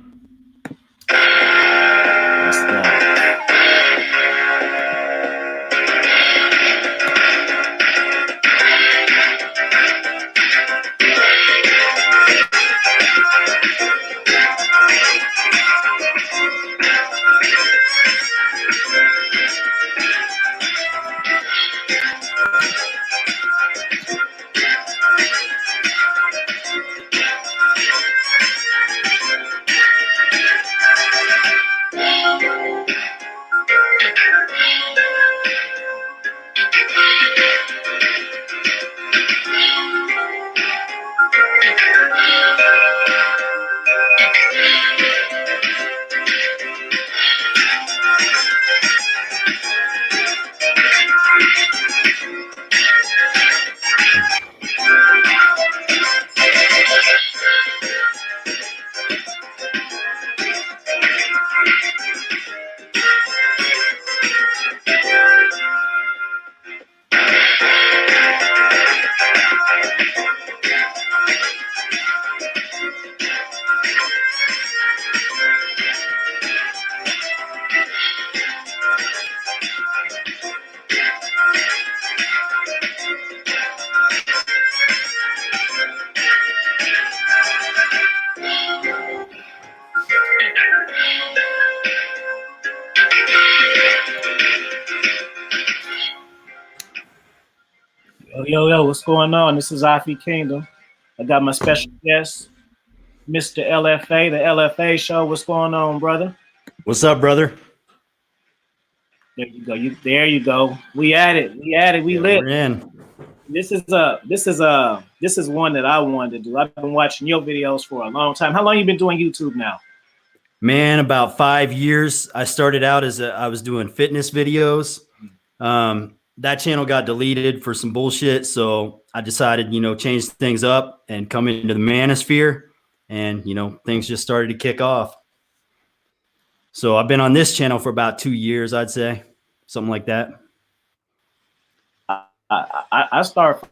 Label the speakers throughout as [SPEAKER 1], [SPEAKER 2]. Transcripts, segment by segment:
[SPEAKER 1] Let's go. Yo, what's going on? This is Afi Kingdom. I got my special guest, Mr. LFA, the LFA show. What's going on, brother?
[SPEAKER 2] What's up, brother?
[SPEAKER 1] There you go. There you go. We at it. We lit.
[SPEAKER 2] We're in.
[SPEAKER 1] This is one that I wanted to do. I've been watching your videos for a long time. How long you been doing YouTube now?
[SPEAKER 2] Man, about 5 years. I started out as I was doing fitness videos. That channel got deleted for some bullshit, so I decided, change things up and come into the manosphere, and things just started to kick off. So I've been on this channel for about 2 years, I'd say, something like that.
[SPEAKER 1] I started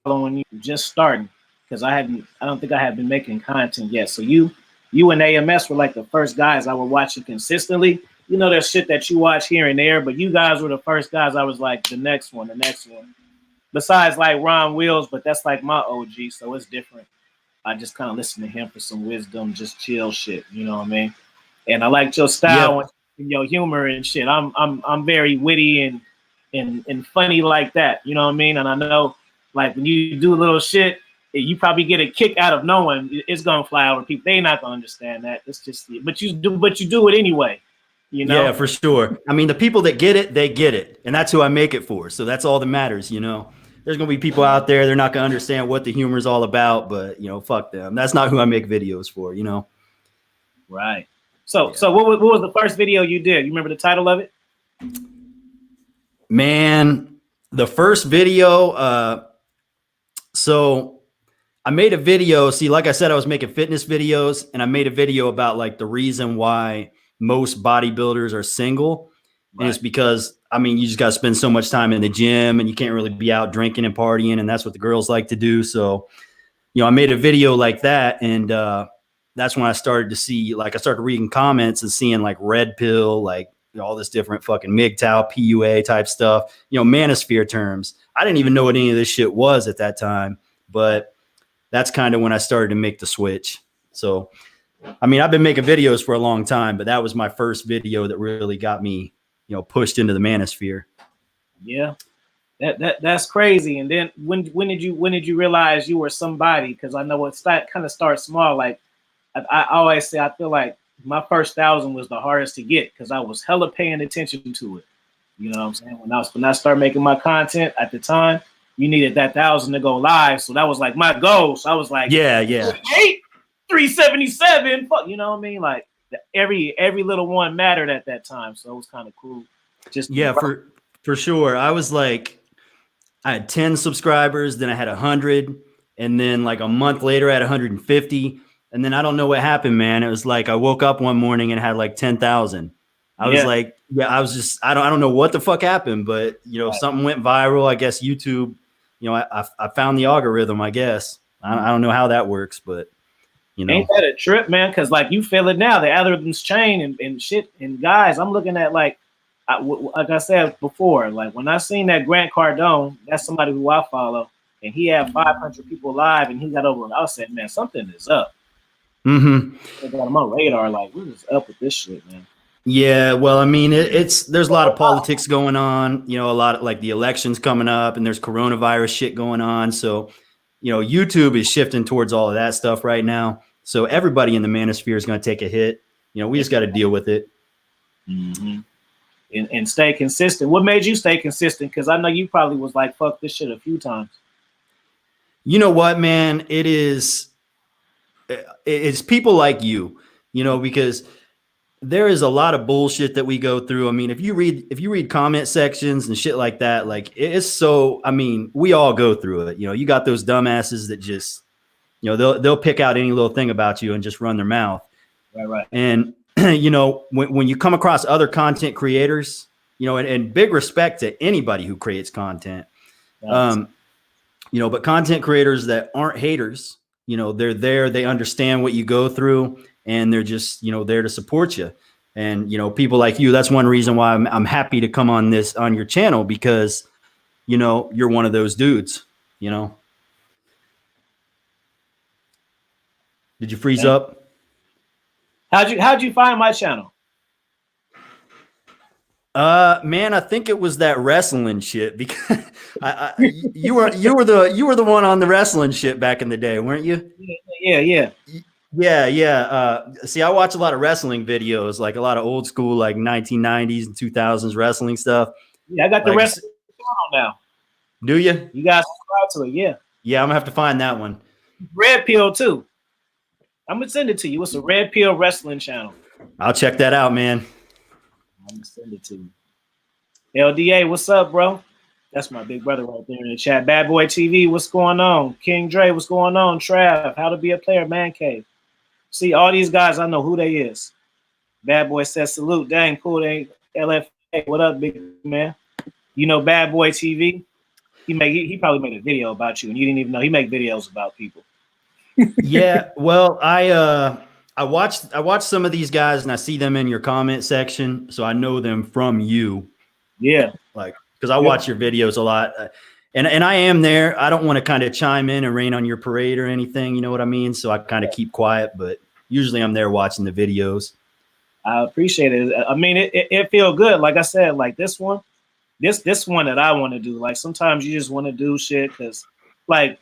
[SPEAKER 1] following you just starting because I don't think I had been making content yet. So you and AMS were like the first guys I were watching consistently. There's shit that you watch here and there, but you guys were the first guys I was like, the next one. Besides like Ron Wills, but that's like my OG, so it's different. I just kind of listen to him for some wisdom, just chill shit, you know what I mean? And I liked your style and your humor and shit. I'm very witty and funny like that, you know what I mean? And I know like when you do a little shit, you probably get a kick out of knowing it's gonna fly over people. They're not gonna understand that. It's just, but you do it anyway.
[SPEAKER 2] Yeah, for sure. I mean, the people that get it, they get it. And that's who I make it for. So that's all that matters, There's going to be people out there, they're not going to understand what the humor is all about, but, fuck them. That's not who I make videos for,
[SPEAKER 1] Right. So what was the first video you did? You remember the title of it?
[SPEAKER 2] Man, the first video, so I made a video. See, like I said, I was making fitness videos, and I made a video about like the reason why most bodybuilders are single. Right. And it's because, you just got to spend so much time in the gym and you can't really be out drinking and partying. And that's what the girls like to do. So, I made a video like that. And that's when I started to see, like, I started reading comments and seeing like red pill, like all this different fucking MGTOW, PUA type stuff, manosphere terms. I didn't even know what any of this shit was at that time, but that's kind of when I started to make the switch. So, I've been making videos for a long time, but that was my first video that really got me, pushed into the manosphere.
[SPEAKER 1] Yeah, that's crazy. And then when did you realize you were somebody? Because I know it kind of starts small. Like I always say, I feel like my first 1,000 was the hardest to get because I was hella paying attention to it. You know what I'm saying? When I started making my content at the time, you needed that 1,000 to go live, so that was like my goal. So I was like,
[SPEAKER 2] yeah.
[SPEAKER 1] 377, you know what I mean? Like every little one mattered at that time, so it was kind of cool.
[SPEAKER 2] For sure. I was like, I had 10 subscribers, then I had 100, and then like a month later I had 150, and then I don't know what happened, man. It was like I woke up one morning and had like 10,000. I was like, I don't know what the fuck happened, but something went viral. I guess YouTube, I found the algorithm. I guess I don't know how that works, but. you know.
[SPEAKER 1] Ain't that a trip, man? Because like you feel it now, the algorithms change and shit. And guys, I'm looking at like I said before, like when I seen that Grant Cardone, that's somebody who I follow, and he had 500 people live, and he got over. I said, man, something is up.
[SPEAKER 2] Mm-hmm.
[SPEAKER 1] I got him on radar. Like, what is up with this shit, man?
[SPEAKER 2] Yeah, well, I mean, there's a lot of politics going on, you know, a lot of like the elections coming up, and there's coronavirus shit going on. So, you know, YouTube is shifting towards all of that stuff right now. So everybody in the manosphere is going to take a hit. You know, we just got to deal with it.
[SPEAKER 1] Mm-hmm. And stay consistent. What made you stay consistent? Because I know you probably was like, fuck this shit a few times.
[SPEAKER 2] You know what, man? It's people like you know, because there is a lot of bullshit that we go through. I mean, if you read comment sections and shit like that, like it's so, I mean, we all go through it. You know, you got those dumbasses that just, you know, they'll pick out any little thing about you and just run their mouth.
[SPEAKER 1] Right.
[SPEAKER 2] And, you know, when you come across other content creators, you know, and big respect to anybody who creates content,
[SPEAKER 1] Nice.
[SPEAKER 2] you know, but content creators that aren't haters, you know, they're there, they understand what you go through, and they're just, you know, there to support you. And, you know, people like you, that's one reason why I'm happy to come on your channel, because, you know, you're one of those dudes, you know. Did you freeze up?
[SPEAKER 1] How'd you find my channel?
[SPEAKER 2] Man, I think it was that wrestling shit, because you were the one on the wrestling shit back in the day, weren't you?
[SPEAKER 1] Yeah.
[SPEAKER 2] See, I watch a lot of wrestling videos, like a lot of old school, like 1990s and 2000s wrestling stuff.
[SPEAKER 1] Yeah, I got the wrestling channel now.
[SPEAKER 2] Do you?
[SPEAKER 1] You guys subscribe to it? Yeah.
[SPEAKER 2] Yeah, I'm gonna have to find that one.
[SPEAKER 1] Red Pill too. I'm gonna send it to you. It's a Red Pill wrestling channel.
[SPEAKER 2] I'll check that out, man.
[SPEAKER 1] I'm gonna send it to you. LDA, what's up, bro? That's my big brother right there in the chat. Bad Boy TV, what's going on? King Dre, what's going on? Trav, how to be a player, Man Cave. See, all these guys, I know who they is. Bad Boy says salute. Dang, cool. They LFA. What up, big man? You know Bad Boy TV? He probably made a video about you, and you didn't even know he make videos about people.
[SPEAKER 2] Yeah, well, I watched some of these guys, and I see them in your comment section, so I know them from you.
[SPEAKER 1] Yeah,
[SPEAKER 2] like, because I watch your videos a lot, and I am there. I don't want to kind of chime in and rain on your parade or anything, you know what I mean? So I kind of keep quiet, but usually I'm there watching the videos. I
[SPEAKER 1] appreciate it. I mean, it feel good. Like I said, like this one that I want to do. Like sometimes you just want to do shit because, like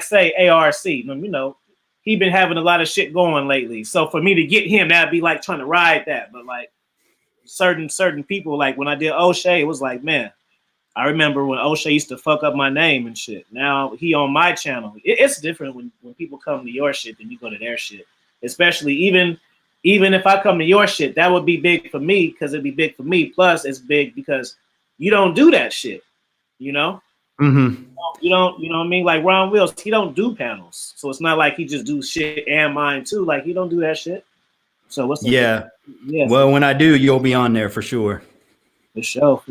[SPEAKER 1] say ARC, you know, he been having a lot of shit going lately. So for me to get him, that'd be like trying to ride that. But like certain people, like when I did O'Shea, it was like, man, I remember when O'Shea used to fuck up my name and shit. Now he on my channel. It's different when people come to your shit than you go to their shit. Especially even if I come to your shit, that would be big for me because it'd be big for me. Plus, it's big because you don't do that shit, you know?
[SPEAKER 2] Mm-hmm.
[SPEAKER 1] You know what I mean? Like Ron Wills, he don't do panels. So it's not like he just do shit and mine too. Like he don't do that shit. So what's the
[SPEAKER 2] yeah. Well, when I do, you'll be on there for sure.
[SPEAKER 1] For sure.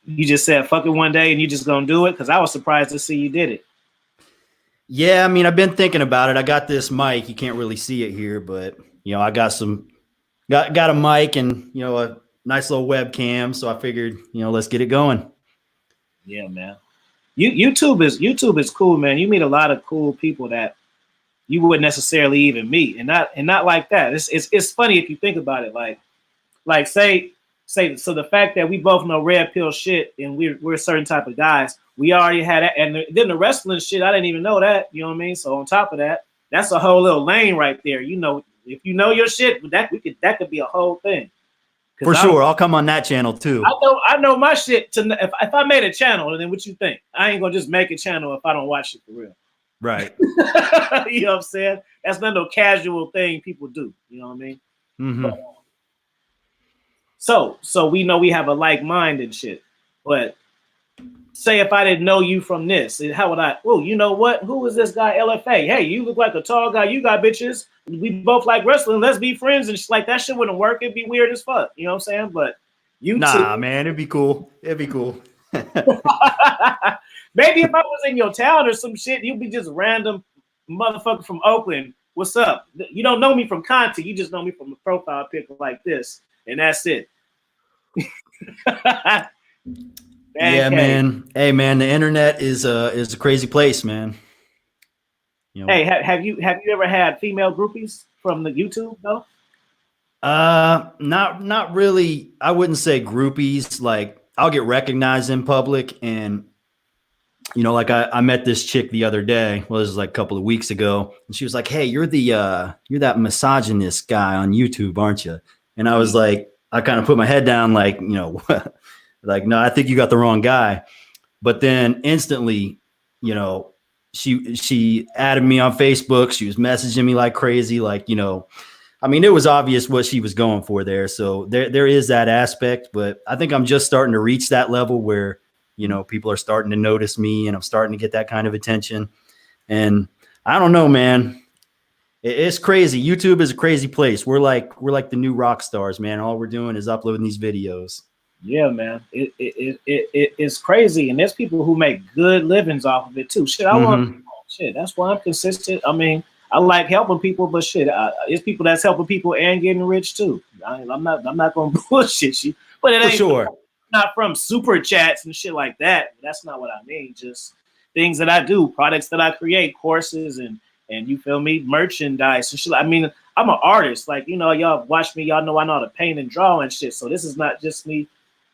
[SPEAKER 1] You just said fuck it one day and you just gonna do it? Because I was surprised to see you did it.
[SPEAKER 2] Yeah, I mean, I've been thinking about it. I got this mic. You can't really see it here, but you know, I got a mic and, you know, a nice little webcam. So I figured, you know, let's get it going.
[SPEAKER 1] Yeah, man. YouTube is cool, man. You meet a lot of cool people that you wouldn't necessarily even meet, and not like that. It's funny if you think about it. Like say so the fact that we both know red pill shit and we're certain type of guys, we already had that, and then the wrestling shit, I didn't even know that. You know what I mean? So on top of that, that's a whole little lane right there. You know, if you know your shit, that could be a whole thing.
[SPEAKER 2] For sure, I'll come on that channel too.
[SPEAKER 1] I know my shit. If I made a channel, then what you think? I ain't gonna just make a channel if I don't watch it for real.
[SPEAKER 2] Right.
[SPEAKER 1] You know what I'm saying? That's not no casual thing people do. You know what I mean?
[SPEAKER 2] Mm-hmm.
[SPEAKER 1] But, so we know we have a like mind and shit. But say if I didn't know you from this, how would I? Oh, you know what? Who is this guy LFA? Hey, you look like a tall guy. You got bitches. We both like wrestling. Let's be friends. And like that shit wouldn't work. It'd be weird as fuck. You know what I'm saying? But
[SPEAKER 2] nah, man, it'd be cool.
[SPEAKER 1] Maybe if I was in your town or some shit, you'd be just random motherfucker from Oakland. What's up? You don't know me from content. You just know me from a profile pic like this, and that's it.
[SPEAKER 2] Yeah, man. Hey, man, the internet is a crazy place, man.
[SPEAKER 1] You know? Hey, have you ever had female groupies from the YouTube though?
[SPEAKER 2] Not really. I wouldn't say groupies. Like, I'll get recognized in public, and you know, like I met this chick the other day. Well, this was like a couple of weeks ago, and she was like, "Hey, you're that misogynist guy on YouTube, aren't you?" And I was like, I kind of put my head down, like, you know, like, no, I think you got the wrong guy. But then instantly, you know, she added me on Facebook. She was messaging me like crazy, like, you know, I mean, it was obvious what she was going for there. So there is that aspect, but I think I'm just starting to reach that level where, you know, people are starting to notice me and I'm starting to get that kind of attention. And I don't know, man. It's crazy. YouTube is a crazy place. We're like the new rock stars, man. All we're doing is uploading these videos.
[SPEAKER 1] Yeah, man. It's crazy. And there's people who make good livings off of it too. Shit, shit. That's why I'm consistent. I mean, I like helping people, but shit, it's people that's helping people and getting rich too. I'm not gonna bullshit you, but it ain't
[SPEAKER 2] sure.
[SPEAKER 1] Not from super chats and shit like that. That's not what I mean. Just things that I do, products that I create, courses and you feel me, merchandise and shit. I mean, I'm an artist. Like, you know, y'all watch me, y'all know I know how to paint and draw and shit. So this is not just me.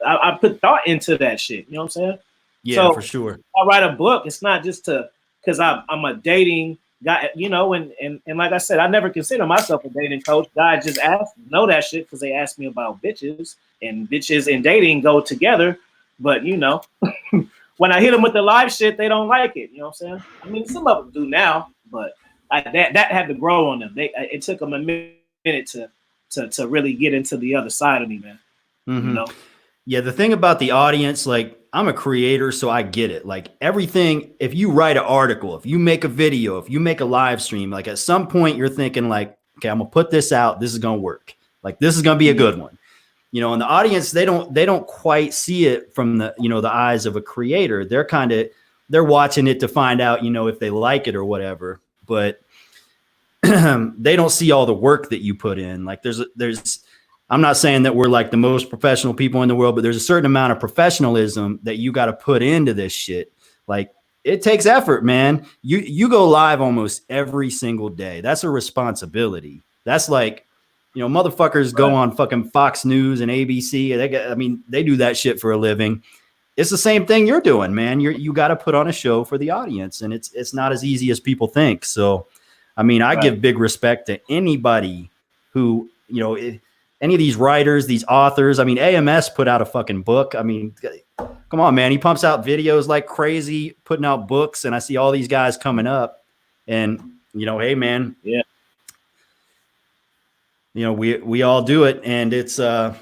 [SPEAKER 1] I put thought into that shit. You know what I'm saying?
[SPEAKER 2] Yeah, so, for sure.
[SPEAKER 1] I write a book. It's not just because I'm a dating guy, you know, and like I said, I never consider myself a dating coach. God just know that shit because they asked me about bitches, and bitches and dating go together. But you know, when I hit them with the live shit, they don't like it. You know what I'm saying? I mean, some of them do now, but that had to grow on them. It took them a minute to really get into the other side of me, man.
[SPEAKER 2] Mm-hmm. You know? Yeah, the thing about the audience, like, I'm a creator, so I get it. Like, everything, if you write an article, if you make a video, if you make a live stream, like, at some point you're thinking like, okay, I'm gonna put this out. This is gonna work. Like, this is gonna be a good one. You know, and the audience, they don't quite see it from the, you know, the eyes of a creator. They're watching it to find out, you know, if they like it or whatever. But they don't see all the work that you put in. Like, there's I'm not saying that we're like the most professional people in the world, but there's a certain amount of professionalism that you got to put into this shit. Like, it takes effort, man. You go live almost every single day. That's a responsibility. That's like, you know, motherfuckers go on fucking Fox News and ABC. They do that shit for a living. It's the same thing you're doing, man. You got to put on a show for the audience, and it's not as easy as people think. So, I mean, I give big respect to anybody who, you know, any of these writers, these authors. I mean, AMS put out a fucking book. I mean, come on, man. He pumps out videos like crazy, putting out books, and I see all these guys coming up. And, you know, hey, man.
[SPEAKER 1] Yeah.
[SPEAKER 2] You know, we all do it, and it's you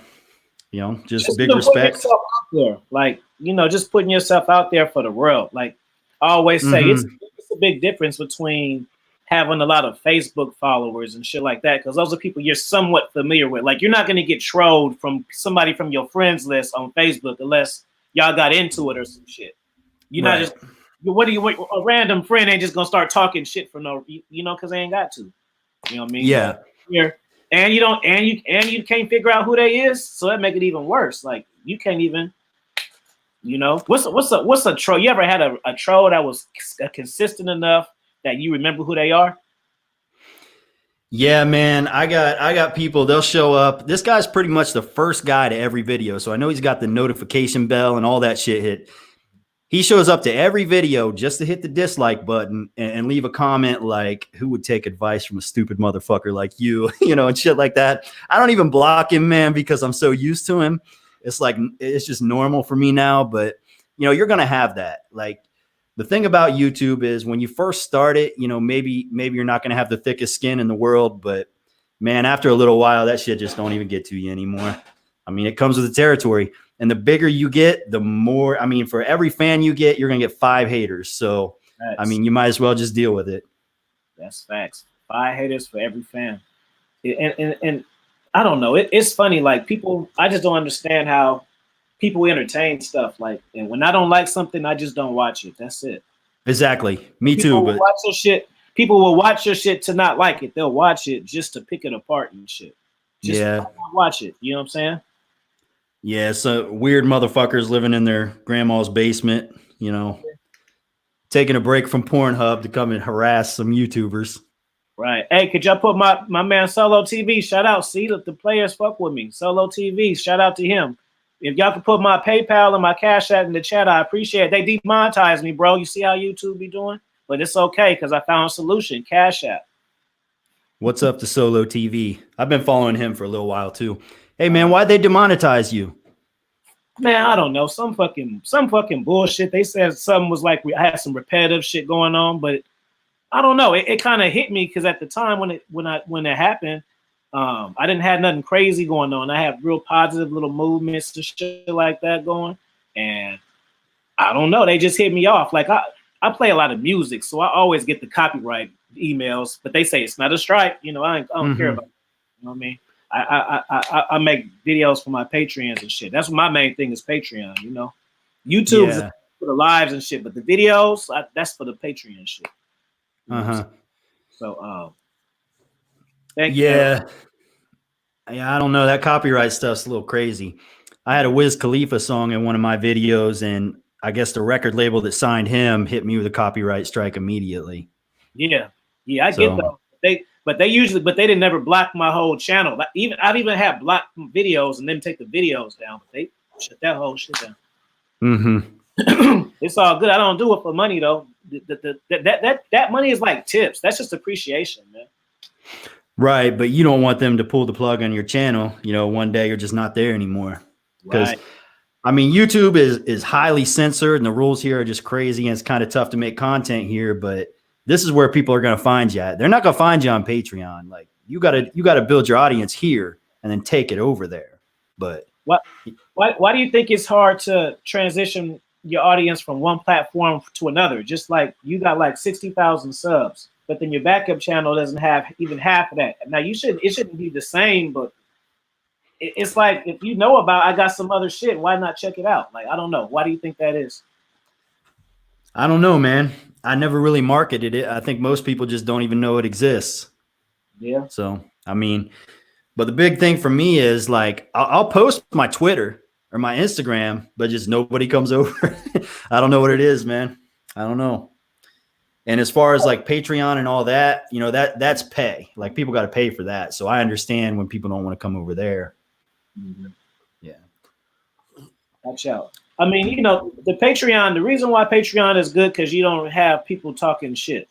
[SPEAKER 2] know, just big respect.
[SPEAKER 1] Out there. Like, you know, just putting yourself out there for the world. Like I always say, it's a big difference between having a lot of Facebook followers and shit like that, because those are people you're somewhat familiar with. Like, you're not going to get trolled from somebody from your friends list on Facebook unless y'all got into it or some shit. You're not just a random friend ain't just gonna start talking shit for no, you know, because they ain't got to. You know what I mean?
[SPEAKER 2] Yeah.
[SPEAKER 1] Here, and you can't figure out who they is, so that make it even worse. Like, you can't even. You know, what's a troll? You ever had a troll that was consistent enough that you remember who they are?
[SPEAKER 2] Yeah, man. I got people, they'll show up. This guy's pretty much the first guy to every video. So I know he's got the notification bell and all that shit hit. He shows up to every video just to hit the dislike button and leave a comment like, who would take advice from a stupid motherfucker like you, you know, and shit like that. I don't even block him, man, because I'm so used to him. It's like, it's just normal for me now. But, you know, you're going to have that. Like, the thing about YouTube is when you first start it, you know, maybe you're not going to have the thickest skin in the world, but man, after a little while, that shit just don't even get to you anymore. I mean, it comes with the territory, and the bigger you get, the more, I mean, for every fan you get, you're going to get 5 haters. So, facts. I mean, you might as well just deal with it.
[SPEAKER 1] That's facts. 5 haters for every fan. And I don't know. It's funny. Like, people, I just don't understand how people entertain stuff. Like, and when I don't like something, I just don't watch it. That's it.
[SPEAKER 2] Exactly. Me too. But
[SPEAKER 1] watch your shit. people will watch your shit to not like it. They'll watch it just to pick it apart and shit. Just watch it. You know what I'm saying?
[SPEAKER 2] Yeah, so weird motherfuckers living in their grandma's basement, you know, taking a break from Pornhub to come and harass some YouTubers.
[SPEAKER 1] Right. Hey, could y'all put my man Solotv? Shout out. See that the players fuck with me. Solotv. Shout out to him. If y'all could put my PayPal and my Cash App in the chat, I appreciate it. They demonetized me, bro. You see how YouTube be doing? But it's okay because I found a solution. Cash App.
[SPEAKER 2] What's up to Solotv? I've been following him for a little while too. Hey man, why'd they demonetize you?
[SPEAKER 1] Man, I don't know. Some fucking bullshit. They said something was like I had some repetitive shit going on, but I don't know. It kind of hit me because at the time when it happened, I didn't have nothing crazy going on. I had real positive little movements and shit like that going, and I don't know. They just hit me off. Like I play a lot of music, so I always get the copyright emails, but they say it's not a strike. You know, I don't care about it. You know what I mean? I make videos for my Patreons and shit. That's what my main thing is, Patreon. You know, YouTube is for the lives and shit, but the videos that's for the Patreon shit. So thank you.
[SPEAKER 2] Yeah, I don't know. That copyright stuff's a little crazy. I had a Wiz Khalifa song in one of my videos, and I guess the record label that signed him hit me with a copyright strike immediately.
[SPEAKER 1] Yeah, I get that. But they didn't never block my whole channel. I've even had blocked videos and then take the videos down, but they shut that whole shit down. It's all good. I don't do it for money though. That money is like tips. That's just appreciation, man.
[SPEAKER 2] Right, but you don't want them to pull the plug on your channel. You know, one day you're just not there anymore. Because I mean, YouTube is highly censored, and the rules here are just crazy, and it's kind of tough to make content here. But this is where people are going to find you at. They're not going to find you on Patreon. Like you got to build your audience here and then take it over there. But
[SPEAKER 1] why do you think it's hard to transition your audience from one platform to another? Just like you got like 60,000 subs, but then your backup channel doesn't have even half of that. Now it shouldn't be the same, but it's like if you know about I got some other shit, why not check it out? Like I don't know. Why do you think that is?
[SPEAKER 2] I don't know, man. I never really marketed it. I think most people just don't even know it exists.
[SPEAKER 1] Yeah.
[SPEAKER 2] So, I mean, but the big thing for me is like, I'll post my Twitter or my Instagram, but just nobody comes over. I don't know what it is, man. I don't know. And as far as like Patreon and all that, you know, that's pay. Like people got to pay for that. So I understand when people don't want to come over there. Yeah.
[SPEAKER 1] Watch out. I mean, you know, the Patreon, the reason why Patreon is good because you don't have people talking shit.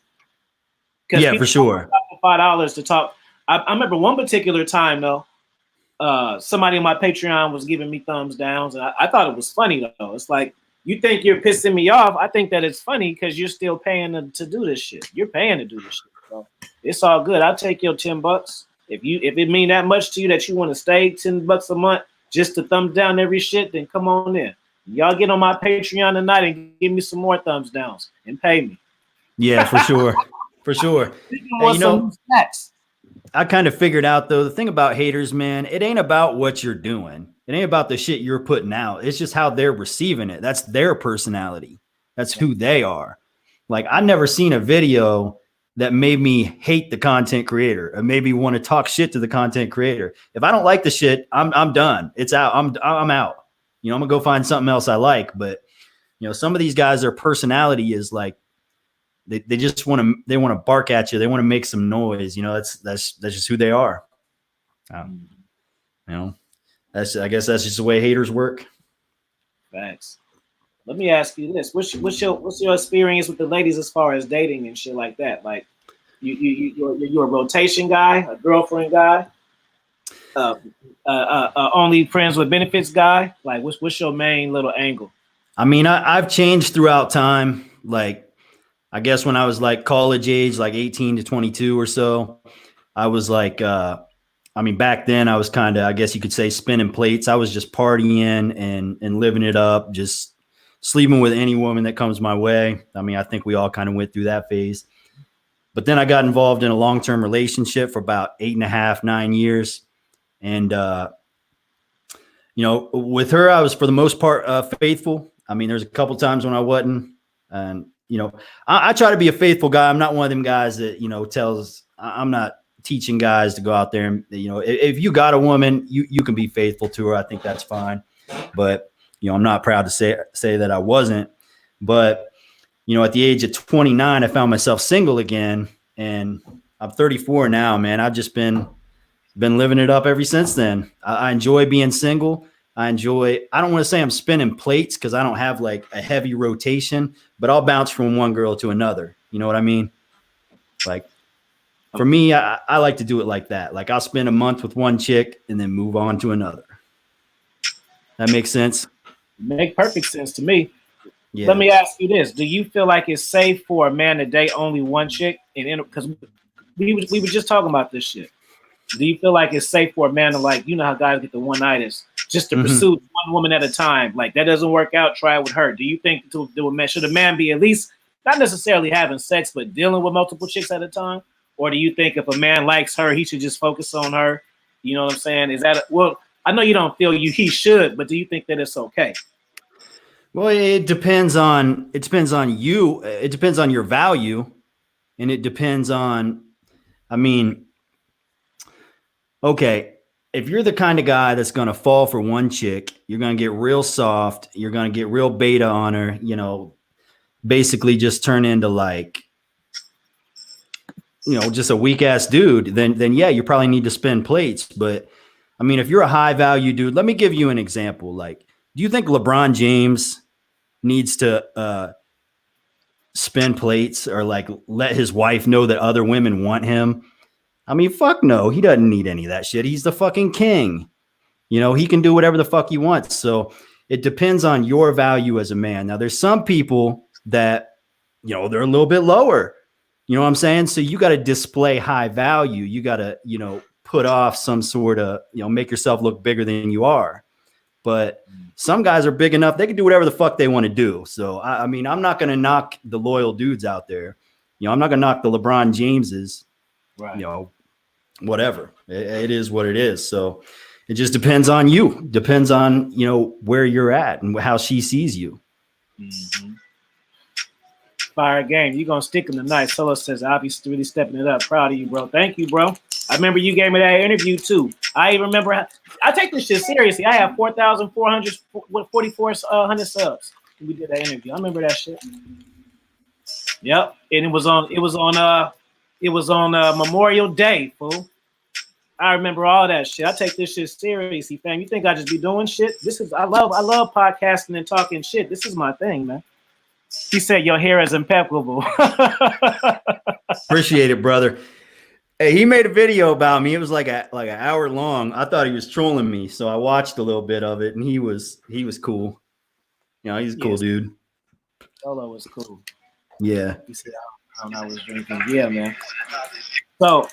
[SPEAKER 2] Yeah, for sure.
[SPEAKER 1] $5 to talk. I remember one particular time though, somebody on my Patreon was giving me thumbs downs, and I thought it was funny though. It's like, you think you're pissing me off. I think that it's funny because you're still paying to do this shit. You're paying to do this shit. So it's all good. I'll take your $10. If it mean that much to you that you want to stay $10 a month just to thumb down every shit, then come on in. Y'all get on my Patreon tonight and give me some more thumbs downs and pay me.
[SPEAKER 2] Yeah, for sure. For sure.
[SPEAKER 1] Hey, you know,
[SPEAKER 2] I kind of figured out though, the thing about haters, man, it ain't about what you're doing. It ain't about the shit you're putting out. It's just how they're receiving it. That's their personality. That's who they are. Like I never seen a video that made me hate the content creator or maybe want to talk shit to the content creator. If I don't like the shit, I'm done. It's out. I'm out. You know, I'm gonna go find something else I like. But you know, some of these guys, their personality is like they just want to bark at you. They want to make some noise. You know, that's just who they are. You know, I guess that's just the way haters work.
[SPEAKER 1] Facts. Let me ask you this: what's your experience with the ladies as far as dating and shit like that? Like, you're a rotation guy, a girlfriend guy, only friends with benefits guy. Like, what's your main little angle?
[SPEAKER 2] I mean, I've changed throughout time. Like, I guess when I was like college age, like 18 to 22 or so, I was like, I mean, back then I was kind of, I guess you could say, spinning plates. I was just partying and living it up, just sleeping with any woman that comes my way. I mean, I think we all kind of went through that phase. But then I got involved in a long-term relationship for about 8.5, 9 years. And, you know, with her, I was for the most part faithful. I mean, there's a couple times when I wasn't. And you know, I try to be a faithful guy. I'm not one of them guys that, you know, I'm not teaching guys to go out there and, you know, if you got a woman, you can be faithful to her. I think that's fine. But, you know, I'm not proud to say that I wasn't. But, you know, at the age of 29, I found myself single again, and I'm 34 now, man. I've just been living it up ever since then. I enjoy being single. I don't want to say I'm spinning plates because I don't have like a heavy rotation, but I'll bounce from one girl to another. You know what I mean? Like for me, I like to do it like that. Like I'll spend a month with one chick and then move on to another. That makes sense?
[SPEAKER 1] Make perfect sense to me.
[SPEAKER 2] Yeah.
[SPEAKER 1] Let me ask you this. Do you feel like it's safe for a man to date only one chick? Because we were just talking about this shit. Do you feel like it's safe for a man to, like, you know how guys get the one-nighters, just to pursue one woman at a time? Like, that doesn't work out, try it with her. Do you think should a man be at least not necessarily having sex, but dealing with multiple chicks at a time? Or do you think if a man likes her, he should just focus on her? You know what I'm saying? Is that well, I know you don't feel he should, but do you think that it's okay?
[SPEAKER 2] Well, it depends on you. It depends on your value, and it depends on, I mean, okay, if you're the kind of guy that's going to fall for one chick, you're going to get real soft, you're going to get real beta on her, you know, basically just turn into like, you know, just a weak ass dude, then yeah, you probably need to spin plates. But I mean, if you're a high value dude, let me give you an example. Like, do you think LeBron James needs to spin plates or like let his wife know that other women want him? I mean, fuck no, he doesn't need any of that shit. He's the fucking king. You know, he can do whatever the fuck he wants. So it depends on your value as a man. Now, there's some people that, you know, they're a little bit lower. You know what I'm saying? So you got to display high value. You got to, you know, put off some sort of, you know, make yourself look bigger than you are. But some guys are big enough, they can do whatever the fuck they want to do. So, I mean, I'm not going to knock the loyal dudes out there. You know, I'm not going to knock the LeBron Jameses. Right. You know, whatever. It is what it is. So it just depends on you. Depends on, you know, where you're at and how she sees you.
[SPEAKER 1] Mm-hmm. Fire game. You're going to stick him tonight. Solo says, obviously really stepping it up. Proud of you, bro. Thank you, bro. I remember you gave me that interview too. I even remember, I take this shit seriously. I have 4,444 subs. We did that interview. I remember that shit. Yep. And it was on Memorial Day, fool. I remember all that shit. I take this shit seriously, fam. You think I just be doing shit? I love podcasting and talking shit. This is my thing, man. He said your hair is impeccable.
[SPEAKER 2] Appreciate it, brother. Hey, he made a video about me. It was like an hour long. I thought he was trolling me, so I watched a little bit of it, and he was cool. You know, he's a cool dude.
[SPEAKER 1] Solo was cool.
[SPEAKER 2] Yeah.
[SPEAKER 1] He said, I was drinking. Yeah, man. So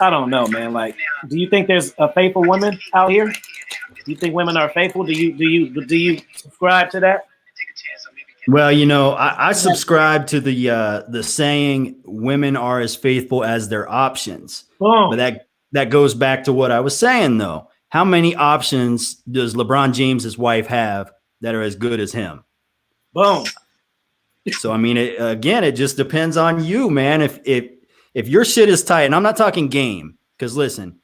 [SPEAKER 1] I don't know, man. Like, do you think there's a faithful woman out here? Do you think women are faithful? Do you subscribe to that?
[SPEAKER 2] Well, you know, I subscribe to the saying women are as faithful as their options.
[SPEAKER 1] Boom.
[SPEAKER 2] But that goes back to what I was saying, though. How many options does LeBron James's wife have that are as good as him?
[SPEAKER 1] Boom.
[SPEAKER 2] So, I mean, it just depends on you, man. If your shit is tight, and I'm not talking game, because listen,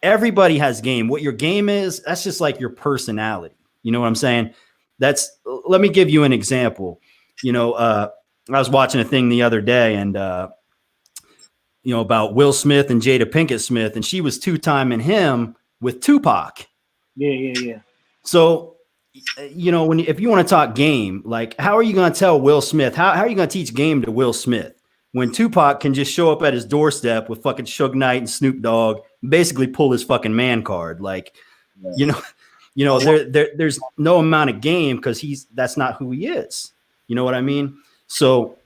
[SPEAKER 2] everybody has game. What your game is, that's just like your personality. You know what I'm saying? Let me give you an example. You know, I was watching a thing the other day and, you know, about Will Smith and Jada Pinkett Smith, and she was two-timing him with Tupac.
[SPEAKER 1] Yeah.
[SPEAKER 2] So, you know, if you want to talk game, like, how are you going to tell Will Smith? How are you going to teach game to Will Smith when Tupac can just show up at his doorstep with fucking Suge Knight and Snoop Dogg, basically pull his fucking man card? Like, yeah. You know, there's no amount of game because that's not who he is. You know what I mean? So,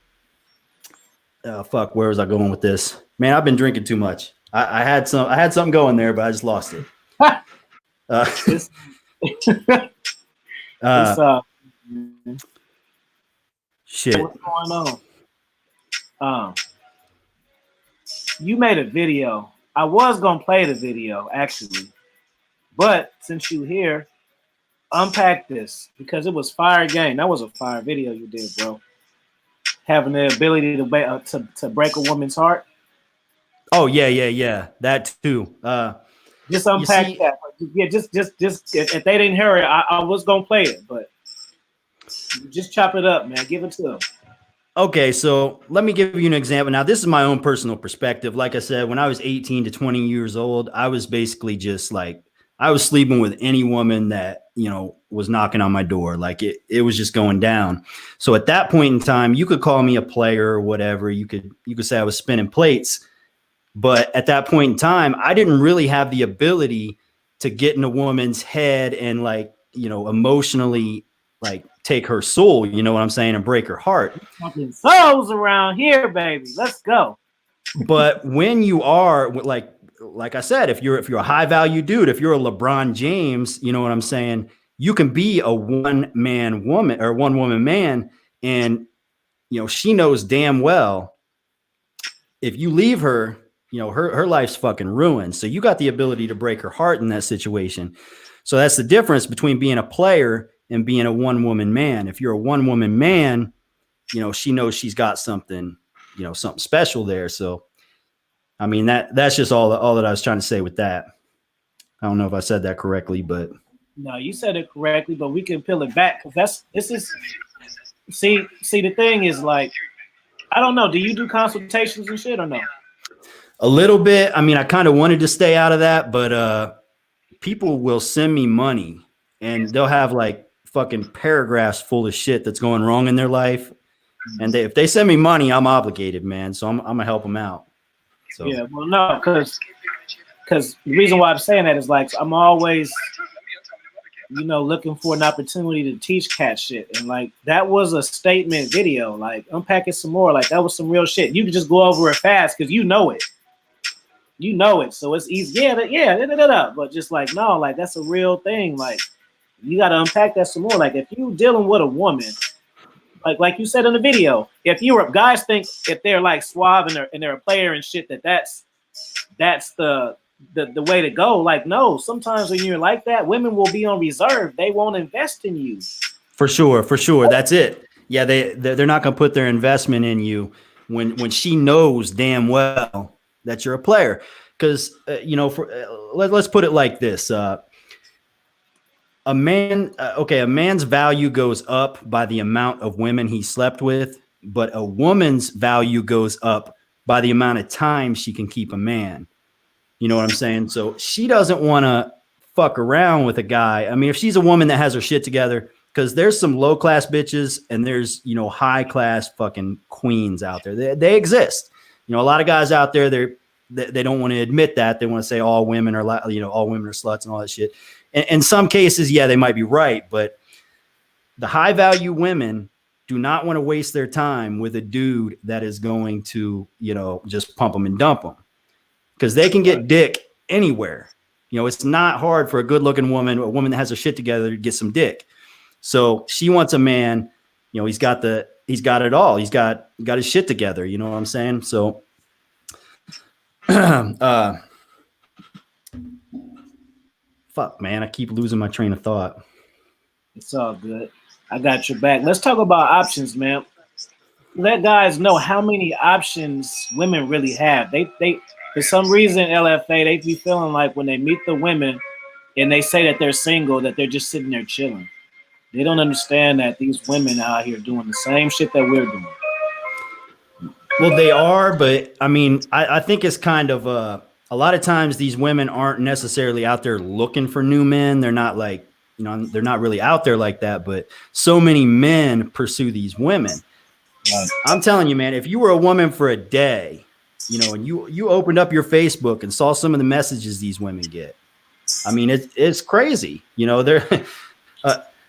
[SPEAKER 2] where was I going with this? Man, I've been drinking too much. I had something going there, but I just lost it. Shit.
[SPEAKER 1] What's going on? You made a video. I was gonna play the video actually, but since you here, unpack this because it was fire game. That was a fire video you did, bro. having the ability to break a woman's heart.
[SPEAKER 2] Oh yeah. That too.
[SPEAKER 1] Just
[SPEAKER 2] You
[SPEAKER 1] unpack
[SPEAKER 2] see,
[SPEAKER 1] that. Yeah, just if they didn't hear it, I was gonna play it, but just chop it up, man. Give it to them.
[SPEAKER 2] okay, so let me give you an example. Now, this is my own personal perspective. Like I said, when I was 18 to 20 years old, I was basically just like, I was sleeping with any woman that, was knocking on my door. Like it was just going down. So at that point in time, you could call me a player or whatever. You could say I was spinning plates. But at that point in time, I didn't really have the ability to get in a woman's head and like, emotionally like take her soul, you know what I'm saying, and break her heart.
[SPEAKER 1] Fucking souls around here, baby. Let's go.
[SPEAKER 2] But when you are like I said, if you're a high value dude, if you're a LeBron James, you know what I'm saying, you can be a one man woman or one woman man, and she knows damn well if you leave her, her life's fucking ruined. So you got the ability to break her heart in that situation. So that's the difference between being a player and being a one woman man. If you're a one woman man, she knows she's got something, something special there. So, I mean, that's just all that I was trying to say with that. I don't know if I said that correctly, but
[SPEAKER 1] no, you said it correctly, but we can peel it back because see, the thing is like, I don't know. Do you do consultations and shit or no?
[SPEAKER 2] A little bit. I mean, I kind of wanted to stay out of that, but people will send me money and they'll have like fucking paragraphs full of shit that's going wrong in their life. And if they send me money, I'm obligated, man. So I'm gonna help them out. So
[SPEAKER 1] yeah, well, no, because the reason why I'm saying that is like I'm always, looking for an opportunity to teach cat shit, and like that was a statement video. Like unpack it some more. Like that was some real shit. You can just go over it fast because you know it. So it's easy. But just like no, like that's a real thing. Like you got to unpack that some more. Like if you dealing with a woman. Like you said in the video, if you were guys think if they're like suave and they're a player and shit that's the way to go. Like no, sometimes when you're like that, women will be on reserve. They won't invest in you. For sure.
[SPEAKER 2] That's it. Yeah, they're not gonna put their investment in you when she knows damn well that you're a player. Because let's put it like this. A man's value goes up by the amount of women he slept with, but a woman's value goes up by the amount of time she can keep a man. You know what I'm saying? So she doesn't want to fuck around with a guy. I mean, if she's a woman that has her shit together, because there's some low class bitches and there's, high class fucking queens out there. They exist. A lot of guys out there, they don't want to admit that. They want to say all women are, all women are sluts and all that shit. And in some cases, yeah, they might be right, but the high value women do not want to waste their time with a dude that is going to, just pump them and dump them, because they can get dick anywhere. It's not hard for a good looking woman, a woman that has her shit together, to get some dick. So she wants a man, he's got it all. He's got his shit together. You know what I'm saying? So, fuck, man, I keep losing my train of thought.
[SPEAKER 1] It's all good. I got your back. Let's talk about options, man. Let guys know how many options women really have. They for some reason, LFA, they be feeling like when they meet the women and they say that they're single, that they're just sitting there chilling. They don't understand that these women out here doing the same shit that we're doing.
[SPEAKER 2] Well, they are, but I mean, I think it's kind of a lot of times these women aren't necessarily out there looking for new men. They're not like, they're not really out there like that, but so many men pursue these women. I'm telling you, man, if you were a woman for a day, and you opened up your Facebook and saw some of the messages these women get, I mean, it's crazy. They're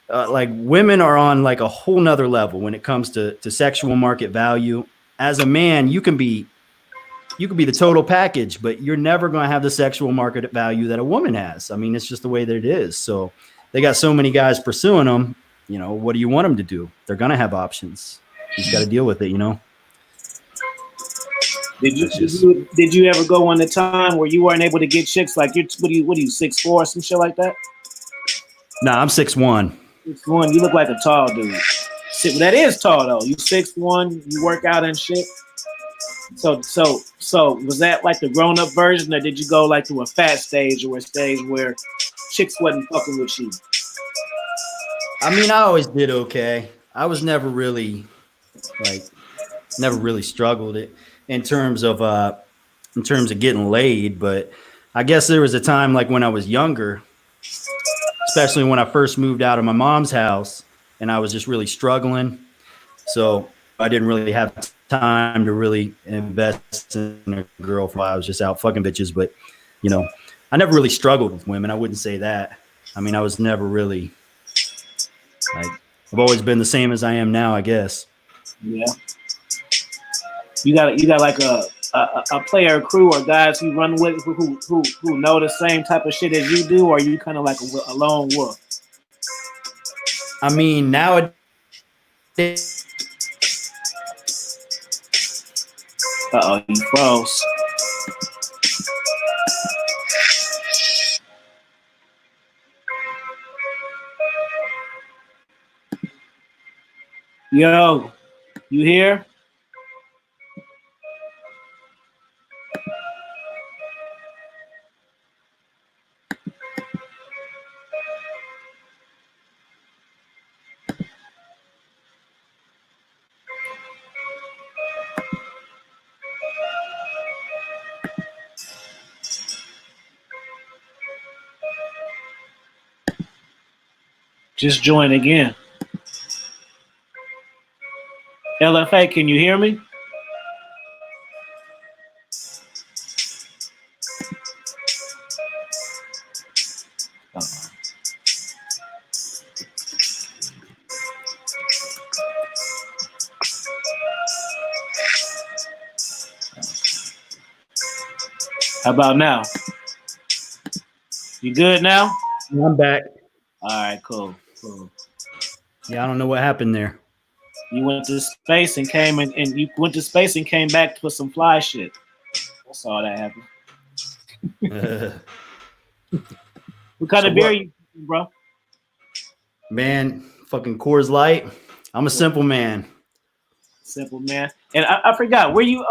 [SPEAKER 2] like women are on like a whole nother level when it comes to sexual market value. As a man, you can be the total package, but you're never going to have the sexual market value that a woman has. I mean, it's just the way that it is. So they got so many guys pursuing them. What do you want them to do? They're going to have options. You just got to deal with it,
[SPEAKER 1] Did you ever go on a time where you weren't able to get chicks? Like what are you 6'4", some shit like that?
[SPEAKER 2] Nah, I'm 6'1".
[SPEAKER 1] 6'1", you look like a tall dude. That is tall though. You 6'1", you work out and shit. So was that like the grown up version, or did you go like to a fat stage or a stage where chicks wasn't fucking with you?
[SPEAKER 2] I mean, I always did okay. I was never really struggled it in terms of getting laid, but I guess there was a time like when I was younger, especially when I first moved out of my mom's house and I was just really struggling. So I didn't really have time to really invest in a girl for a while. I was just out fucking bitches, but you know, I never really struggled with women. I wouldn't say that. I mean, I was never really like, I've always been the same as I am now, I guess.
[SPEAKER 1] Yeah. You got like a player crew or guys you run with who know the same type of shit as you do, or are you kind of like a lone wolf?
[SPEAKER 2] I mean, nowadays.
[SPEAKER 1] You froze. Yo, you here? Just join again. LFA, can you hear me? How about now? You good now?
[SPEAKER 2] I'm back.
[SPEAKER 1] All right, cool.
[SPEAKER 2] Yeah, I don't know what happened there.
[SPEAKER 1] You went to space and came and you went to space and came back with some fly shit. That's all that happened. What kind of beer you drinking, bro?
[SPEAKER 2] Man, fucking Coors Light. I'm a simple man.
[SPEAKER 1] Simple man. And I forgot, where you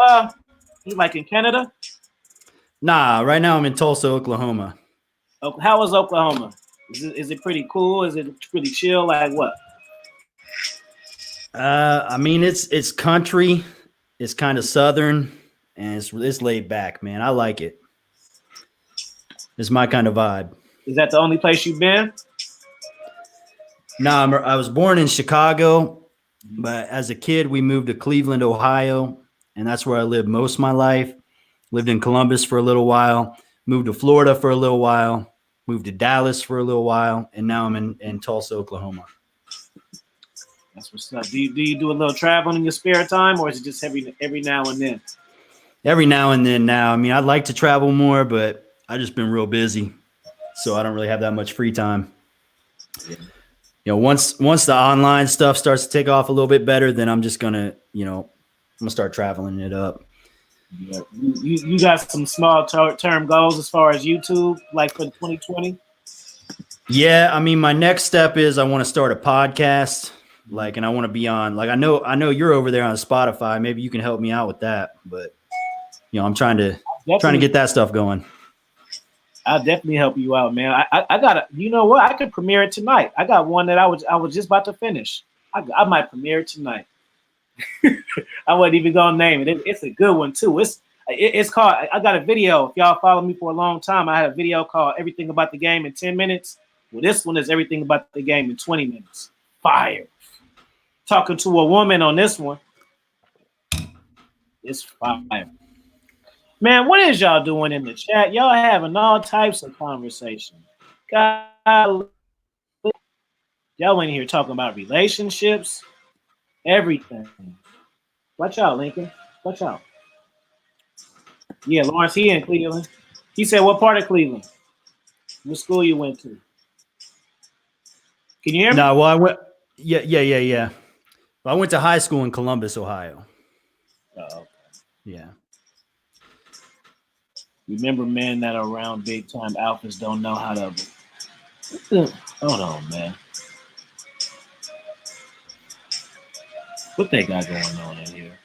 [SPEAKER 1] like in Canada?
[SPEAKER 2] Nah, right now I'm in Tulsa, Oklahoma.
[SPEAKER 1] How was Oklahoma? Is it pretty cool? Is it pretty chill? Like what?
[SPEAKER 2] I mean, it's country, it's kind of southern, and it's laid back, man. I like it. It's my kind of vibe.
[SPEAKER 1] Is that the only place you've been?
[SPEAKER 2] Nah, I was born in Chicago, but as a kid, we moved to Cleveland, Ohio, and that's where I lived most of my life. Lived in Columbus for a little while, moved to Florida for a little while, moved to Dallas for a little while, and now I'm in Tulsa, Oklahoma.
[SPEAKER 1] That's what's up. Do you do a little traveling in your spare time, or is it just every now and then?
[SPEAKER 2] Every now and then now. I mean, I'd like to travel more, but I've just been real busy, so I don't really have that much free time. Yeah. You know, once the online stuff starts to take off a little bit better, then I'm just gonna, I'm gonna start traveling it up.
[SPEAKER 1] Yeah. You got some small term goals as far as YouTube, like for 2020?
[SPEAKER 2] Yeah, I mean, my next step is I want to start a podcast, and I want to be on, I know you're over there on Spotify. Maybe you can help me out with that, but I'm trying to get that stuff going.
[SPEAKER 1] I'll definitely help you out, man. I got you know what? I could premiere it tonight. I got one that I was just about to finish. I might premiere it tonight. I wasn't even gonna name it. It's a good one too. It's called. I got a video. If y'all follow me for a long time, I had a video called "Everything About the Game in 10 Minutes." Well, this one is "Everything About the Game in 20 Minutes." Fire. Talking to a woman on this one. It's fire. Man, what is y'all doing in the chat? Y'all having all types of conversation. God, y'all in here talking about relationships, everything. Watch out, Lincoln. Watch out. Yeah, Lawrence, he in Cleveland. He said, what part of Cleveland? What school you went to? Can you hear me?
[SPEAKER 2] No, well, I went. Yeah. Well, I went to high school in Columbus, Ohio.
[SPEAKER 1] Oh, okay.
[SPEAKER 2] Yeah.
[SPEAKER 1] Remember, men that are around big time alphas don't know how to. Hold on, man. What they got going on in here?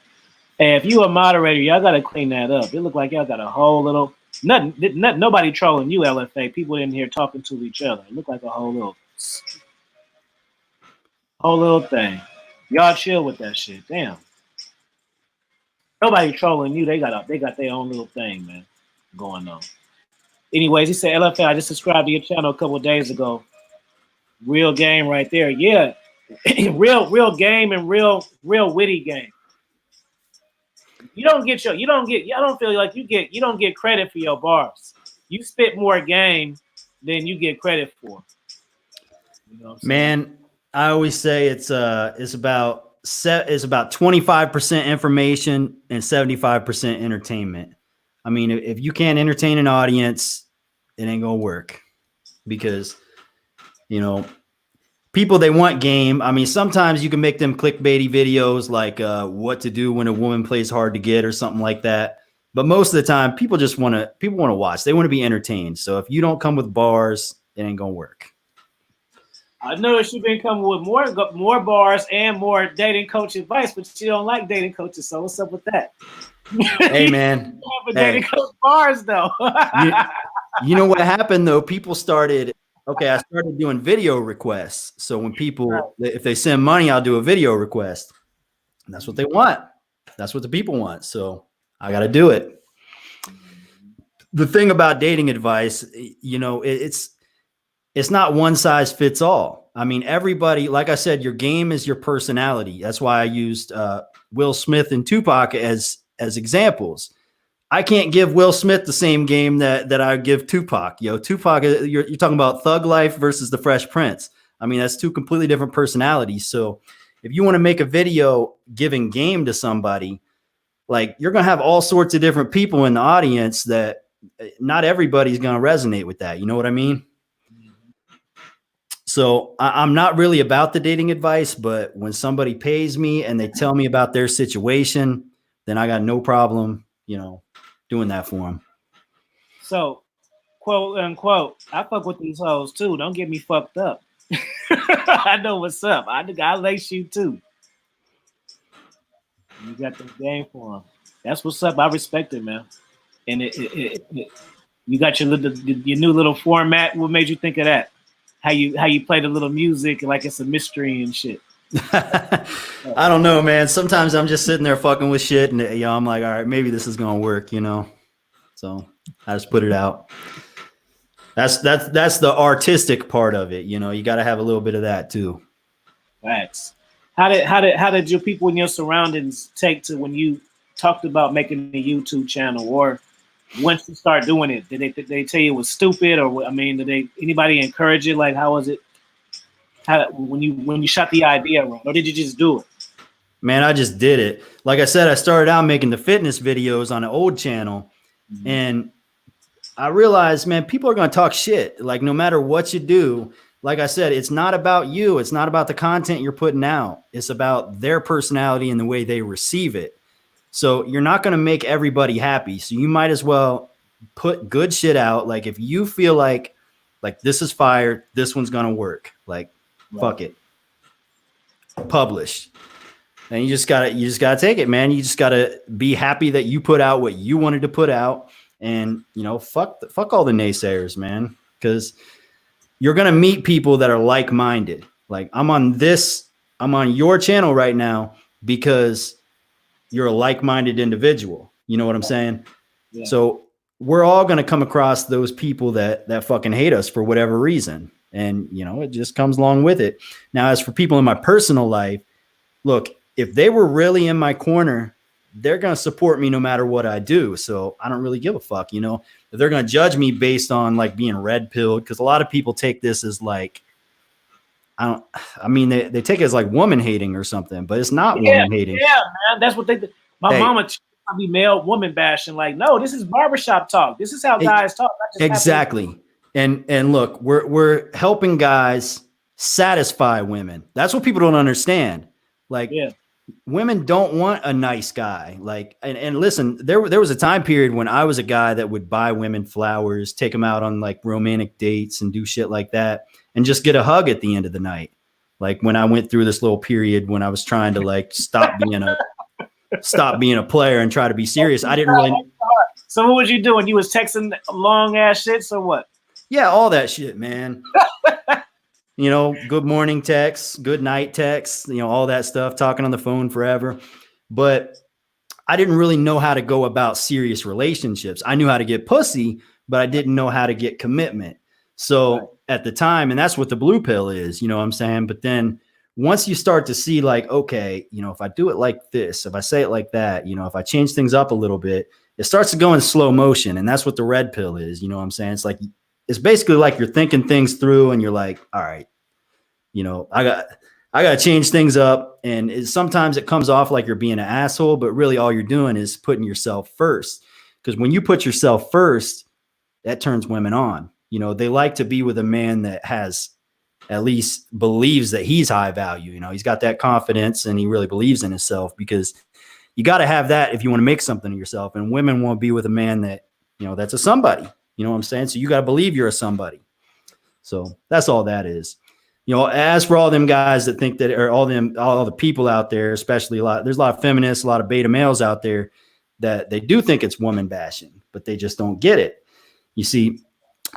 [SPEAKER 1] Hey, if you a moderator, y'all gotta clean that up. It look like y'all got a whole little nothing. Nobody trolling you, LFA. People in here talking to each other. It look like a whole little thing. Y'all chill with that shit. Damn. Nobody trolling you. They got their own little thing, man, going on. Anyways, he said, LFA, I just subscribed to your channel a couple of days ago. Real game right there. Yeah. real game and real witty game. I don't feel like you don't get credit for your bars. You spit more game than you get credit for. You know what I'm
[SPEAKER 2] Man, I always say it's about 25% information and 75% entertainment. I mean, if you can't entertain an audience, it ain't gonna work, because people, they want game. I mean, sometimes you can make them clickbaity videos like what to do when a woman plays hard to get or something like that. But most of the time, people want to watch. They want to be entertained. So if you don't come with bars, it ain't gonna work.
[SPEAKER 1] I noticed you've been coming with more bars and more dating coach advice, but you don't like dating coaches. So what's up with that?
[SPEAKER 2] Hey, man.
[SPEAKER 1] Dating coach bars though.
[SPEAKER 2] you know what happened though? People started. Okay, I started doing video requests. So when people, if they send money, I'll do a video request. And that's what they want. That's what the people want. So I got to do it. The thing about dating advice, it's not one size fits all. I mean, everybody, like I said, your game is your personality. That's why I used Will Smith and Tupac as examples. I can't give Will Smith the same game that I give Tupac. Tupac, you're talking about Thug Life versus the Fresh Prince. I mean, that's two completely different personalities. So if you want to make a video giving game to somebody, like, you're going to have all sorts of different people in the audience that not everybody's going to resonate with that. You know what I mean? So I'm not really about the dating advice, but when somebody pays me and they tell me about their situation, then I got no problem, doing that for them.
[SPEAKER 1] So, quote unquote, I fuck with these hoes too. Don't get me fucked up. I know what's up. I lace you too. You got the game for them. That's what's up. I respect it, man. And you got your new little format. What made you think of that? How you play the little music like it's a mystery and shit.
[SPEAKER 2] I don't know, man. Sometimes I'm just sitting there fucking with shit, and I'm like, all right, maybe this is gonna work, So I just put it out. That's the artistic part of it, You got to have a little bit of that too. Facts.
[SPEAKER 1] How did your people in your surroundings take to when you talked about making a YouTube channel, or once you start doing it? Did they tell you it was stupid, or did anybody encourage it? Like, how was it? When you shot the idea around, or did you just do it?
[SPEAKER 2] Man, I just did it. Like I said, I started out making the fitness videos on an old channel, and I realized, man, people are going to talk shit. Like, no matter what you do, like I said, it's not about you. It's not about the content you're putting out. It's about their personality and the way they receive it. So you're not going to make everybody happy. So you might as well put good shit out. Like, if you feel like this is fire, this one's going to work. Like, fuck it. Publish. And you just gotta take it, man. You just gotta be happy that you put out what you wanted to put out, and fuck all the naysayers, man. Because you're gonna meet people that are like-minded. Like, I'm on your channel right now because you're a like-minded individual. You know what I'm saying? Yeah. So we're all gonna come across those people that fucking hate us for whatever reason. And, it just comes along with it. Now, as for people in my personal life, look, if they were really in my corner, they're going to support me no matter what I do. So I don't really give a fuck, If they're going to judge me based on like being red pilled, because a lot of people take this as like, they take it as like woman hating or something, but it's not woman hating.
[SPEAKER 1] Yeah, man. That's what they do. My mama be male woman bashing. Like, no, this is barbershop talk. This is how guys talk.
[SPEAKER 2] Exactly. And look, we're helping guys satisfy women. That's what people don't understand. Like, women don't want a nice guy. Like, and listen, there was a time period when I was a guy that would buy women flowers, take them out on like romantic dates and do shit like that, and just get a hug at the end of the night. Like when I went through this little period when I was trying to like stop being a player and try to be serious. I didn't really.
[SPEAKER 1] So what was you doing? You was texting long ass shits or what?
[SPEAKER 2] Yeah, all that shit, man. You know, good morning texts, good night texts, you know, all that stuff, talking on the phone forever. But I didn't really know how to go about serious relationships. I knew how to get pussy, but I didn't know how to get commitment. So at the time, and that's what the blue pill is, you know what I'm saying? But then once you start to see like, okay, you know, if I do it like this, if I say it like that, you know, if I change things up a little bit, it starts to go in slow motion. And that's what the red pill is. You know what I'm saying? It's like, it's basically like you're thinking things through and you're like, all right, you know, I got to change things up. And sometimes it comes off like you're being an asshole, but really all you're doing is putting yourself first. Because when you put yourself first, that turns women on. You know, they like to be with a man that has at least believes that he's high value. You know, he's got that confidence and he really believes in himself, because you got to have that if you want to make something of yourself. And women won't be with a man that, you know, that's a somebody. You know what I'm saying? So you got to believe you're a somebody. So that's all that is. You know, as for all them guys that think that, or all the people out there, especially there's a lot of feminists, a lot of beta males out there that they do think it's woman bashing, but they just don't get it. You see,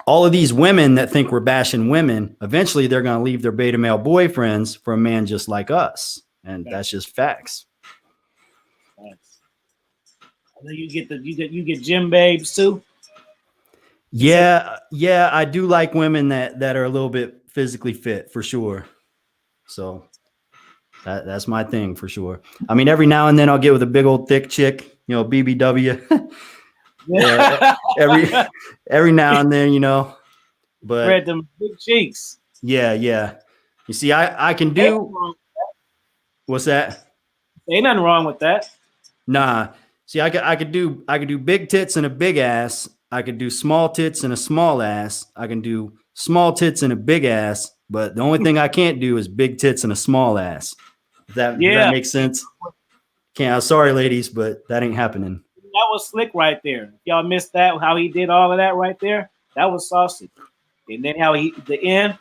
[SPEAKER 2] all of these women that think we're bashing women, eventually they're going to leave their beta male boyfriends for a man just like us. And that's just facts.
[SPEAKER 1] I know you get gym babes too.
[SPEAKER 2] Yeah, I do like women that are a little bit physically fit for sure. So that's my thing for sure. I mean, every now and then I'll get with a big old thick chick, you know, BBW. Yeah, every now and then, you know. But
[SPEAKER 1] spread them big cheeks.
[SPEAKER 2] Yeah. You see, I can do. What's that?
[SPEAKER 1] Ain't nothing wrong with that.
[SPEAKER 2] Nah. See, I could do big tits and a big ass. I could do small tits and a small ass. I can do small tits and a big ass. But the only thing I can't do is big tits and a small ass. Does that make sense? Can't. Sorry, ladies, but that ain't happening.
[SPEAKER 1] That was slick right there. Y'all missed that, how he did all of that right there. That was saucy. And then how the end,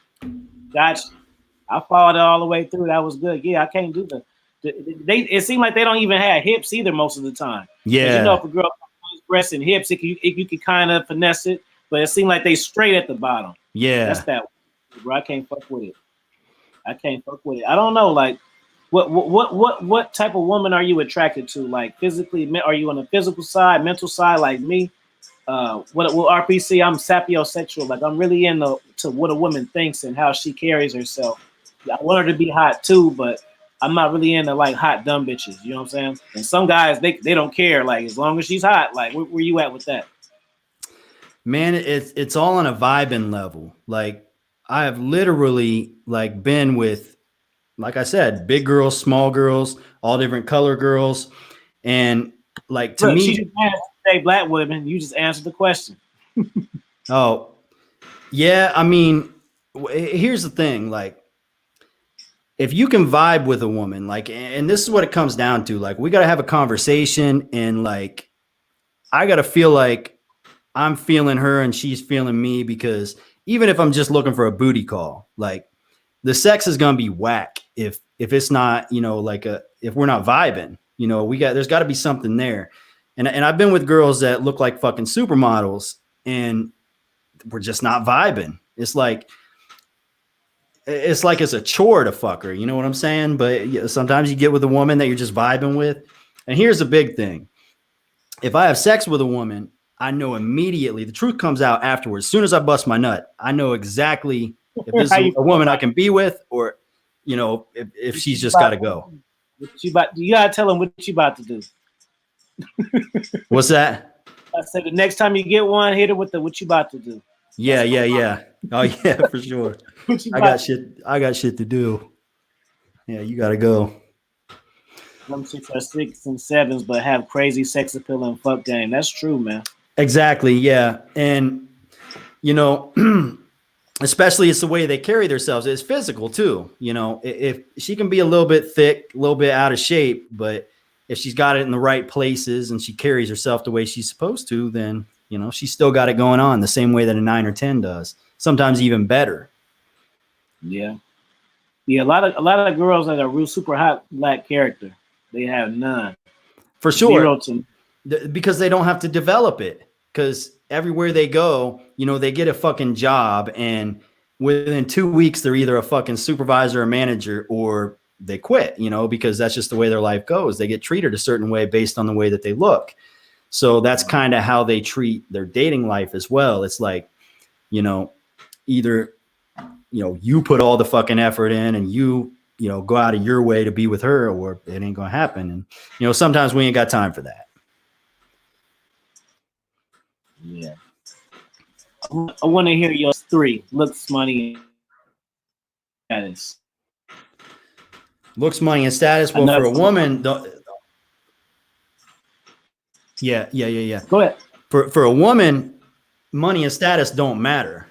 [SPEAKER 1] gotcha. I followed it all the way through. That was good. Yeah, I can't do it seemed like they don't even have hips either most of the time.
[SPEAKER 2] Yeah.
[SPEAKER 1] You know, if a girl has breasts and hips, you can kind of finesse it, but it seemed like they straight at the bottom.
[SPEAKER 2] Yeah.
[SPEAKER 1] That's that, bro. I can't fuck with it. I don't know, like, what type of woman are you attracted to? Like physically, are you on the physical side, mental side, like me? What RPC? I'm sapiosexual. Like I'm really into what a woman thinks and how she carries herself. I want her to be hot too, but I'm not really into like hot dumb bitches. You know what I'm saying? And some guys they don't care. Like as long as she's hot. Like where you at with that?
[SPEAKER 2] Man, it's all on a vibing level. Like I have literally like been with, like I said, big girls, small girls, all different color girls. And like to me,
[SPEAKER 1] she just say black women, you just answered the question.
[SPEAKER 2] Oh, yeah. I mean, here's the thing. Like, if you can vibe with a woman, like, and this is what it comes down to, like, we got to have a conversation and like, I got to feel like I'm feeling her and she's feeling me, because even if I'm just looking for a booty call, like the sex is going to be whack. If it's not, you know, like if we're not vibing, you know, there's got to be something there. And I've been with girls that look like fucking supermodels and we're just not vibing. It's like it's a chore to fuck her. You know what I'm saying? But sometimes you get with a woman that you're just vibing with. And here's the big thing. If I have sex with a woman, I know immediately, the truth comes out afterwards. As soon as I bust my nut, I know exactly if this is a woman I can be with, or, you know, if she's just got to go.
[SPEAKER 1] You got to tell them what you about to do.
[SPEAKER 2] What's that?
[SPEAKER 1] I said the next time you get one, hit her with what you about to do.
[SPEAKER 2] Yeah. Oh yeah, for sure. I got shit to do. Yeah, you gotta go.
[SPEAKER 1] Some chicks are 6s and 7s, but have crazy sex appeal and fuck game. That's true, man.
[SPEAKER 2] Exactly. Yeah, and you know, especially it's the way they carry themselves. It's physical too. You know, if she can be a little bit thick, a little bit out of shape, but if she's got it in the right places and she carries herself the way she's supposed to, then, you know, she's still got it going on the same way that a 9 or 10 does. Sometimes even better.
[SPEAKER 1] Yeah. Yeah, a lot of girls that are real super hot black character, they have none.
[SPEAKER 2] For
[SPEAKER 1] Zero
[SPEAKER 2] sure.
[SPEAKER 1] to
[SPEAKER 2] Because they don't have to develop it. Because everywhere they go, you know, they get a fucking job, and within 2 weeks, they're either a fucking supervisor or manager, or they quit, you know, because that's just the way their life goes. They get treated a certain way based on the way that they look. So that's kind of how they treat their dating life as well. It's like, you know, either, you know, you put all the fucking effort in and you know, go out of your way to be with her, or it ain't going to happen. And, you know, sometimes we ain't got time for that.
[SPEAKER 1] yeah. I want to hear your 3 looks, money, status.
[SPEAKER 2] Looks, money, and status. Well, for a woman, yeah.
[SPEAKER 1] Go ahead.
[SPEAKER 2] For a woman, money and status don't matter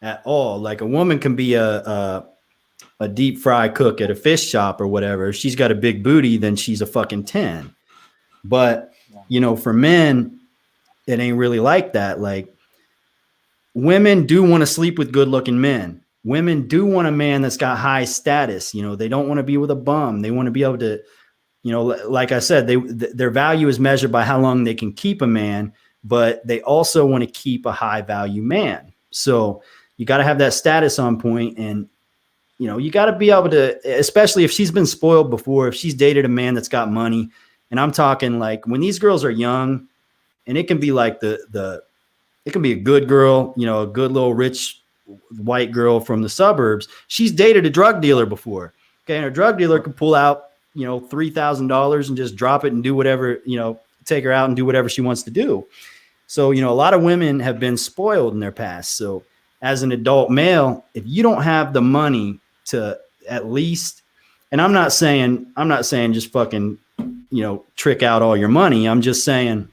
[SPEAKER 2] at all. Like, a woman can be a deep fry cook at a fish shop or whatever. If she's got a big booty, then she's a fucking 10. But, you know, for men, it ain't really like that. Like, women do want to sleep with good looking men. Women do want a man that's got high status. You know, they don't want to be with a bum. They want to be able to, you know, like I said, their value is measured by how long they can keep a man, but they also want to keep a high value man. So you got to have that status on point, and, you know, you got to be able to, especially if she's been spoiled before, if she's dated a man that's got money. And I'm talking like when these girls are young, and it can be like it can be a good girl, you know, a good little rich white girl from the suburbs. She's dated a drug dealer before. Okay. And a drug dealer can pull out, you know, $3,000 and just drop it and do whatever, you know, take her out and do whatever she wants to do. So, you know, a lot of women have been spoiled in their past. So as an adult male, if you don't have the money to at least, and I'm not saying just fucking, you know, trick out all your money. I'm just saying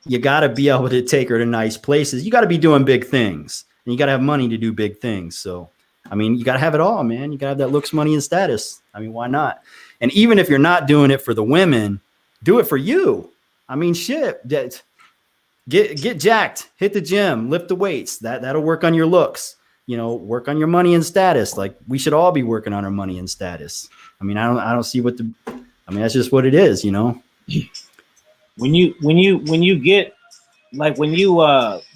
[SPEAKER 2] you got to be able to take her to nice places. You got to be doing big things, and you got to have money to do big things. So, I mean, you got to have it all, man. You got to have that looks, money, and status. I mean, why not? And even if you're not doing it for the women, do it for you. I mean, shit, get jacked, hit the gym, lift the weights. That'll work on your looks. You know, work on your money and status. Like, we should all be working on our money and status. I mean, I don't see that's just what it is, you know.
[SPEAKER 1] When you get, like, when you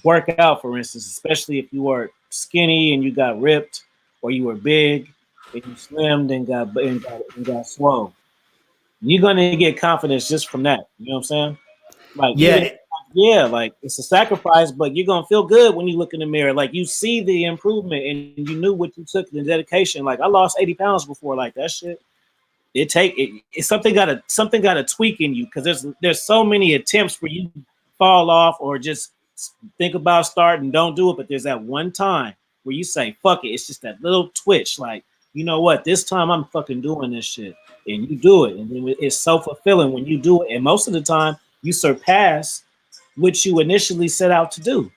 [SPEAKER 1] work out, for instance, especially if you were skinny and you got ripped, or you were big and you slimmed and got swole, you're gonna get confidence just from that. You know what I'm saying? Like, yeah, like, it's a sacrifice, but you're gonna feel good when you look in the mirror. Like, you see the improvement, and you knew what you took, the dedication. Like, I lost 80 pounds before, like, that shit. It's something got to tweak in you, because there's so many attempts where you fall off or just think about starting, don't do it. But there's that one time where you say, fuck it. It's just that little twitch. Like, you know what? This time I'm fucking doing this shit. And you do it. And then it's so fulfilling when you do it. And most of the time you surpass what you initially set out to do.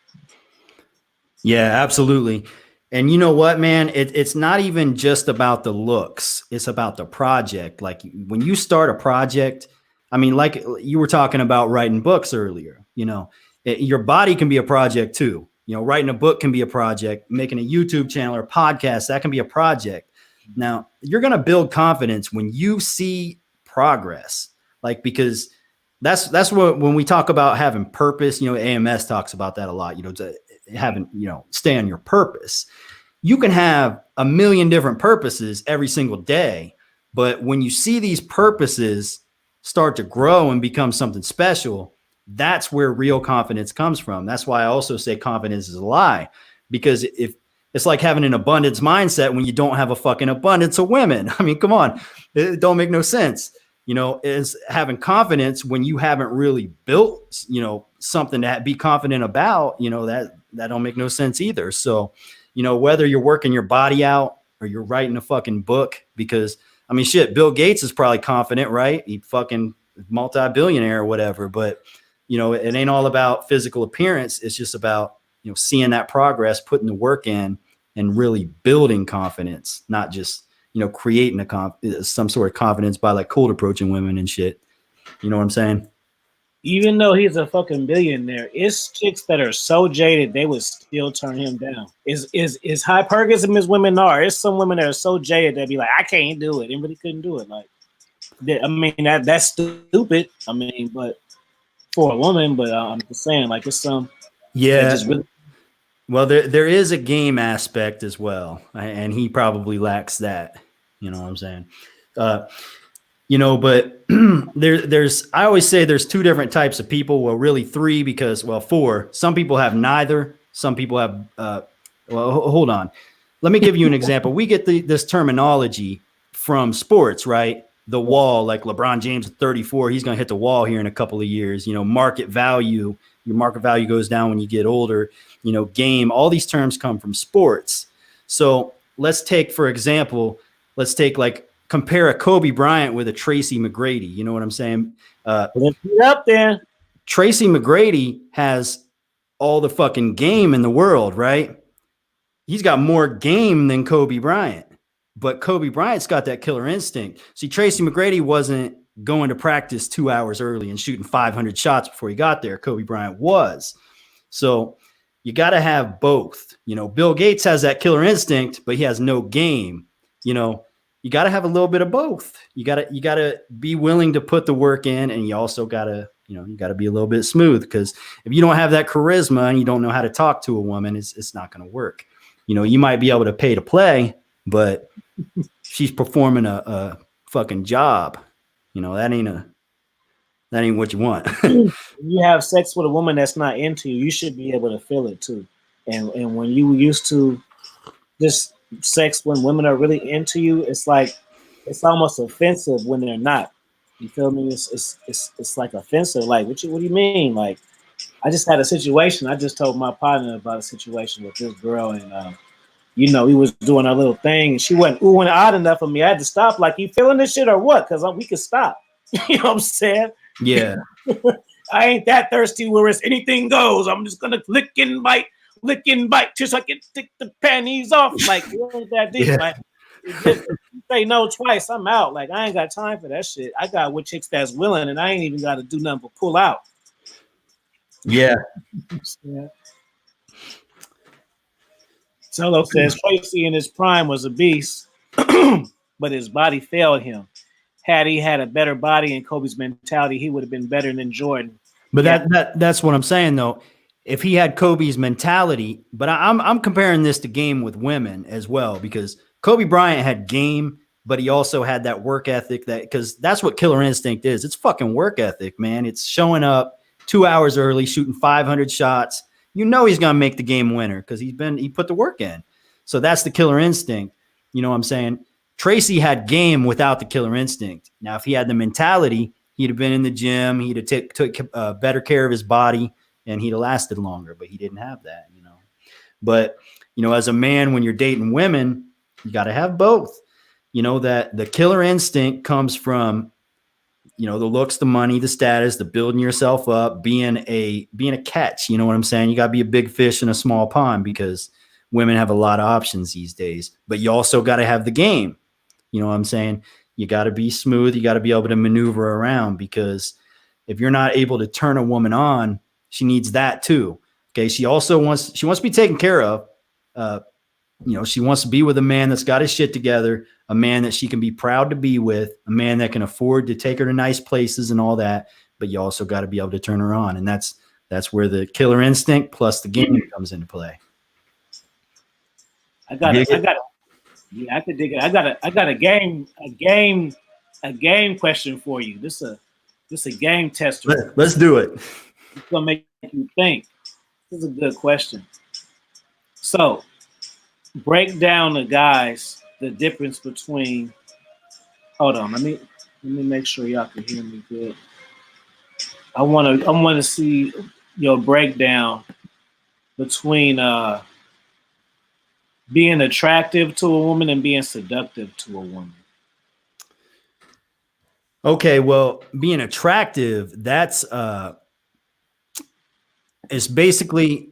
[SPEAKER 2] Yeah, absolutely. And you know what, man, it's not even just about the looks. It's about the project. Like, when you start a project, I mean, like you were talking about writing books earlier, you know, your body can be a project too. You know, writing a book can be a project, making a YouTube channel or podcast, that can be a project. Now, you're going to build confidence when you see progress, like, because that's what, when we talk about having purpose, you know, AMS talks about that a lot, you know, to having, you know, stay on your purpose. You can have a million different purposes every single day, but when you see these purposes start to grow and become something special, that's where real confidence comes from. That's why I also say confidence is a lie, because if it's like having an abundance mindset when you don't have a fucking abundance of women. I mean, come on, it don't make no sense. You know, is having confidence when you haven't really built, you know, something to be confident about, you know, that don't make no sense either. So, you know, whether you're working your body out or you're writing a fucking book, because I mean, shit, Bill Gates is probably confident, right? He fucking multi-billionaire or whatever, but you know, it ain't all about physical appearance. It's just about, you know, seeing that progress, putting the work in, and really building confidence, not just, you know, creating some sort of confidence by like cold approaching women and shit. You know what I'm saying?
[SPEAKER 1] Even though he's a fucking billionaire, it's chicks that are so jaded they would still turn him down. Is hypergasm as women are. It's some women that are so jaded they'd be like, I can't do it, and really couldn't do it. Like, I mean, that's stupid. I mean, but for a woman, but I'm just saying, like, it's some
[SPEAKER 2] Yeah.
[SPEAKER 1] just really.
[SPEAKER 2] Well, there is a game aspect as well, and he probably lacks that. You know what I'm saying? But there's I always say there's two different types of people. Well, really three, because four. Some people have neither. Some people have. Hold on. Let me give you an example. We get this terminology from sports, right? The wall, like LeBron James at 34, he's going to hit the wall here in a couple of years. Market value. Your market value goes down when you get older. Game. All these terms come from sports. So let's take, for example, compare a Kobe Bryant with a Tracy McGrady. You know what I'm saying?
[SPEAKER 1] Lift it up there.
[SPEAKER 2] Tracy McGrady has all the fucking game in the world, right? He's got more game than Kobe Bryant, but Kobe Bryant's got that killer instinct. See, Tracy McGrady wasn't going to practice 2 hours early and shooting 500 shots before he got there. Kobe Bryant was. So you got to have both. Bill Gates has that killer instinct, but he has no game. You got to have a little bit of both. You got to be willing to put the work in, and you also got to, you got to be a little bit smooth, because if you don't have that charisma and you don't know how to talk to a woman, it's not going to work. You might be able to pay to play, but she's performing a fucking job. That ain't what you want.
[SPEAKER 1] You have sex with a woman that's not into you, you should be able to feel it too. And when you used to just sex when women are really into you, it's almost offensive when they're not. You feel me? It's like offensive. Like, what do you mean? Like, I just had a situation. I just told my partner about a situation with this girl, and we was doing our little thing, and she wasn't ooh and odd enough for me. I had to stop. Like, you feeling this shit or what? Because we could stop. You know what I'm saying?
[SPEAKER 2] Yeah.
[SPEAKER 1] I ain't that thirsty where it's anything goes. I'm just gonna lick and bite till I can take the panties off. Like, it ain't that deep. Yeah. Like, just, you say no twice, I'm out. Like, I ain't got time for that shit. I got with chicks that's willing, and I ain't even got to do nothing but pull out.
[SPEAKER 2] Yeah.
[SPEAKER 1] Yeah. Solo says Tracy in his prime was a beast, but his body failed him. Had he had a better body and Kobe's mentality, he would have been better than Jordan.
[SPEAKER 2] But that's what I'm saying, though. If he had Kobe's mentality, but I'm comparing this to game with women as well, because Kobe Bryant had game, but he also had that work ethic, because that's what killer instinct is. It's fucking work ethic, man. It's showing up 2 hours early, shooting 500 shots. He's going to make the game winner because he put the work in. So that's the killer instinct. You know what I'm saying? Tracy had game without the killer instinct. Now, if he had the mentality, he'd have been in the gym. He'd have took better care of his body, and he'd have lasted longer, but he didn't have that, But, as a man, when you're dating women, you got to have both. That the killer instinct comes from, the looks, the money, the status, the building yourself up, being a catch. You know what I'm saying? You got to be a big fish in a small pond, because women have a lot of options these days. But you also got to have the game. You know what I'm saying? You got to be smooth. You got to be able to maneuver around, because if you're not able to turn a woman on, she needs that too. Okay. She wants to be taken care of. She wants to be with a man that's got his shit together, a man that she can be proud to be with, a man that can afford to take her to nice places and all that. But you also got to be able to turn her on. And that's where the killer instinct plus the game comes into play.
[SPEAKER 1] I could dig it. I got a game question for you. This a game tester.
[SPEAKER 2] Let's do it.
[SPEAKER 1] It's gonna make you think. This is a good question. So, break down the difference between. Hold on, let me make sure y'all can hear me good. I want to see your breakdown between being attractive to a woman and being seductive to a woman.
[SPEAKER 2] Okay, well, being attractive, that's it's basically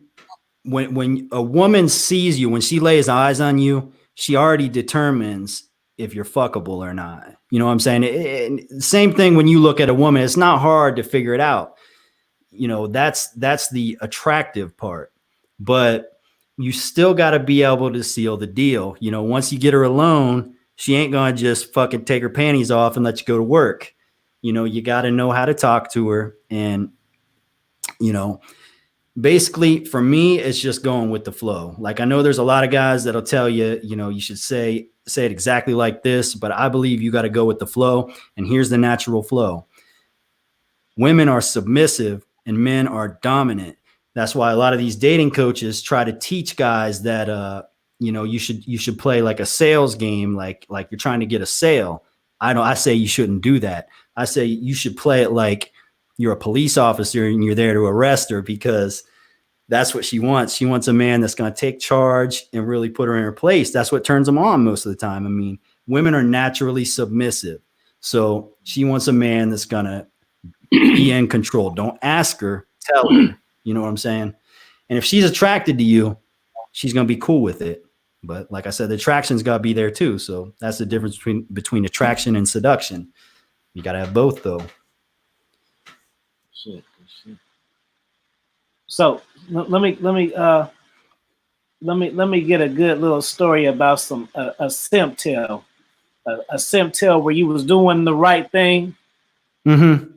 [SPEAKER 2] when a woman sees you, when she lays eyes on you, she already determines if you're fuckable or not. You know what I'm saying? Same thing when you look at a woman. It's not hard to figure it out. you know, that's the attractive part, but you still got to be able to seal the deal. You know, once you get her alone, she ain't going to just fucking take her panties off and let you go to work. You know, you got to know how to talk to her. And, you know, basically for me, it's just going with the flow. Like, I know there's a lot of guys that'll tell you, you know, you should say it exactly like this, but I believe you got to go with the flow. And here's the natural flow. Women are submissive and men are dominant. That's why a lot of these dating coaches try to teach guys that, you know, you should play like a sales game, like you're trying to get a sale. I say you shouldn't do that. I say you should play it like you're a police officer and you're there to arrest her, because that's what she wants. She wants a man that's going to take charge and really put her in her place. That's what turns them on most of the time. I mean, women are naturally submissive. So she wants a man that's going to be in control. Don't ask her, tell her. You know what I'm saying? And if she's attracted to you, she's going to be cool with it. But like I said, the attraction's got to be there too. So that's the difference between attraction and seduction. You got to have both, though.
[SPEAKER 1] Shit. So let me get a good little story about a simp tale. A simp tale where you was doing the right thing.
[SPEAKER 2] Mm-hmm.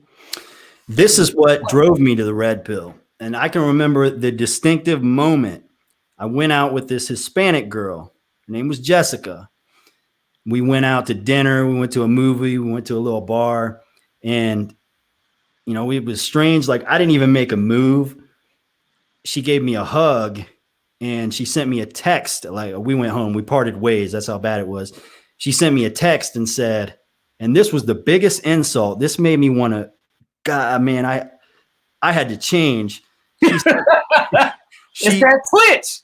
[SPEAKER 2] This is what drove me to the red pill. And I can remember the distinctive moment. I went out with this Hispanic girl. Her name was Jessica. We went out to dinner. We went to a movie. We went to a little bar. And, you know, it was strange. Like, I didn't even make a move. She gave me a hug and she sent me a text. Like, we went home. We parted ways. That's how bad it was. She sent me a text and said, and this was the biggest insult. This made me want to, God, man, I had to change. It's
[SPEAKER 1] that Twitch.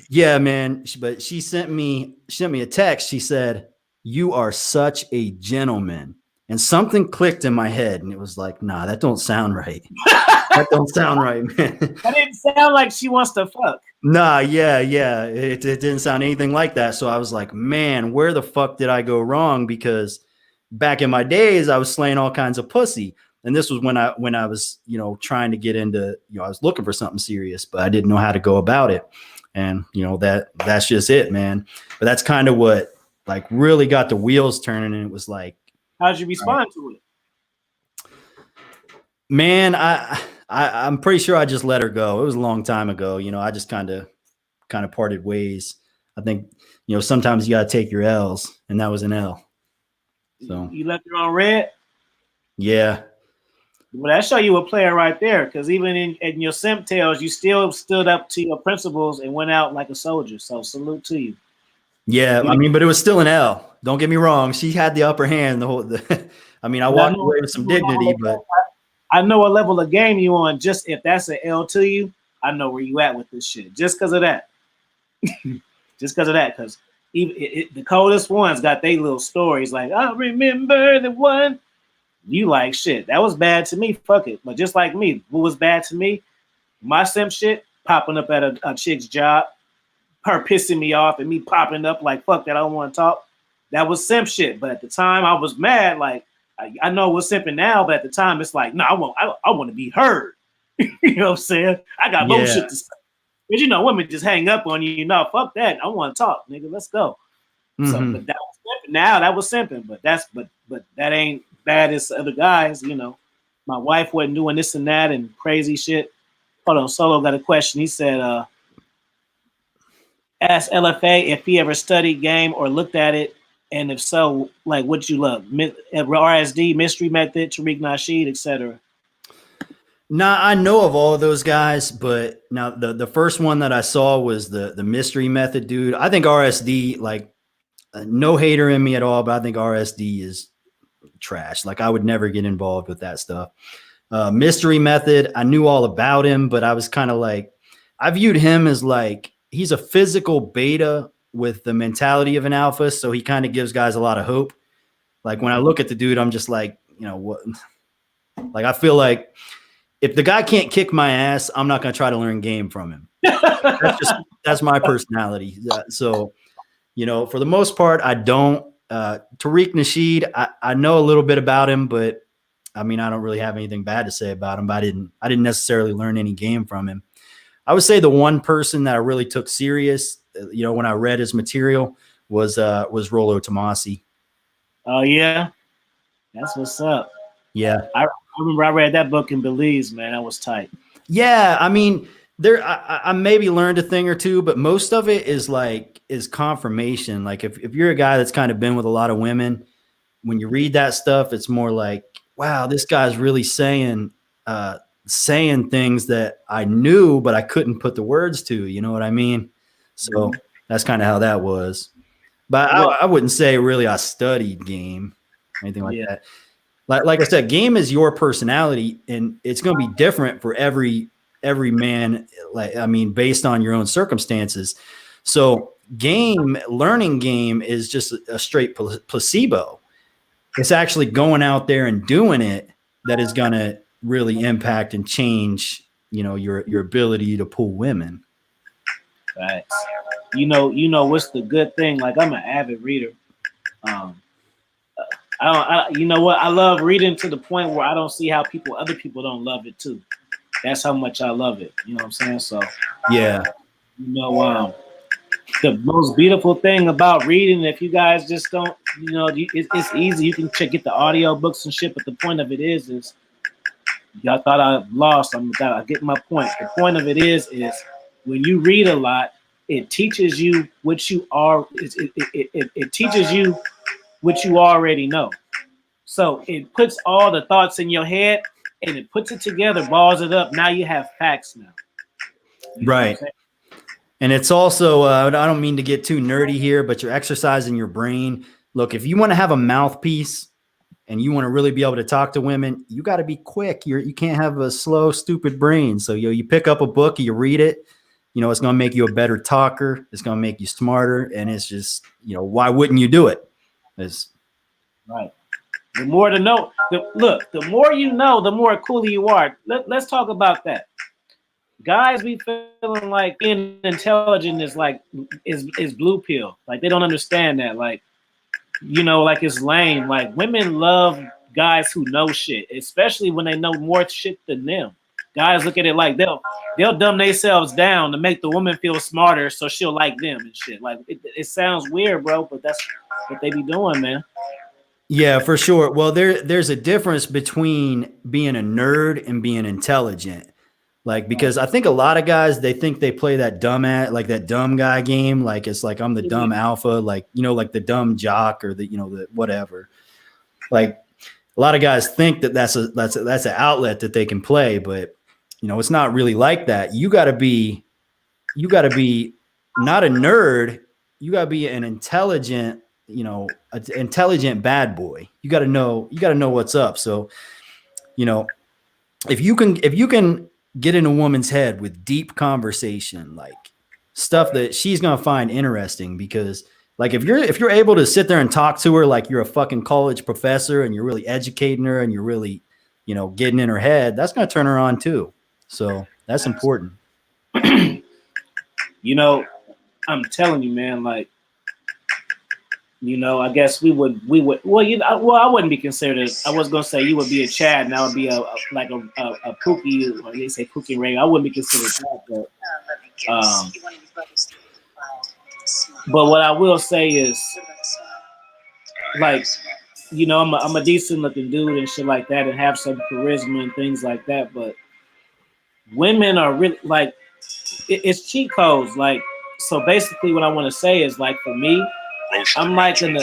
[SPEAKER 2] Yeah, man. But she sent me a text. She said, "You are such a gentleman." And something clicked in my head, and it was like, nah, that don't sound right. That don't sound right, man.
[SPEAKER 1] That didn't sound like she wants to fuck.
[SPEAKER 2] Nah, yeah. It didn't sound anything like that. So I was like, man, where the fuck did I go wrong? Because back in my days, I was slaying all kinds of pussy. And this was when I was, you know, trying to get into, you know, I was looking for something serious, but I didn't know how to go about it. And, you know, that's just it, man. But that's kind of what like really got the wheels turning. And it was like,
[SPEAKER 1] how'd you respond to it?
[SPEAKER 2] Man, I'm pretty sure I just let her go. It was a long time ago. You know, I just kind of parted ways. I think, you know, sometimes you got to take your L's, and that was an L. So
[SPEAKER 1] you left her on red?
[SPEAKER 2] Yeah.
[SPEAKER 1] Well, that show you a player right there, because even in your simp tales, you still stood up to your principles and went out like a soldier. So salute to you.
[SPEAKER 2] Yeah, I mean, but it was still an L. Don't get me wrong. She had the upper hand. I mean, I walked away with some dignity, but
[SPEAKER 1] I know what level of game you on. Just if that's an L to you, I know where you at with this shit. Just because of that. Just because of that, because even the coldest ones got their little stories like, I remember the one. You like, shit, that was bad to me. Fuck it. But just like me, what was bad to me? My simp shit popping up at a chick's job, her pissing me off and me popping up like, fuck that, I don't want to talk. That was simp shit. But at the time I was mad. Like, I know what's simping now, but at the time it's like, no, I want to be heard. You know what I'm saying? I got more shit to say. Because, you know, women just hang up on you. No, fuck that. I want to talk, nigga. Let's go. Mm-hmm. So, but that was simping. Now that was simping, but that ain't bad as other guys. You know, my wife wasn't doing this and that and crazy shit. Hold on, Solo got a question. He said, ask LFA if he ever studied game or looked at it, and if so, like, what you love? RSD, Mystery Method, Tariq Nasheed, etc.
[SPEAKER 2] Nah, I know of all of those guys, but now the first one that I saw was the Mystery Method dude. I think RSD, like, no hater in me at all, but I think RSD is trash. Like, I would never get involved with that stuff. Mystery Method, I knew all about him, but I was kind of like, I viewed him as like, he's a physical beta with the mentality of an alpha. So he kind of gives guys a lot of hope. Like, when I look at the dude, I'm just like, you know what? Like, I feel if the guy can't kick my ass, I'm not going to try to learn game from him. That's my personality. So, you know, for the most part, I don't. Tariq Nasheed, I know a little bit about him, but I mean, I don't really have anything bad to say about him, but I didn't necessarily learn any game from him. I would say the one person that I really took serious, when I read his material was Rollo Tomasi.
[SPEAKER 1] Oh yeah, that's what's up.
[SPEAKER 2] Yeah,
[SPEAKER 1] I remember I read that book in Belize, man. That was tight.
[SPEAKER 2] yeah. I mean, I maybe learned a thing or two, but most of it is confirmation. Like if you're a guy that's kind of been with a lot of women, when you read that stuff, it's more like, wow, this guy's really saying things that I knew, but I couldn't put the words to. You know what I mean? So that's kind of how that was. But I wouldn't say really I studied game or anything like that. Like I said, game is your personality, and it's going to be different for every man. Based on your own circumstances. So learning game is just a straight placebo. It's actually going out there and doing it that is going to really impact and change, your ability to pull women.
[SPEAKER 1] Right. You know what's the good thing? Like I'm an avid reader. You know what? I love reading to the point where I don't see how other people don't love it too. That's how much I love it. You know what I'm saying? So
[SPEAKER 2] yeah.
[SPEAKER 1] The most beautiful thing about reading, if you guys just don't, it's easy. You can get the audio books and shit, but the point of it is y'all thought I lost. I get my point. The point of it is when you read a lot, it teaches you what you are. It teaches you what you already know. So it puts all the thoughts in your head and it puts it together, balls it up. Now you have facts now.
[SPEAKER 2] Right. And it's also, I don't mean to get too nerdy here, but you're exercising your brain. Look, if you want to have a mouthpiece and you want to really be able to talk to women, you got to be quick. You can't have a slow, stupid brain. So you pick up a book, you read it, it's going to make you a better talker. It's going to make you smarter. And it's just, why wouldn't you do it? It's
[SPEAKER 1] right. The more to know, the more you know, the more cooler you are. Let's talk about that. Guys be feeling like being intelligent is blue pill. Like they don't understand that. Like, like it's lame. Like women love guys who know shit, especially when they know more shit than them. Guys look at it like they'll dumb themselves down to make the woman feel smarter so she'll like them and shit. Like it sounds weird, bro, but that's what they be doing, man.
[SPEAKER 2] Yeah, for sure. Well, there's a difference between being a nerd and being intelligent. Like, because I think a lot of guys, they think they play that that dumb guy game. Like, it's like, I'm the dumb alpha, like, like the dumb jock or the whatever. Like a lot of guys think that's an outlet that they can play, but it's not really like that. You gotta be not a nerd. You gotta be an intelligent, an intelligent bad boy. You gotta know what's up. So, if you can get in a woman's head with deep conversation, like stuff that she's going to find interesting, because like if you're able to sit there and talk to her like you're a fucking college professor and you're really educating her and you're really, getting in her head, that's going to turn her on too. So that's important.
[SPEAKER 1] I'm telling you, man, like, I guess we would, I wouldn't be considered, I was going to say you would be a Chad and I would be a Pookie, or they say Pookie Ray. I wouldn't be considered that, but what I will say is, like, I'm a decent looking dude and shit like that and have some charisma and things like that, but women are really, like, it's cheat codes. Like, so basically what I want to say is, like, for me, I'm like an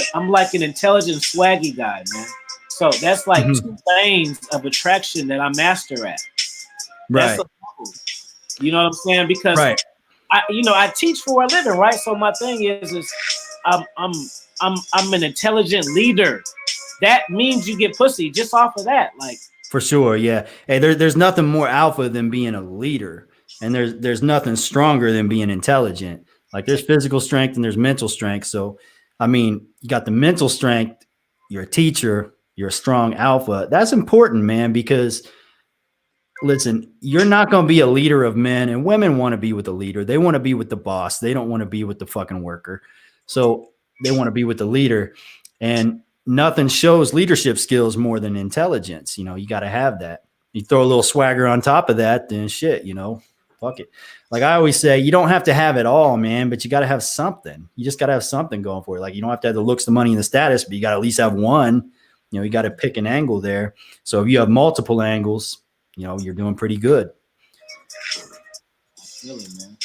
[SPEAKER 1] intelligent, swaggy guy, man. So that's like two lanes of attraction that I master at.
[SPEAKER 2] Right.
[SPEAKER 1] You know what I'm saying? Because I teach for a living, right? So my thing is I'm an intelligent leader. That means you get pussy just off of that, like.
[SPEAKER 2] For sure, yeah. Hey, there's nothing more alpha than being a leader, and there's nothing stronger than being intelligent. Like there's physical strength and there's mental strength. So, I mean, you got the mental strength, you're a teacher, you're a strong alpha. That's important, man, because listen, you're not going to be a leader of men, and women want to be with a leader. They want to be with the boss. They don't want to be with the fucking worker. So they want to be with the leader. And nothing shows leadership skills more than intelligence. You know, you got to have that. You throw a little swagger on top of that, then shit, you know, fuck it. Like I always say, you don't have to have it all, man, but you got to have something. You just got to have something going for it. Like you don't have to have the looks, the money, and the status, but you got to at least have one. You know, you got to pick an angle there. So if you have multiple angles, you know, you're doing pretty good.
[SPEAKER 1] Really, man.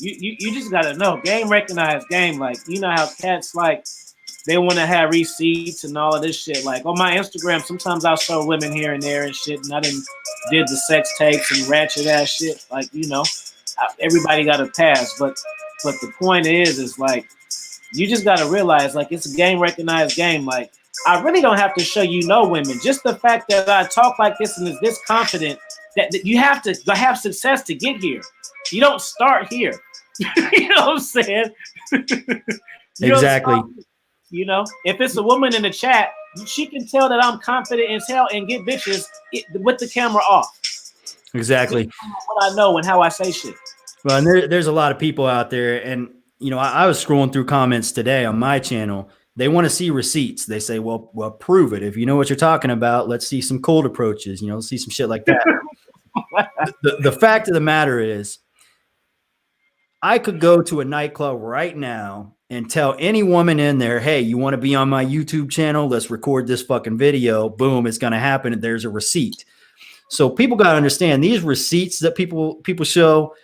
[SPEAKER 1] You just gotta know, game recognized game. Like, you know how cats, like, they want to have receipts and all of this shit. Like on my Instagram, sometimes I'll show women here and there and shit, and I did the sex tapes and ratchet ass shit. Like, you know, everybody got a pass, but the point is like, you just gotta realize, like, it's a game recognized game. Like, I really don't have to show you no women. Just the fact that I talk like this and is this confident that you have to have success to get here. You don't start here. You know what I'm saying?
[SPEAKER 2] Exactly.
[SPEAKER 1] You know, if it's a woman in the chat, she can tell that I'm confident as hell and get bitches with the camera off.
[SPEAKER 2] Exactly.
[SPEAKER 1] What I know and how I say shit.
[SPEAKER 2] Well, and there's a lot of people out there, and you know, I was scrolling through comments today on my channel. They want to see receipts. They say, well, prove it. If you know what you're talking about, let's see some cold approaches. You know, let's see some shit like that. The fact of the matter is, I could go to a nightclub right now and tell any woman in there, hey, you want to be on my YouTube channel? Let's record this fucking video. Boom, it's going to happen. And there's a receipt. So people got to understand, these receipts that people show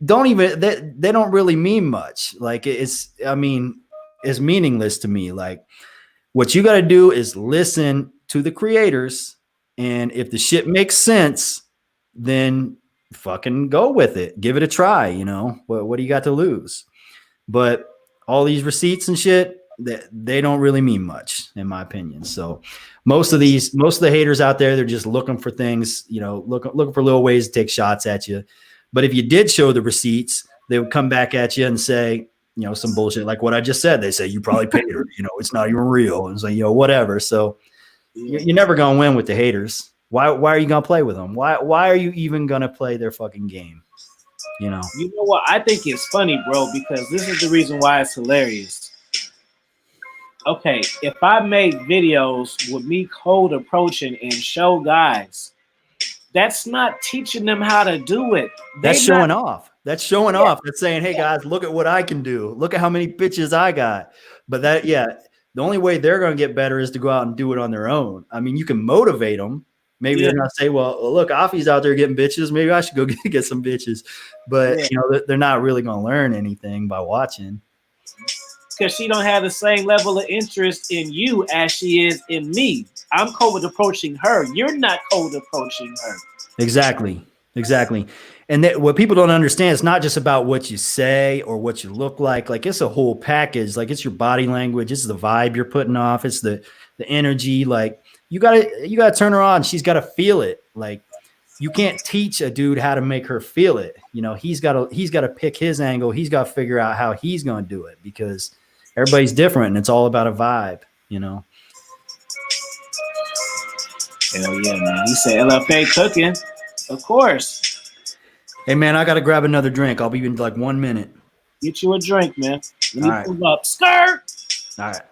[SPEAKER 2] don't even, they don't really mean much. Like it's meaningless to me. Like what you got to do is listen to the creators. And if the shit makes sense, then fucking go with it. Give it a try. You know, what do you got to lose? But all these receipts and shit, they don't really mean much, in my opinion. So most of the haters out there, they're just looking for things, you know, looking for little ways to take shots at you. But if you did show the receipts, they would come back at you and say, you know, some bullshit like what I just said. They say, you probably paid her, you know, it's not even real. And it's like, you know, whatever. So you're never going to win with the haters. Why are you going to play with them? Why are you even going to play their fucking game? You know
[SPEAKER 1] what? I think it's funny, bro, because this is the reason why it's hilarious. Okay, if I make videos with me cold approaching and show guys, that's not teaching them how to do it.
[SPEAKER 2] That's showing off. That's showing off. That's saying, hey guys, look at what I can do. Look at how many bitches I got. But the only way they're going to get better is to go out and do it on their own. I mean, you can motivate them. Maybe they're going to say, well, look, Afi's out there getting bitches. Maybe I should go get some bitches. But, you know, they're not really going to learn anything by watching.
[SPEAKER 1] Because she don't have the same level of interest in you as she is in me. I'm cold approaching her. You're not cold approaching her.
[SPEAKER 2] Exactly. And what people don't understand, it's not just about what you say or what you look like. Like, it's a whole package. Like, it's your body language. It's the vibe you're putting off. It's the energy. Like, you gotta turn her on. She's got to feel it. Like, you can't teach a dude how to make her feel it. You know, he's got to pick his angle. He's got to figure out how he's going to do it, because everybody's different and it's all about a vibe, you know?
[SPEAKER 1] Hell yeah, man. He said LFA cooking. Of course.
[SPEAKER 2] Hey, man, I got to grab another drink. I'll be in like 1 minute.
[SPEAKER 1] Get you a drink, man. Let me pull up. Skirt.
[SPEAKER 2] All right.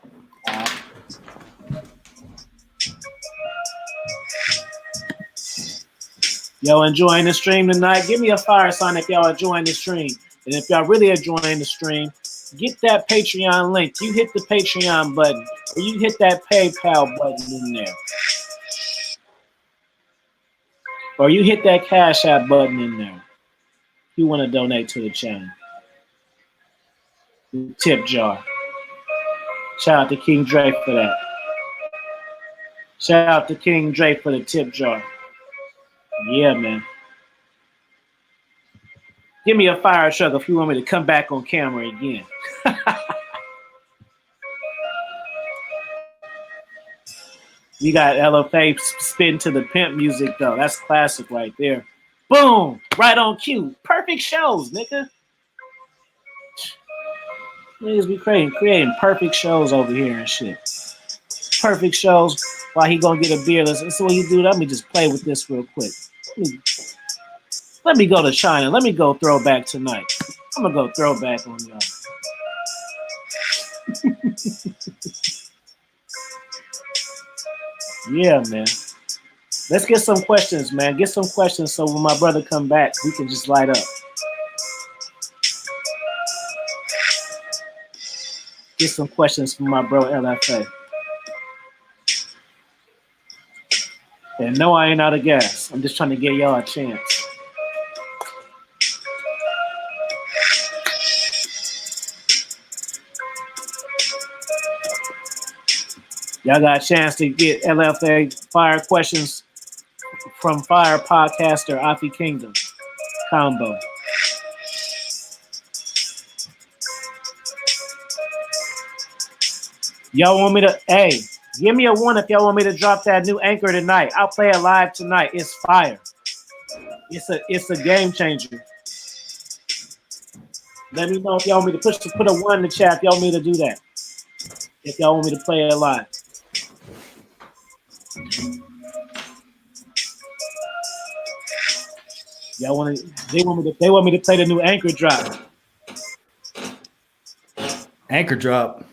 [SPEAKER 1] Y'all enjoying the stream tonight? Give me a fire sign if y'all enjoying the stream. And if y'all really enjoying the stream, get that Patreon link. You hit the Patreon button, or you hit that PayPal button in there. Or you hit that Cash App button in there. If you want to donate to the channel. Tip jar. Shout out to King Dre for that. Shout out to King Dre for the tip jar. Yeah, man. Give me a fire truck if you want me to come back on camera again. You got LFA spin to the pimp music, though. That's classic right there. Boom! Right on cue. Perfect shows, nigga. Niggas be creating perfect shows over here and shit. Perfect shows while he gonna get a beer. Let's see what he do. Let me just play with this real quick. Let me go to China. Let me go throwback tonight. I'm gonna go throwback on y'all. Yeah, man. Let's get some questions, man. Get some questions so when my brother come back, we can just light up. Get some questions from my bro LFA. And no, I ain't out of gas. I'm just trying to give y'all a chance. Y'all got a chance to get LFA fire questions from Fire Podcaster Afi Kingdom combo. Y'all want me to, hey, give me a one if y'all want me to drop that new anchor tonight. I'll play it live tonight. It's fire. It's a game changer. Let me know if y'all want me to put a one in the chat if y'all want me to do that. If y'all want me to play it live. Y'all want to, they want me to play the new anchor drop.
[SPEAKER 2] Anchor drop.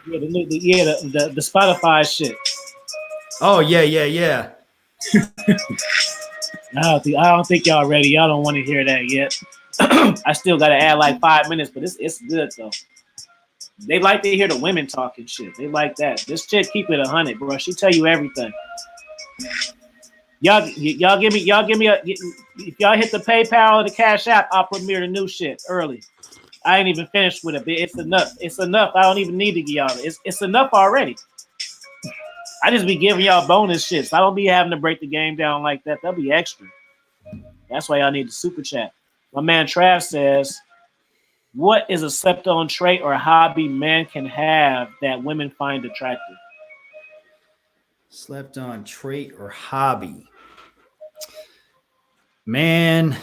[SPEAKER 1] Yeah, the Spotify shit.
[SPEAKER 2] Oh yeah.
[SPEAKER 1] I don't think y'all ready. Y'all don't want to hear that yet. I still gotta add like 5 minutes, but it's good though. They like to hear the women talking shit. They like that. This chick keep it 100, bro. She tell you everything. Y'all give me a, if y'all hit the PayPal or the Cash App, I'll premiere the new shit early. I ain't even finished with it, but it's enough. It's enough. I don't even need to give y'all it. It's enough already. I just be giving y'all bonus shit. So I don't be having to break the game down like that. That'll be extra. That's why y'all need the super chat. My man Trav says, what is a slept-on trait or hobby men can have that women find attractive?
[SPEAKER 2] Slept-on trait or hobby. Man,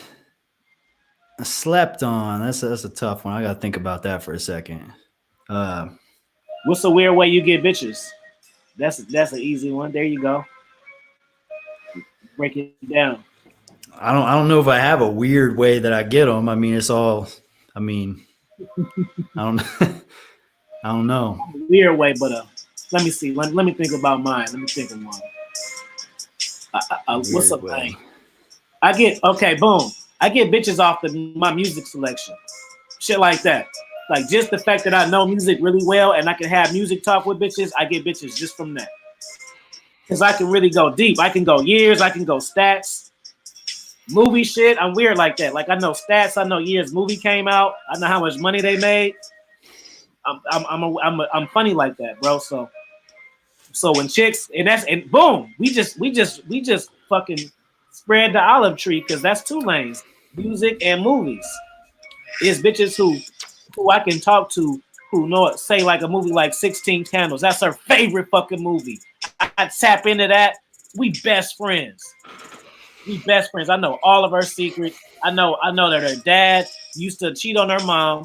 [SPEAKER 2] I slept on. That's a tough one. I gotta think about that for a second.
[SPEAKER 1] What's a weird way you get bitches? That's an easy one. There you go. Break it down.
[SPEAKER 2] I don't know if I have a weird way that I get them. I mean, it's all. I mean, I don't. I don't know.
[SPEAKER 1] Weird way, but let me see. Let me think about mine. Let me think of one. What's up, man? I get boom. I get bitches off my music selection, shit like that. Like just the fact that I know music really well and I can have music talk with bitches, I get bitches just from that. Because I can really go deep. I can go years. I can go stats. Movie shit. I'm weird like that. Like I know stats. I know years movie came out. I know how much money they made. I'm funny like that, bro. So when chicks and boom, we just fucking spread the olive tree because that's two lanes, music and movies. It's bitches who I can talk to who know it, say like a movie like 16 Candles. That's her favorite fucking movie. I tap into that. We best friends. I know all of her secrets. I know that her dad used to cheat on her mom.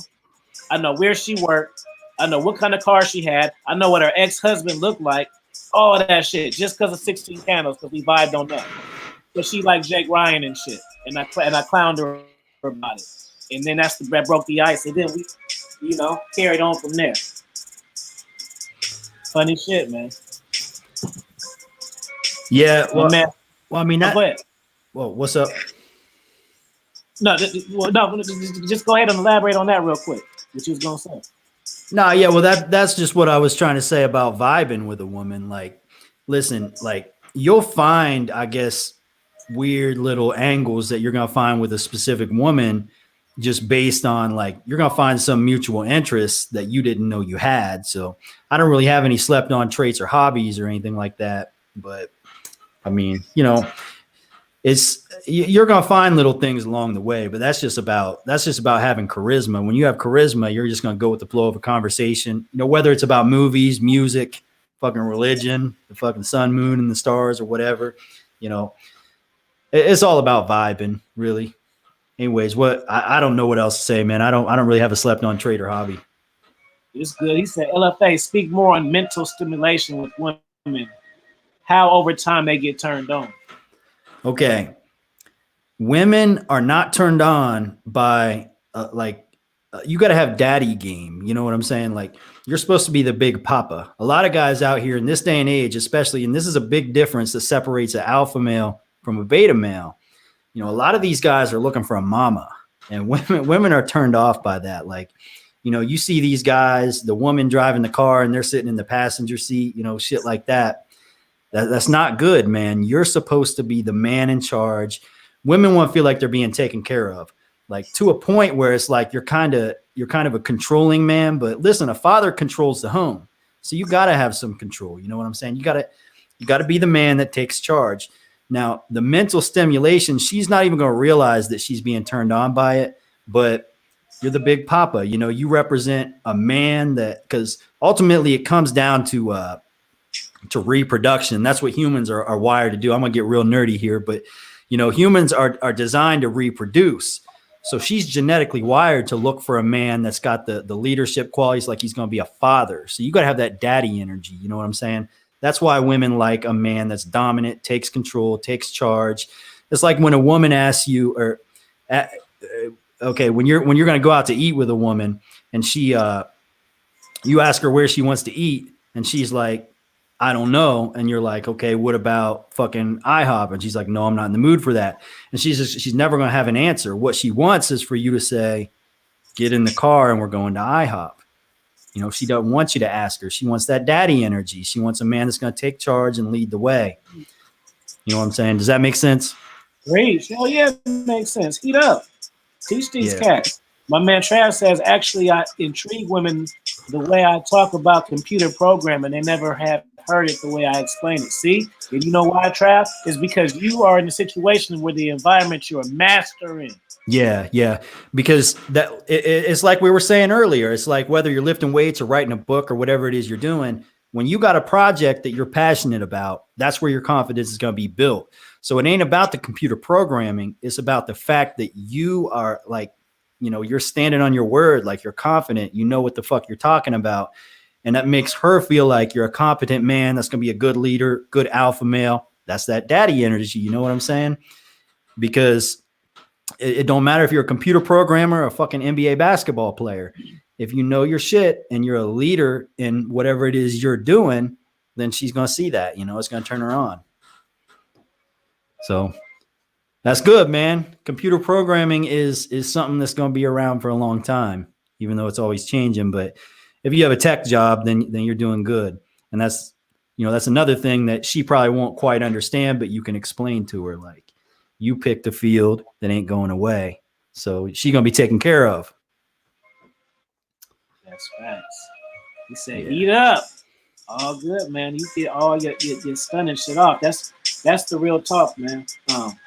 [SPEAKER 1] I know where she worked. I know what kind of car she had. I know what her ex-husband looked like. All of that shit just because of 16 Candles, because we vibed on that. But she like Jake Ryan and shit, and I clowned her about it, and then that broke the ice, and then we, carried on from there. Funny shit, man.
[SPEAKER 2] Yeah, well,
[SPEAKER 1] man.
[SPEAKER 2] Well, I mean,
[SPEAKER 1] go ahead.
[SPEAKER 2] Well, what's up?
[SPEAKER 1] No, just go ahead and elaborate on that real quick. What you was gonna say?
[SPEAKER 2] No, yeah, well, that's just what I was trying to say about vibing with a woman. Like, listen, like you'll find, I guess, weird little angles that you're gonna find with a specific woman, just based on like you're gonna find some mutual interests that you didn't know you had. So I don't really have any slept-on traits or hobbies or anything like that, but I mean, you're gonna find little things along the way, but that's just about having charisma. When you have charisma, you're just gonna go with the flow of a conversation. Whether it's about movies, music, fucking religion, the fucking sun, moon, and the stars, or whatever. It's all about vibing, really. Anyways, I don't know what else to say, man. I don't really have a slept-on trait or hobby.
[SPEAKER 1] It's good. He said, LFA, speak more on mental stimulation with women. How over time they get turned on.
[SPEAKER 2] Okay. Women are not turned on by you got to have daddy game. You know what I'm saying? Like, you're supposed to be the big papa. A lot of guys out here in this day and age, especially, and this is a big difference that separates an alpha male from a beta male. You know, a lot of these guys are looking for a mama, and women are turned off by that. Like, you know, you see these guys, the woman driving the car and they're sitting in the passenger seat, you know, shit like that. That's not good, man. You're supposed to be the man in charge. Women want to feel like they're being taken care of, like to a point where it's like you're kind of a controlling man. But listen, a father controls the home, so you got to have some control. You know what I'm saying? You got to be the man that takes charge. Now, the mental stimulation, she's not even going to realize that she's being turned on by it, but you're the big papa. You know, you represent a man that, because ultimately it comes down to reproduction. That's what humans are wired to do. I'm gonna get real nerdy here, but you know, humans are designed to reproduce. So she's genetically wired to look for a man that's got the leadership qualities, like he's gonna be a father. So you gotta have that daddy energy. You know what I'm saying? That's why women like a man that's dominant, takes control, takes charge. It's like when a woman asks you, or okay, when you're gonna go out to eat with a woman, and she you ask her where she wants to eat, and she's like, I don't know. And you're like, okay, what about fucking IHOP? And she's like, no, I'm not in the mood for that. And she's never going to have an answer. What she wants is for you to say, get in the car and we're going to IHOP. You know, she doesn't want you to ask her. She wants that daddy energy. She wants a man that's going to take charge and lead the way. You know what I'm saying? Does that make sense?
[SPEAKER 1] Great. Oh yeah, it makes sense. Heat up. Teach these cats. My man Trav says, actually, I intrigue women the way I talk about computer programming. They never have heard it the way I explain it. See? And you know why, Trav? Is because you are in a situation where the environment you're a master in.
[SPEAKER 2] Yeah. Because it's like we were saying earlier. It's like whether you're lifting weights or writing a book or whatever it is you're doing, when you got a project that you're passionate about, that's where your confidence is going to be built. So it ain't about the computer programming. It's about the fact that you are like, you know, you're standing on your word, like you're confident, you know what the fuck you're talking about. And that makes her feel like you're a competent man. That's going to be a good leader, good alpha male. That's that daddy energy. You know what I'm saying? Because it don't matter if you're a computer programmer or a fucking NBA basketball player. If you know your shit and you're a leader in whatever it is you're doing, then she's going to see that, you know, it's going to turn her on. So that's good, man. Computer programming is something that's going to be around for a long time, even though it's always changing. But if you have a tech job, then you're doing good. And that's, you know, that's another thing that she probably won't quite understand, but you can explain to her, like, you picked a field that ain't going away. So she's going to be taken care of.
[SPEAKER 1] That's facts. He said, eat up. All good, man. You get all your stunning shit off. That's the real talk, man. What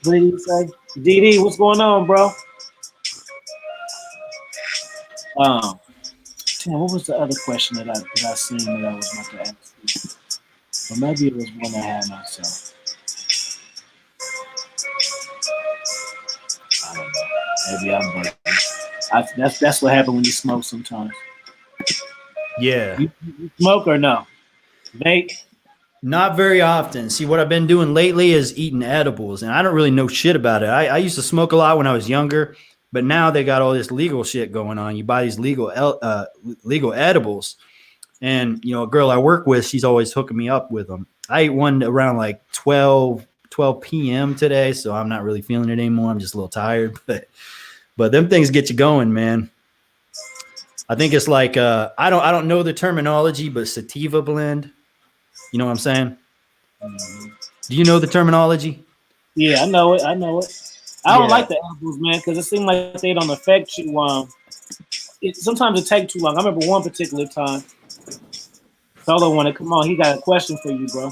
[SPEAKER 1] did he say? DD, what's going on, bro? Damn, what was the other question that I seen that I was about to ask you? Or maybe it was one I had myself. I don't know. Maybe I'm breaking. That's what happened when you smoke sometimes.
[SPEAKER 2] Yeah.
[SPEAKER 1] You smoke or no? Vape?
[SPEAKER 2] Not very often. See, what I've been doing lately is eating edibles, and I don't really know shit about it. I used to smoke a lot when I was younger, but now they got all this legal shit going on. You buy these legal edibles, and you know, a girl I work with, she's always hooking me up with them. I ate one around like 12 p.m. today, so I'm not really feeling it anymore. I'm just a little tired, but them things get you going, man. I think it's like I don't know the terminology, but sativa blend. You know what I'm saying? Mm-hmm. Do you know the terminology?
[SPEAKER 1] Yeah, I know it. I don't like the edibles, man, because it seems like they don't affect you. Sometimes it takes too long. I remember one particular time. Solo wanted, come on, he got a question for you, bro.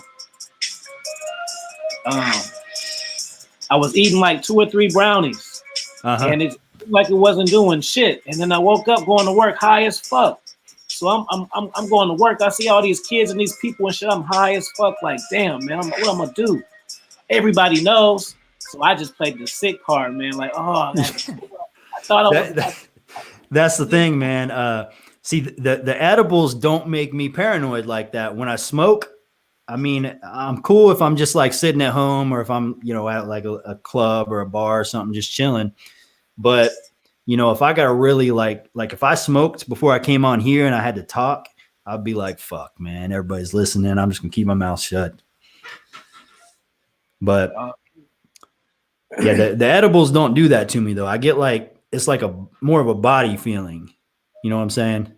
[SPEAKER 1] I was eating like 2 or 3 brownies, and it seemed like it wasn't doing shit. And then I woke up going to work high as fuck. So I'm going to work. I see all these kids and these people and shit. I'm high as fuck. Like, damn, man, what I'm gonna do? Everybody knows. So I just played the sick card, man. Like, oh, I thought I was.
[SPEAKER 2] That's the thing, man. See, the edibles don't make me paranoid like that. When I smoke, I mean, I'm cool if I'm just like sitting at home or if I'm, you know, at like a club or a bar or something, just chilling. But you know, if I got to really like if I smoked before I came on here and I had to talk, I'd be like, fuck, man, everybody's listening. I'm just gonna keep my mouth shut. But yeah, the edibles don't do that to me though. I get like, it's like a more of a body feeling. You know what I'm saying?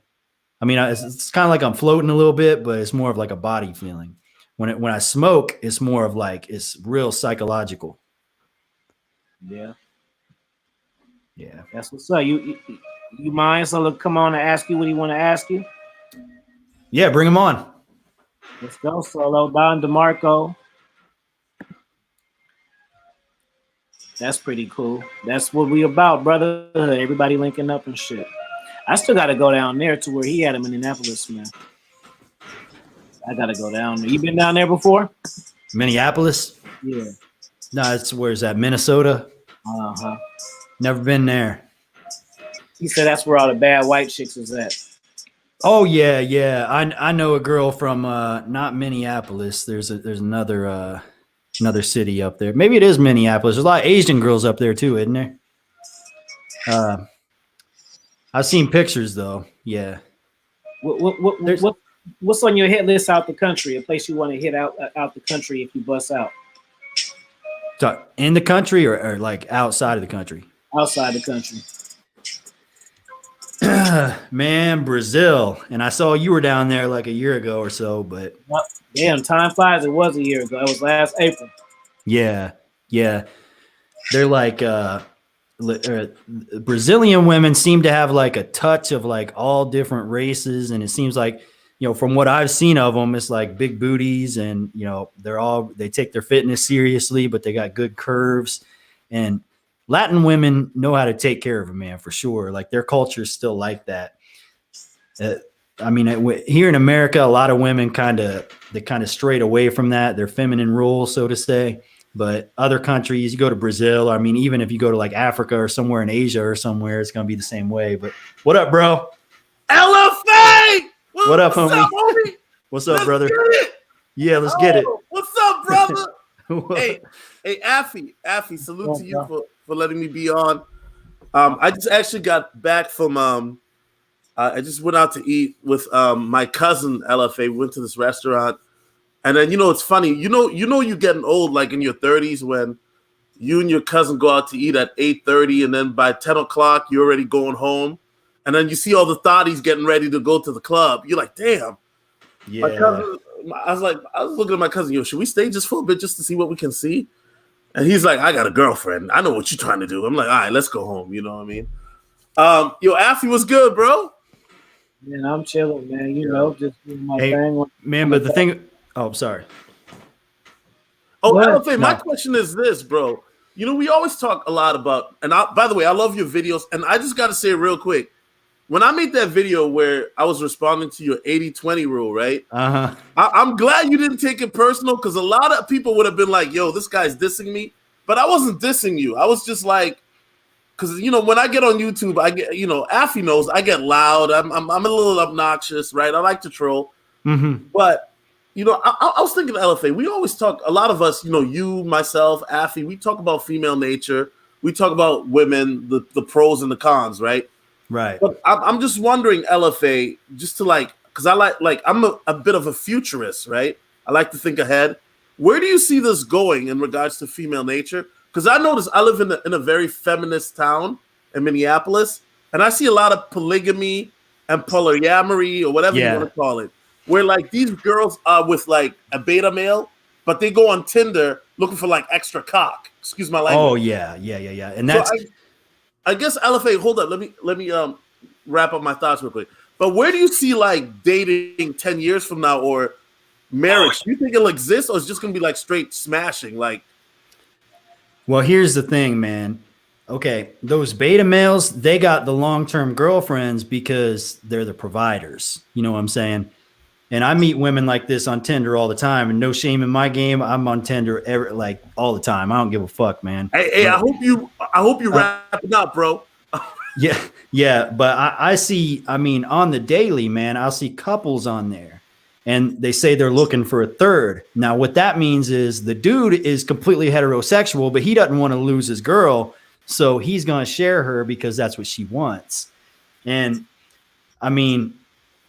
[SPEAKER 2] I mean, it's kind of like I'm floating a little bit, but it's more of like a body feeling. When I smoke, it's more of like, it's real psychological.
[SPEAKER 1] Yeah.
[SPEAKER 2] Yeah.
[SPEAKER 1] That's what's up. You mind? So look, come on and ask you what he want to ask you.
[SPEAKER 2] Yeah, bring him on.
[SPEAKER 1] Let's go, Solo. Don DeMarco. That's pretty cool. That's what we about, brother. Everybody linking up and shit. I still got to go down there to where he had him in Indianapolis, man. I got to go down there. You been down there before?
[SPEAKER 2] Minneapolis?
[SPEAKER 1] Yeah.
[SPEAKER 2] No, it's where's that? Minnesota?
[SPEAKER 1] Uh-huh.
[SPEAKER 2] Never been there.
[SPEAKER 1] He said that's where all the bad white chicks is at.
[SPEAKER 2] Oh yeah, yeah. I know a girl from not Minneapolis. There's another city up there. Maybe it is Minneapolis. There's a lot of Asian girls up there too, isn't there? I've seen pictures though. Yeah.
[SPEAKER 1] What's on your hit list out the country? A place you want to hit out the country if you bust out?
[SPEAKER 2] So in the country or like outside of the country?
[SPEAKER 1] Outside the country.
[SPEAKER 2] Man, Brazil. And I saw you were down there like a year ago or so, but
[SPEAKER 1] damn, time flies. It was a year ago. It was last April.
[SPEAKER 2] Yeah. They're like Brazilian women seem to have like a touch of like all different races, and it seems like, you know, from what I've seen of them, it's like big booties, and you know, they take their fitness seriously, but they got good curves. And Latin women know how to take care of a man for sure. Like their culture is still like that. I mean, here in America, a lot of women kind of strayed away from that, their feminine role, so to say. But other countries, you go to Brazil, I mean, even if you go to like Africa or somewhere in Asia or somewhere, it's going to be the same way. But what up, bro?
[SPEAKER 3] LFA!
[SPEAKER 2] What up, homie? What's up, brother? Yeah, let's get it.
[SPEAKER 3] What's up, brother? hey, Affy, salute to you for letting me be on. I just actually got back from I just went out to eat with my cousin LFA. We went to this restaurant. And then, you know, it's funny, you know, you're getting old, like in your 30s, when you and your cousin go out to eat at 8:30, and then by 10 o'clock, you're already going home. And then you see all the thotties getting ready to go to the club. You're like, damn.
[SPEAKER 2] Yeah.
[SPEAKER 3] My cousin, I was looking at my cousin, yo, should we stay just for a bit just to see what we can see? And he's like, I got a girlfriend. I know what you're trying to do. I'm like, all right, let's go home. You know what I mean? Yo, Affy, what's good, bro?
[SPEAKER 1] Man, I'm chilling, man. You know, just doing my thing.
[SPEAKER 2] Man, but the thing... Oh, sorry.
[SPEAKER 3] Oh, LFA, my question is this, bro. You know, we always talk a lot about, and by the way, I love your videos, and I just got to say it real quick. When I made that video where I was responding to your 80-20 rule, right?
[SPEAKER 2] Uh-huh.
[SPEAKER 3] I'm glad you didn't take it personal, because a lot of people would have been like, yo, this guy's dissing me. But I wasn't dissing you. I was just like, because, you know, when I get on YouTube, I get, you know, Affy knows I get loud. I'm a little obnoxious, right? I like to troll.
[SPEAKER 2] Mm-hmm.
[SPEAKER 3] But you know, I was thinking, LFA, we always talk, a lot of us, you know, you, myself, Affy, we talk about female nature. We talk about women, the pros and the cons, right?
[SPEAKER 2] Right.
[SPEAKER 3] But I'm just wondering, LFA, just to like, because I like I'm a bit of a futurist, right? I like to think ahead. Where do you see this going in regards to female nature? Because I notice I live in a very feminist town in Minneapolis, and I see a lot of polygamy and polyamory, or whatever you want to call it, where like these girls are with like a beta male, but they go on Tinder looking for like extra cock. Excuse my language.
[SPEAKER 2] Oh yeah. And that's
[SPEAKER 3] so I guess LFA, hold up. Let me wrap up my thoughts real quick. But where do you see like dating 10 years from now, or marriage? Do you think it'll exist, or it's just gonna be like straight smashing? Like,
[SPEAKER 2] well, here's the thing, man. Okay, those beta males, they got the long-term girlfriends because they're the providers. You know what I'm saying? And I meet women like this on Tinder all the time, and no shame in my game. I'm on Tinder like all the time. I don't give a fuck, man.
[SPEAKER 3] Hey, I hope you wrap it up, bro.
[SPEAKER 2] Yeah. But I see, I mean, on the daily, man, I'll see couples on there, and they say they're looking for a third. Now, what that means is the dude is completely heterosexual, but he doesn't want to lose his girl. So he's going to share her because that's what she wants. And I mean,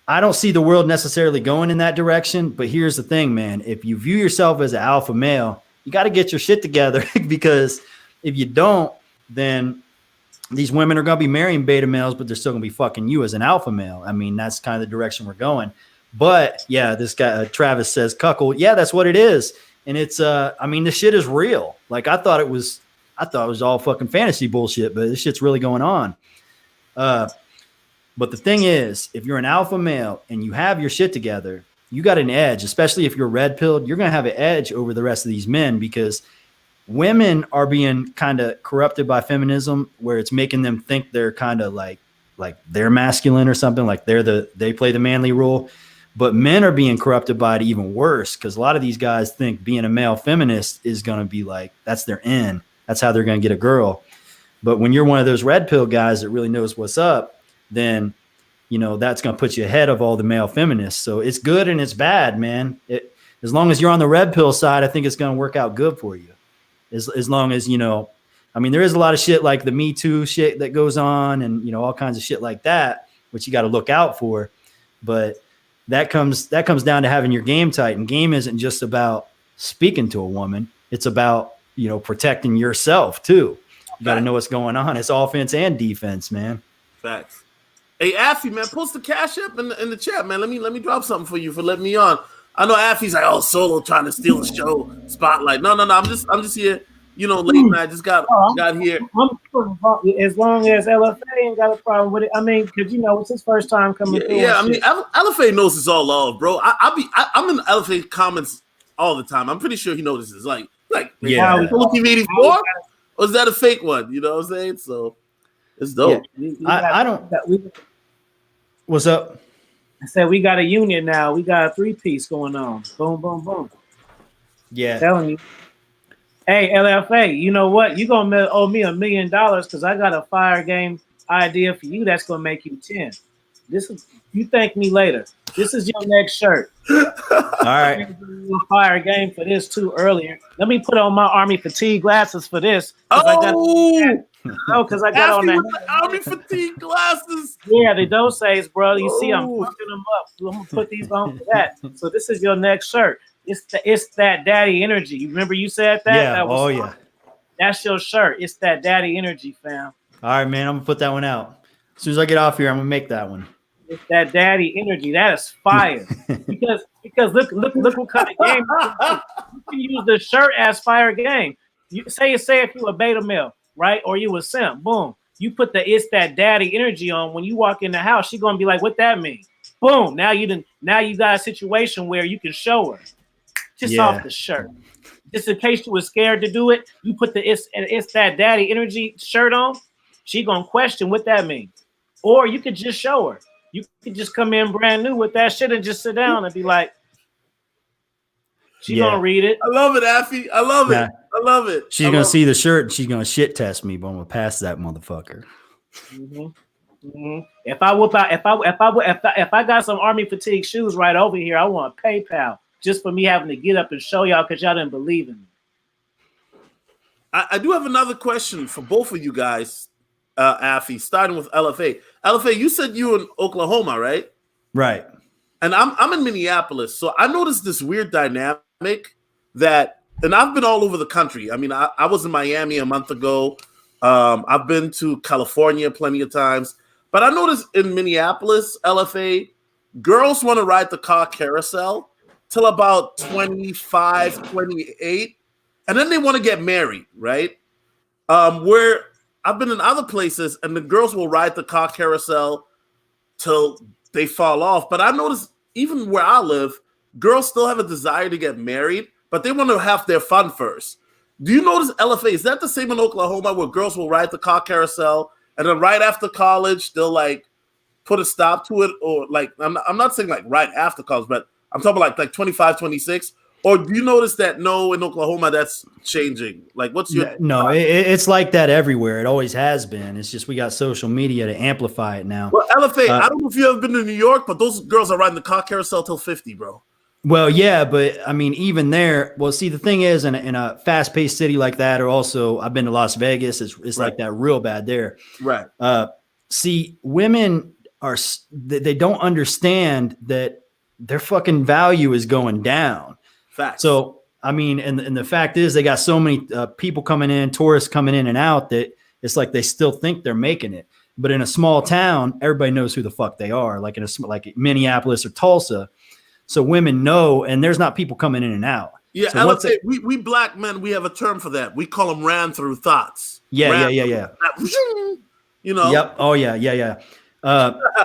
[SPEAKER 2] I don't see the world necessarily going in that direction, but here's the thing, man. If you view yourself as an alpha male, you got to get your shit together because if you don't, then these women are going to be marrying beta males, but they're still going to be fucking you as an alpha male. I mean, that's kind of the direction we're going. But yeah, this guy, Travis says cuckold. Yeah, that's what it is. And it's, I mean, this shit is real. Like I thought it was all fucking fantasy bullshit, but this shit's really going on. But the thing is, if you're an alpha male and you have your shit together, you got an edge, especially if you're red pilled, you're going to have an edge over the rest of these men because women are being kind of corrupted by feminism where it's making them think they're kind of like they're masculine or something, like they play the manly role. But men are being corrupted by it even worse because a lot of these guys think being a male feminist is going to be like, that's their end. That's how they're going to get a girl. But when you're one of those red pill guys that really knows what's up, then, you know, that's going to put you ahead of all the male feminists. So it's good and it's bad, man. As long as you're on the red pill side, I think it's going to work out good for you. As long as, you know, I mean, there is a lot of shit like the Me Too shit that goes on and, you know, all kinds of shit like that, which you got to look out for. But that comes down to having your game tight. And game isn't just about speaking to a woman. It's about, you know, protecting yourself too. You got to know what's going on. It's offense and defense, man.
[SPEAKER 3] Facts. Hey, Affy, man, post the cash up in the chat, man. Let me drop something for you for letting me on. I know Affy's like, oh, Solo trying to steal the show spotlight. No. I'm just here, you know, late night. Just got here.
[SPEAKER 1] As long as LFA ain't got a problem with it. I mean, because you know it's his first time coming through.
[SPEAKER 3] Yeah, I mean, LFA knows it's all love, bro. I'm in LFA comments all the time. I'm pretty sure he notices. Like,
[SPEAKER 2] yeah,
[SPEAKER 3] Solotv84, or is that a fake one? You know what I'm saying? So it's dope.
[SPEAKER 2] Yeah. I don't. What's up?
[SPEAKER 1] I said we got a union now. We got a 3-piece going on. Boom, boom, boom.
[SPEAKER 2] Yeah.
[SPEAKER 1] I'm telling you. Hey, LFA, you know what? You're going to owe me $1 million because I got a fire game idea for you that's going to make you 10. You thank me later. This is your next shirt.
[SPEAKER 2] All right.
[SPEAKER 1] Fire game for this too earlier. Let me put on my army fatigue glasses for this. Because I got on
[SPEAKER 3] the army fatigue glasses.
[SPEAKER 1] Yeah, the doses, bro. You see, I'm fucking them up. So I'm gonna put these on for that. So this is your next shirt. It's that daddy energy. You remember you said that?
[SPEAKER 2] Yeah.
[SPEAKER 1] That was
[SPEAKER 2] yeah.
[SPEAKER 1] That's your shirt. It's that daddy energy, fam.
[SPEAKER 2] All right, man. I'm gonna put that one out. As soon as I get off here, I'm gonna make that one.
[SPEAKER 1] It's that daddy energy. That is fire. because look what kind of game you can use the shirt as fire game. You say if you a beta male, right? Or you a simp, boom. You put the it's that daddy energy on when you walk in the house, she's gonna be like, what that mean? Boom. Now you got a situation where you can show her just off the shirt. Just in case you were scared to do it, you put the it's that daddy energy shirt on, she gonna question what that means. Or you could just show her. You could just come in brand new with that shit and just sit down and be like, she's gonna read it.
[SPEAKER 3] I love it, Affy. I love it. I love it.
[SPEAKER 2] She's gonna see the shirt and she's gonna shit test me, but I'm gonna pass that motherfucker.
[SPEAKER 1] Mm-hmm. Mm-hmm. If I got some army fatigue shoes right over here, I want PayPal just for me having to get up and show y'all because y'all didn't believe in me.
[SPEAKER 3] I do have another question for both of you guys, Affy, starting with LFA. LFA, you said you in Oklahoma, right?
[SPEAKER 2] Right.
[SPEAKER 3] And I'm in Minneapolis, so I noticed this weird dynamic that, and I've been all over the country. I mean, I was in Miami a month ago. I've been to California plenty of times, but I noticed in Minneapolis, LFA, girls want to ride the car carousel till about 25, 28, and then they want to get married, right? Where I've been in other places, and the girls will ride the car carousel till they fall off. But I noticed even where I live, girls still have a desire to get married, but they want to have their fun first. Do you notice, LFA, is that the same in Oklahoma where girls will ride the car carousel and then right after college, they'll like put a stop to it? Or like, I'm not saying like right after college, but I'm talking about like 25, 26. Or do you notice that in Oklahoma that's changing? Like, what's your
[SPEAKER 2] no? It's like that everywhere. It always has been. It's just we got social media to amplify it now.
[SPEAKER 3] Well, LFA, I don't know if you ever been to New York, but those girls are riding the car carousel till 50, bro.
[SPEAKER 2] Well, yeah, but I mean, even there, well, see, the thing is, in a fast paced city like that, or also I've been to Las Vegas, it's
[SPEAKER 3] Right.
[SPEAKER 2] like that real bad there.
[SPEAKER 3] Right.
[SPEAKER 2] See, women they don't understand that their fucking value is going down.
[SPEAKER 3] Facts.
[SPEAKER 2] So, I mean, and the fact is, they got so many people coming in, tourists coming in and out, that it's like they still think they're making it. But in a small town, everybody knows who the fuck they are. Like like Minneapolis or Tulsa, so women know, and there's not people coming in and out.
[SPEAKER 3] Yeah,
[SPEAKER 2] so
[SPEAKER 3] LFA, we black men, we have a term for that. We call them ran through thoughts.
[SPEAKER 2] Yeah.
[SPEAKER 3] You know.
[SPEAKER 2] Yep. Oh yeah.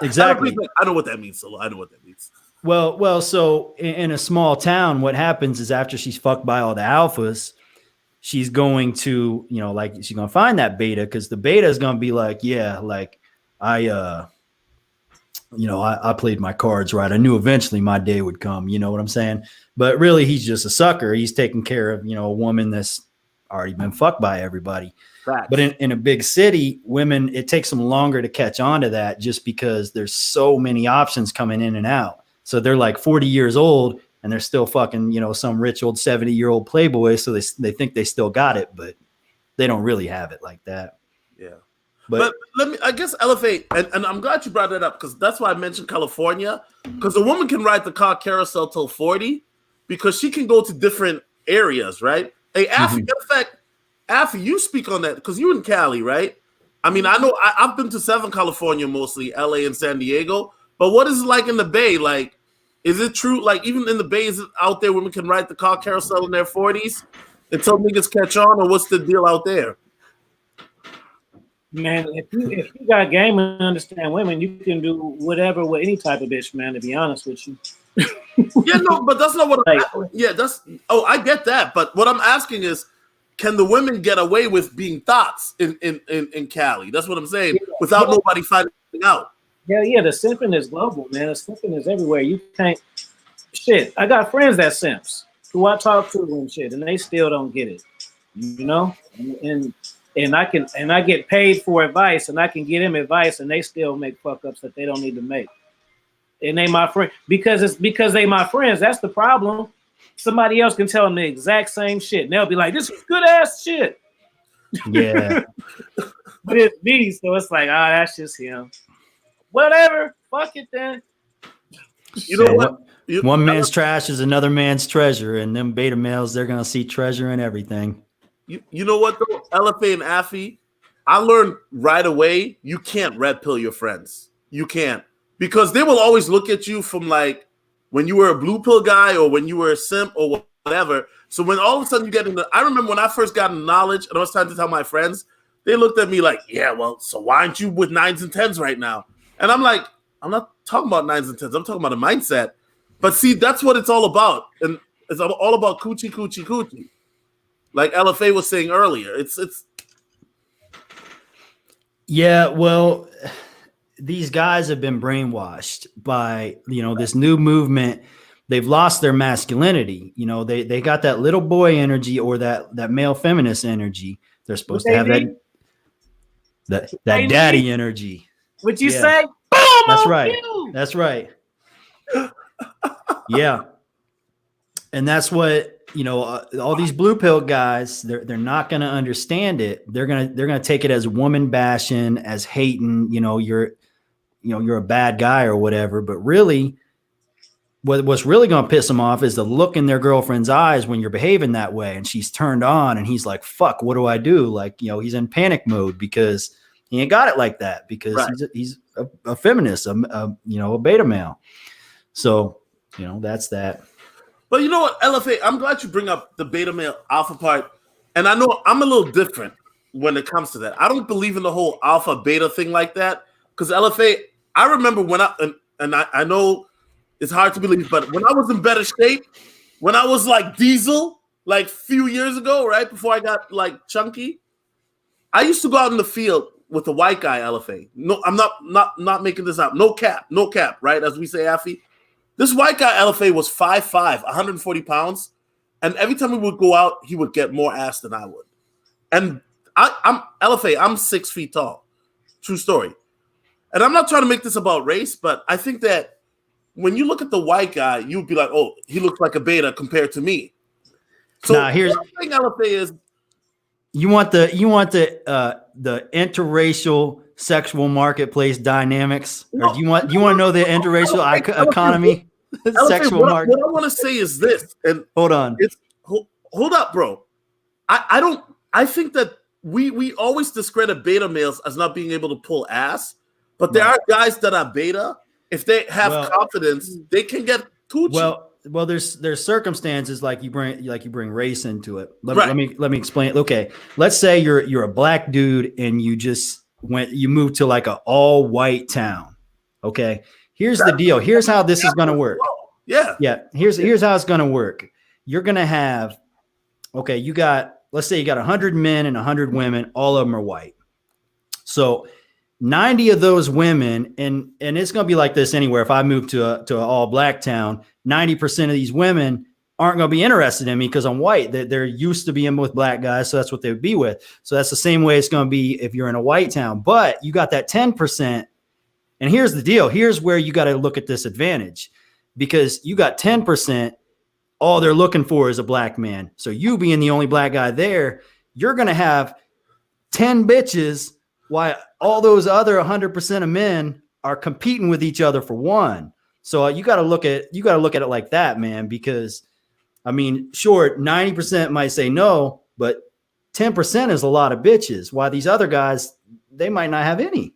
[SPEAKER 2] Exactly.
[SPEAKER 3] I know what that means, Solo. I know what that means.
[SPEAKER 2] Well. So in a small town, what happens is after she's fucked by all the alphas, she's going to, like she's gonna find that beta, because the beta is gonna be like, yeah, like I played my cards right. I knew eventually my day would come. You know what I'm saying? But really, he's just a sucker. He's taking care of, a woman that's already been fucked by everybody.
[SPEAKER 3] Facts.
[SPEAKER 2] But in a big city, women, it takes them longer to catch on to that, just because there's so many options coming in and out. So they're like 40 years old and they're still fucking, some rich old 70-year-old playboy. So they think they still got it, but they don't really have it like that.
[SPEAKER 3] Yeah.
[SPEAKER 2] But
[SPEAKER 3] I guess LFA, and I'm glad you brought that up, because that's why I mentioned California, because a woman can ride the car carousel till 40 because she can go to different areas, right? Hey, Afi, in fact, Afi, you speak on that because you're in Cali, right? I mean, I know I've been to Southern California mostly, LA and San Diego, but what is it like in the Bay? Like, is it true? Like, even in the Bay, is it out there women can ride the car carousel in their 40s until niggas catch on, or what's the deal out there?
[SPEAKER 1] Man, if you got game and understand women, you can do whatever with any type of bitch, man, to be honest with you.
[SPEAKER 3] Yeah, no, but that's not what I get that. But what I'm asking is, can the women get away with being thoughts in Cali? That's what I'm saying, without nobody finding out.
[SPEAKER 1] Yeah, the simping is global, man. The simping is everywhere. You can't shit. I got friends that simps who I talk to and shit, and they still don't get it. And I get paid for advice, and I can give them advice, and they still make fuck ups that they don't need to make. And they my friend because they my friends. That's the problem. Somebody else can tell them the exact same shit, and they'll be like, "This is good ass shit."
[SPEAKER 2] Yeah,
[SPEAKER 1] but it's me, so it's like, that's just him. Whatever, fuck it then.
[SPEAKER 3] You know what?
[SPEAKER 2] One man's trash is another man's treasure, and them beta males, they're gonna see treasure in everything.
[SPEAKER 3] You know what though, LFA and Afi, I learned right away, you can't red pill your friends. You can't, because they will always look at you from like when you were a blue pill guy or when you were a simp or whatever. So when all of a sudden you get into, I remember when I first got into knowledge and I was trying to tell my friends, they looked at me like, yeah, well, so why aren't you with 9s and 10s right now? And I'm like, I'm not talking about 9s and 10s. I'm talking about a mindset. But see, that's what it's all about. And it's all about coochie. Like LFA was saying earlier, it's.
[SPEAKER 2] Yeah, well, these guys have been brainwashed by this new movement. They've lost their masculinity. They got that little boy energy or that male feminist energy. They're supposed to have that daddy energy.
[SPEAKER 1] Would you say? Boom,
[SPEAKER 2] that's right. That's right. Yeah, and that's what. All these blue pill guys, they're not going to understand it. They're going to take it as woman bashing, as hating, you're a bad guy or whatever. But really what's really going to piss them off is the look in their girlfriend's eyes when you're behaving that way. And she's turned on and he's like, fuck, what do I do? Like, he's in panic mode because he ain't got it like that, because he's a feminist, a beta male. So, that's that.
[SPEAKER 3] But you know what, LFA, I'm glad you bring up the beta male alpha part. And I know I'm a little different when it comes to that. I don't believe in the whole alpha beta thing like that. Because LFA, I remember when I know it's hard to believe, but when I was in better shape, when I was like Diesel, like a few years ago, right before I got like chunky, I used to go out in the field with a white guy, LFA. No, I'm not making this up. No cap, right? As we say, Afi. This white guy, LFA, was 5'5", 140 pounds. And every time we would go out, he would get more ass than I would. And I'm LFA, I'm 6 feet tall. True story. And I'm not trying to make this about race, but I think that when you look at the white guy, you'd be like, oh, he looks like a beta compared to me. So
[SPEAKER 2] now here's
[SPEAKER 3] the thing LFA is
[SPEAKER 2] you want the interracial sexual marketplace dynamics, or do you want to know the interracial economy sexual market?
[SPEAKER 3] What I want to say is this, and
[SPEAKER 2] hold on,
[SPEAKER 3] hold up, bro. I think that we always discredit beta males as not being able to pull ass, but there are guys that are beta. If they have confidence, they can get coochie.
[SPEAKER 2] Well, there's circumstances like you bring race into it. Let me explain. Okay, let's say you're a black dude and you moved to like an all white town. Okay, here's the deal. Here's how this is going to work.
[SPEAKER 3] Yeah.
[SPEAKER 2] Here's how it's going to work. You're going to have, let's say you got 100 men and 100 women. All of them are white. So 90 of those women, and it's going to be like this anywhere. If I move to an all black town, 90% of these women aren't going to be interested in me because I'm white. They're used to being with black guys, so that's what they would be with. So that's the same way it's going to be if you're in a white town. But you got that 10%, and here's the deal. Here's where you got to look at this advantage, because you got 10%. All they're looking for is a black man. So you being the only black guy there, you're going to have 10 bitches, while all those other 100% of men are competing with each other for one. So you got to look at it like that, man, because I mean, sure, 90% might say no, but 10% is a lot of bitches. While these other guys, they might not have any.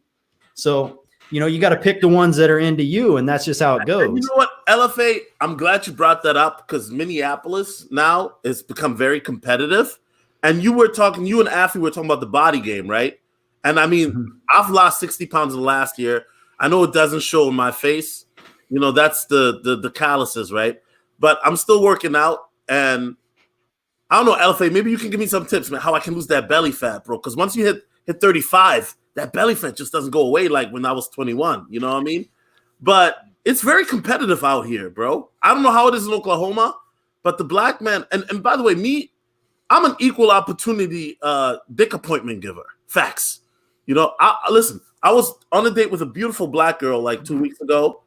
[SPEAKER 2] So, you got to pick the ones that are into you, and that's just how it goes.
[SPEAKER 3] And you know what, LFA, I'm glad you brought that up, because Minneapolis now has become very competitive. And you and Affy were talking about the body game, right? And I mean, I've lost 60 pounds in the last year. I know it doesn't show in my face. That's the calluses, right? But I'm still working out. And I don't know, LFA, maybe you can give me some tips, man, how I can lose that belly fat, bro. Because once you hit 35, that belly fat just doesn't go away like when I was 21. You know what I mean? But it's very competitive out here, bro. I don't know how it is in Oklahoma, but the black man, and by the way, I'm an equal opportunity dick appointment giver. Facts. Listen, I was on a date with a beautiful black girl like 2 weeks ago.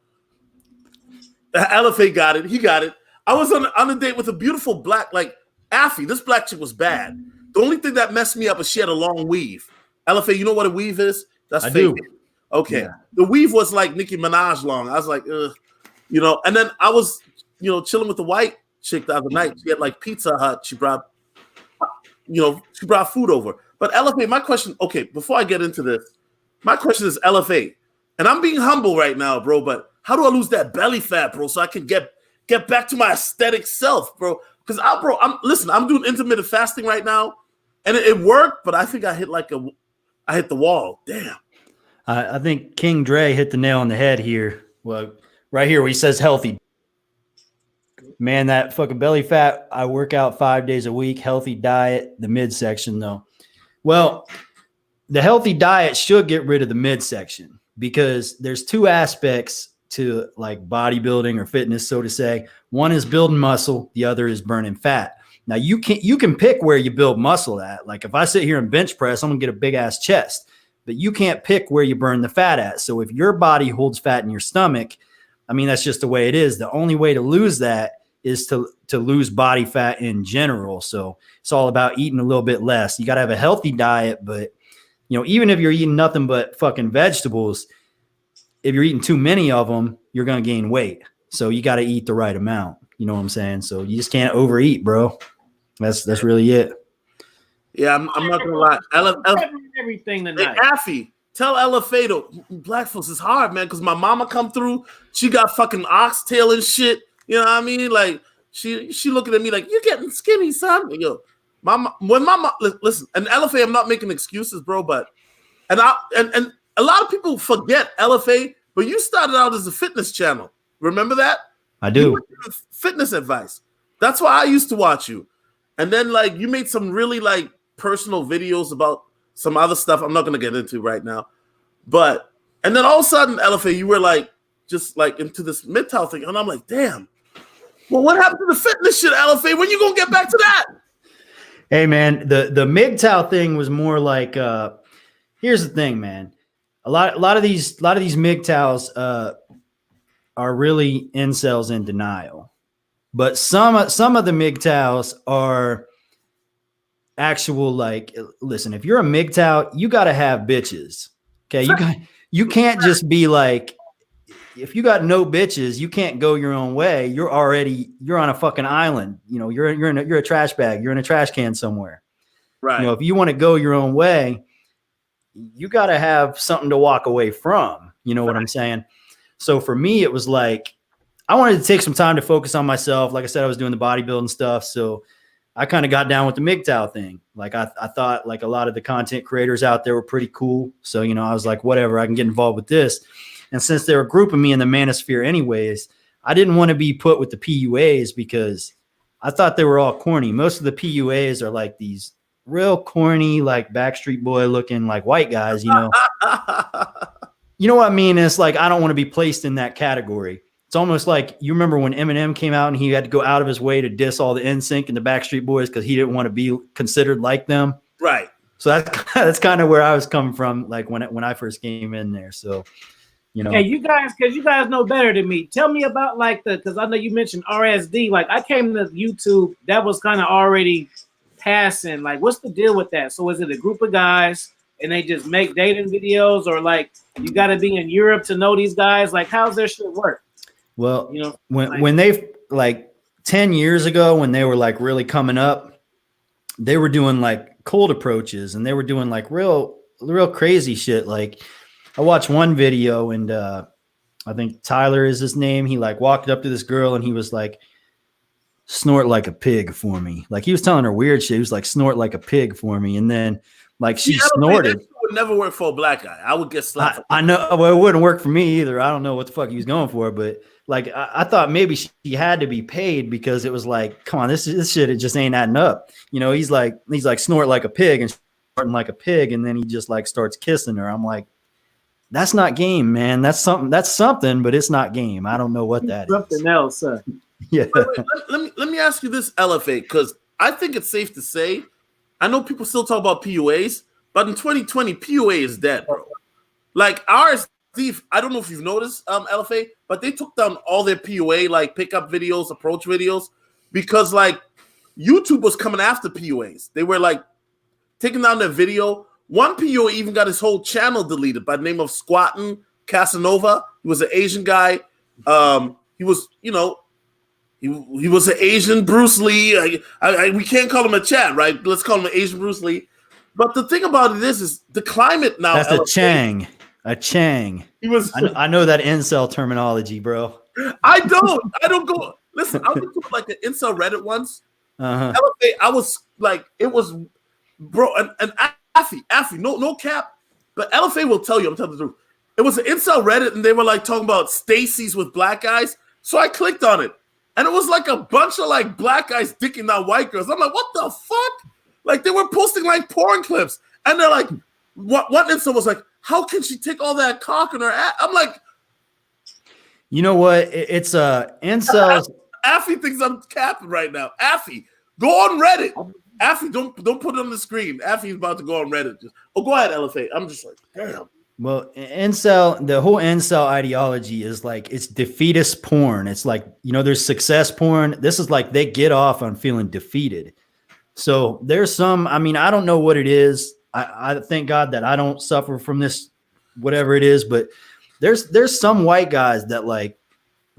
[SPEAKER 3] LFA got it. He got it. I was on a date with a beautiful black, like Affy. This black chick was bad. The only thing that messed me up is she had a long weave. LFA, you know what a weave is? That's fake. Do. Okay. Yeah. The weave was like Nicki Minaj long. I was like, ugh. And then I was, chilling with the white chick the other night. She had like Pizza Hut. She brought food over. But LFA, my question, okay, before I get into this, my question is LFA, and I'm being humble right now, bro, but how do I lose that belly fat, bro, so I can get back to my aesthetic self, bro? Because I'm doing intermittent fasting right now, and it worked, but I think I hit the wall. Damn.
[SPEAKER 2] I think King Dre hit the nail on the head here. Well, right here where he says healthy. Man, that fucking belly fat, I work out 5 days a week, healthy diet, the midsection though. Well, the healthy diet should get rid of the midsection, because there's two aspects to like bodybuilding or fitness, so to say. One is building muscle, the other is burning fat. Now you can pick where you build muscle at. Like if I sit here and bench press, I'm gonna get a big ass chest, but you can't pick where you burn the fat at. So if your body holds fat in your stomach, I mean, that's just the way it is. The only way to lose that is to lose body fat in general. So it's all about eating a little bit less. You got to have a healthy diet, but even if you're eating nothing but fucking vegetables, if you're eating too many of them, you're going to gain weight. So you got to eat the right amount. You know what I'm saying? So you just can't overeat, bro. That's really it.
[SPEAKER 3] Yeah, I'm not gonna lie.
[SPEAKER 1] Everything tonight.
[SPEAKER 3] Hey, Affy, tell LFA to black folks is hard, man. Because my mama come through, she got fucking oxtail and shit. You know what I mean? Like she looking at me like, you're getting skinny, son. And listen, and LFA, I'm not making excuses, bro, but and a lot of people forget LFA, but you started out as a fitness channel. Remember that?
[SPEAKER 2] I do.
[SPEAKER 3] Fitness advice. That's why I used to watch you. And then like you made some really like personal videos about some other stuff I'm not gonna get into right now. But and then all of a sudden, LFA, you were like just like into this MGTOW thing, and I'm like, damn. Well, what happened to the fitness shit, LFA? When you gonna get back to that?
[SPEAKER 2] Hey man, the MGTOW thing was more like here's the thing, man. A lot of these MGTOWs are really incels in denial, but some of the MGTOWs are actual, like, listen, if you're a MGTOW, you got to have bitches. Okay. You can't just be like, if you got no bitches, you can't go your own way. You're on a fucking island. You know, you're a trash bag. You're in a trash can somewhere.
[SPEAKER 3] Right.
[SPEAKER 2] You know, if you want to go your own way, you got to have something to walk away from. You know what I'm saying? So for me, it was like, I wanted to take some time to focus on myself. Like I said, I was doing the bodybuilding stuff. So I kind of got down with the MGTOW thing. Like I thought like a lot of the content creators out there were pretty cool. So, you know, I was like, whatever, I can get involved with this. And since they were grouping me in the manosphere anyways, I didn't want to be put with the PUAs because I thought they were all corny. Most of the PUAs are like these real corny, like Backstreet Boy looking like white guys, you know. You know what I mean? It's like, I don't want to be placed in that category. It's almost like, you remember when Eminem came out and he had to go out of his way to diss all the NSYNC and the Backstreet Boys because he didn't want to be considered like them.
[SPEAKER 3] Right.
[SPEAKER 2] So that's kind of where I was coming from, like when I first came in there. So, you know.
[SPEAKER 1] Hey, you guys, because you guys know better than me. Tell me about like because I know you mentioned RSD. Like I came to YouTube, that was kind of already passing. Like, what's the deal with that? So is it a group of guys and they just make dating videos, or like you got to be in Europe to know these guys? Like, how's their shit work?
[SPEAKER 2] Well,
[SPEAKER 1] you know,
[SPEAKER 2] when they like 10 years ago, when they were like really coming up, they were doing like cold approaches and they were doing like real crazy shit. Like I watched one video and I think Tyler is his name. He like walked up to this girl and he was like, snort like a pig for me. Like he was telling her weird shit. He was like, snort like a pig for me. And then like she snorted.
[SPEAKER 3] That would never work for a black guy. I would get slapped.
[SPEAKER 2] I know. Well, it wouldn't work for me either. I don't know what the fuck he was going for, but like I thought maybe she had to be paid because it was like, come on, this shit, it just ain't adding up. You know, he's like snort like a pig and snorting like a pig, and then he just like starts kissing her. I'm like, that's not game, man. That's something, but it's not game. I don't know what that
[SPEAKER 1] something
[SPEAKER 2] is.
[SPEAKER 1] Else, sir.
[SPEAKER 2] Yeah.
[SPEAKER 3] Let me ask you this, LFA, because I think it's safe to say, I know people still talk about PUAs, but in 2020, PUA is dead, bro. Like ours. Steve, I don't know if you've noticed, LFA, but they took down all their PUA, like pickup videos, approach videos, because like YouTube was coming after PUAs. They were like taking down their video. One PUA even got his whole channel deleted by the name of Squattin' Casanova. He was an Asian guy. He was, you know, he was an Asian Bruce Lee. We can't call him a Chad, right? Let's call him an Asian Bruce Lee. But the thing about it is the climate now.
[SPEAKER 2] That's LFA, a Chang. A Chang.
[SPEAKER 3] He was.
[SPEAKER 2] I know that incel terminology, bro.
[SPEAKER 3] I don't go. Listen, I went to like an incel Reddit once. LFA, I was like, it was, bro, and Affy, no cap. But LFA will tell you, I'm telling the truth. It was an incel Reddit, and they were like talking about Stacy's with black guys. So I clicked on it, and it was like a bunch of like black guys dicking down white girls. I'm like, what the fuck? Like they were posting like porn clips, and they're like, one incel was like, how can she take all that cock in her ass? I'm like,
[SPEAKER 2] you know what? It's incels.
[SPEAKER 3] Affy thinks I'm capping right now. Affy, go on Reddit. Affy, don't put it on the screen. Affy's about to go on Reddit. Go ahead, LFA. I'm just like, damn.
[SPEAKER 2] Well, the whole incel ideology is like, it's defeatist porn. It's like, you know, there's success porn. This is like, they get off on feeling defeated. So there's some, I mean, I don't know what it is. I thank God that I don't suffer from this, whatever it is, but there's some white guys that like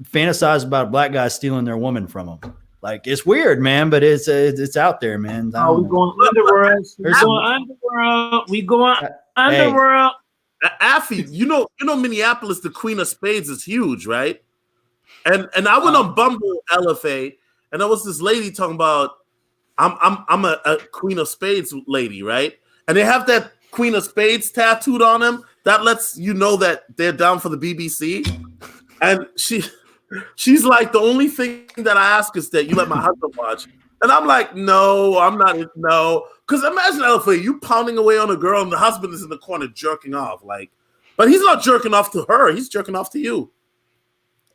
[SPEAKER 2] fantasize about a black guy stealing their woman from them. Like it's weird, man, but it's out there, man.
[SPEAKER 1] Oh, we going underworld. We going underworld.
[SPEAKER 3] Affy, you know, Minneapolis, the Queen of Spades is huge, right? And I went on Bumble, LFA, and there was this lady talking about I'm a Queen of Spades lady, right? And they have that Queen of Spades tattooed on them. That lets you know that they're down for the BBC. And she's like, the only thing that I ask is that you let my husband watch. And I'm like, no, I'm not. No. Because imagine, LFA, you pounding away on a girl and the husband is in the corner jerking off. Like, but he's not jerking off to her. He's jerking off to you.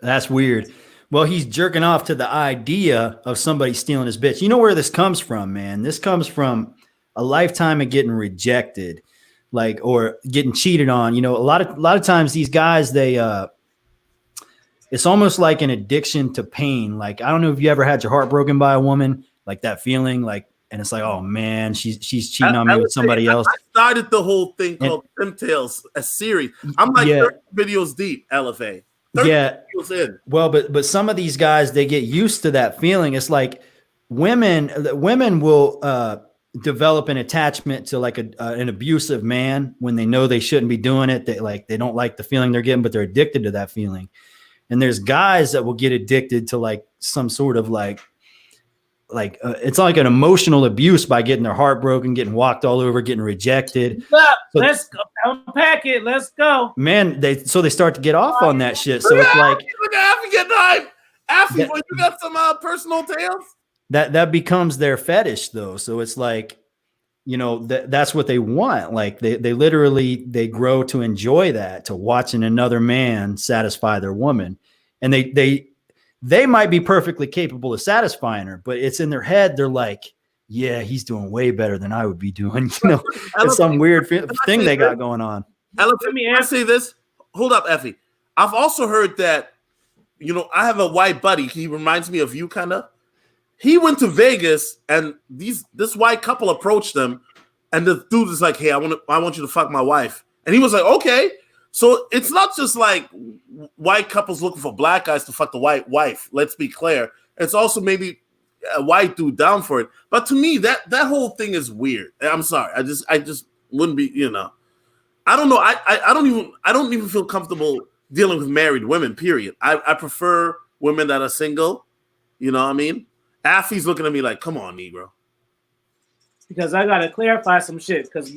[SPEAKER 2] That's weird. Well, he's jerking off to the idea of somebody stealing his bitch. You know where this comes from, man? This comes from a lifetime of getting rejected, like, or getting cheated on. You know, a lot of times these guys, it's it's almost like an addiction to pain. Like, I don't know if you ever had your heart broken by a woman, like that feeling, like, and it's like, oh man, she's cheating on me with somebody else.
[SPEAKER 3] I started the whole thing called Pimp Tales, a series. I'm like 30 videos deep, LFA. 30 videos in.
[SPEAKER 2] Well, but some of these guys, they get used to that feeling. It's like women will develop an attachment to like an abusive man when they know they shouldn't be doing it. They don't like the feeling they're getting, but they're addicted to that feeling. And there's guys that will get addicted to like some sort of it's like an emotional abuse by getting their heart broken, getting walked all over, getting rejected.
[SPEAKER 1] Let's go unpack it. Let's go,
[SPEAKER 2] man. They start to get off on that shit. So it's like,
[SPEAKER 3] look at Affy getting hype. Affy, boy, you got some personal tales.
[SPEAKER 2] That becomes their fetish though. So it's like, you know, that's what they want. Like they literally, they grow to enjoy that, to watching another man satisfy their woman. And they might be perfectly capable of satisfying her, but it's in their head. They're like, yeah, he's doing way better than I would be doing. You know, it's some weird thing they got going on.
[SPEAKER 3] Let me say this. Hold up, Effie. I've also heard that, you know, I have a white buddy. He reminds me of you, kind of. He went to Vegas, and this white couple approached him, and the dude is like, hey, I want you to fuck my wife. And he was like, okay. So it's not just like white couples looking for black guys to fuck the white wife. Let's be clear. It's also maybe a white dude down for it. But to me, that whole thing is weird. I'm sorry. I just wouldn't be, you know. I don't know. I don't even feel comfortable dealing with married women, period. I prefer women that are single. You know what I mean? Affy's looking at me like, come on, Negro.
[SPEAKER 1] Because I gotta clarify some shit. Because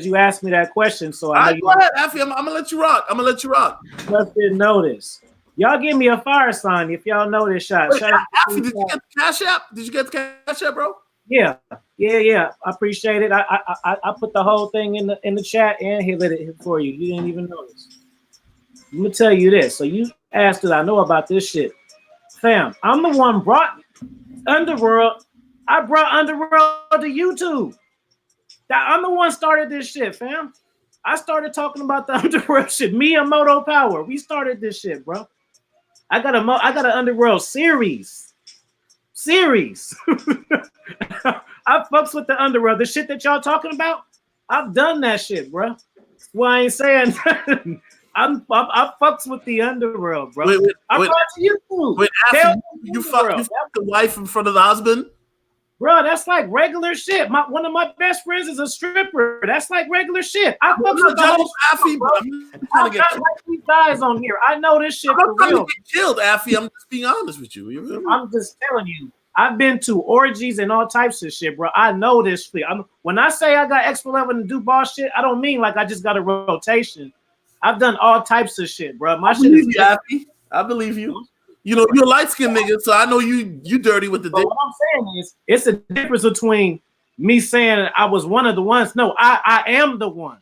[SPEAKER 1] you asked me that question, so I know
[SPEAKER 3] go ahead, Affy. I'm gonna let you rock.
[SPEAKER 1] Just didn't notice. Y'all give me a fire sign if y'all know this shot.
[SPEAKER 3] Wait, Affy, did you get the Cash App? Did you get the Cash App, bro?
[SPEAKER 1] Yeah. I appreciate it. I put the whole thing in the chat and he lit it for you. You didn't even notice. Let me tell you this. So you asked that I know about this shit, fam. I'm the one brought Underworld. I brought Underworld to YouTube. I'm the one started this shit, fam. I started talking about the Underworld shit. Me and Moto Power. We started this shit, bro. I got an Underworld series. I fucks with the Underworld. The shit that y'all talking about, I've done that shit, bro. Well, I ain't saying nothing. I fucks with the Underworld, bro. I brought to YouTube.
[SPEAKER 3] Wait, you fuck the wife in front of the husband?
[SPEAKER 1] Bro, that's like regular shit. One of my best friends is a stripper. That's like regular shit. I fuck with
[SPEAKER 3] Affy, bro. I'm trying to get
[SPEAKER 1] these guys on here. I know this shit for real.
[SPEAKER 3] Get killed, Affy. I'm just being honest with you.
[SPEAKER 1] I'm just telling you. I've been to orgies and all types of shit, bro. I know this shit. When I say I got extra level to do boss shit, I don't mean like I just got a rotation. I've done all types of shit, bro. My shit is
[SPEAKER 3] Affy. I believe you. You know, you're a light-skinned nigga, so I know you dirty with the dick.
[SPEAKER 1] What I'm saying is, it's a difference between me saying I was one of the ones. No, I am the one.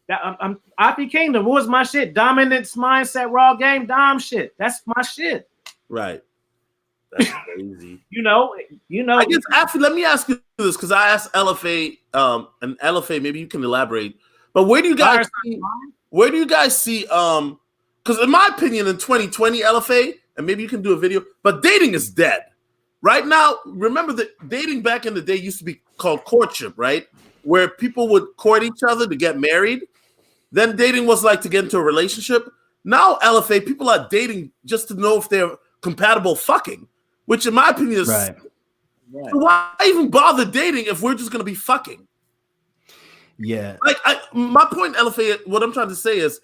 [SPEAKER 1] I'm Affy Kingdom. What was my shit? Dominance mindset, raw game, dom shit. That's my shit.
[SPEAKER 3] Right. That's crazy.
[SPEAKER 1] you know.
[SPEAKER 3] I guess Affy, let me ask you this because I asked LFA, and LFA, maybe you can elaborate. But where do you guys see? Because in my opinion, in 2020, LFA, and maybe you can do a video, but dating is dead. Right now, remember that dating back in the day used to be called courtship, right? Where people would court each other to get married. Then dating was like to get into a relationship. Now, LFA, people are dating just to know if they're compatible fucking, which in my opinion is
[SPEAKER 2] right.
[SPEAKER 3] So why even bother dating if we're just going to be fucking?
[SPEAKER 2] Yeah.
[SPEAKER 3] Like my point, LFA, what I'm trying to say is,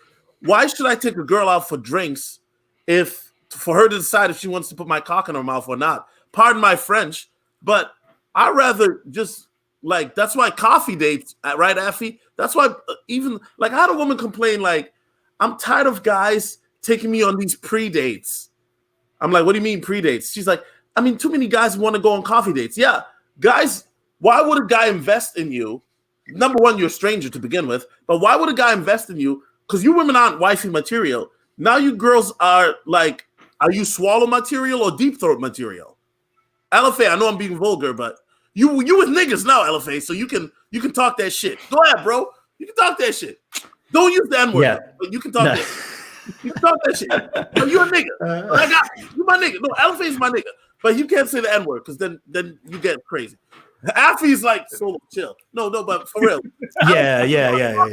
[SPEAKER 3] why should I take a girl out for drinks for her to decide if she wants to put my cock in her mouth or not? Pardon my French, but I'd rather just like, that's why coffee dates, right, Affy? That's why even like I had a woman complain like, I'm tired of guys taking me on these pre-dates. I'm like, what do you mean pre-dates? She's like, I mean, too many guys want to go on coffee dates. Yeah, guys, why would a guy invest in you? Number one, you're a stranger to begin with, but why would a guy invest in you? Because you women aren't wifey material. Now you girls are like, are you swallow material or deep throat material? LFA, I know I'm being vulgar, but you with niggas now, LFA, so you can talk that shit. Go ahead, bro. You can talk that shit. Don't use the N-word, but you can talk that. You can talk that shit. But you a nigga. I got you my nigga. No, LFA is my nigga. But you can't say the N-word because then you get crazy. Affy's like solo chill. No, but for real.
[SPEAKER 2] Yeah.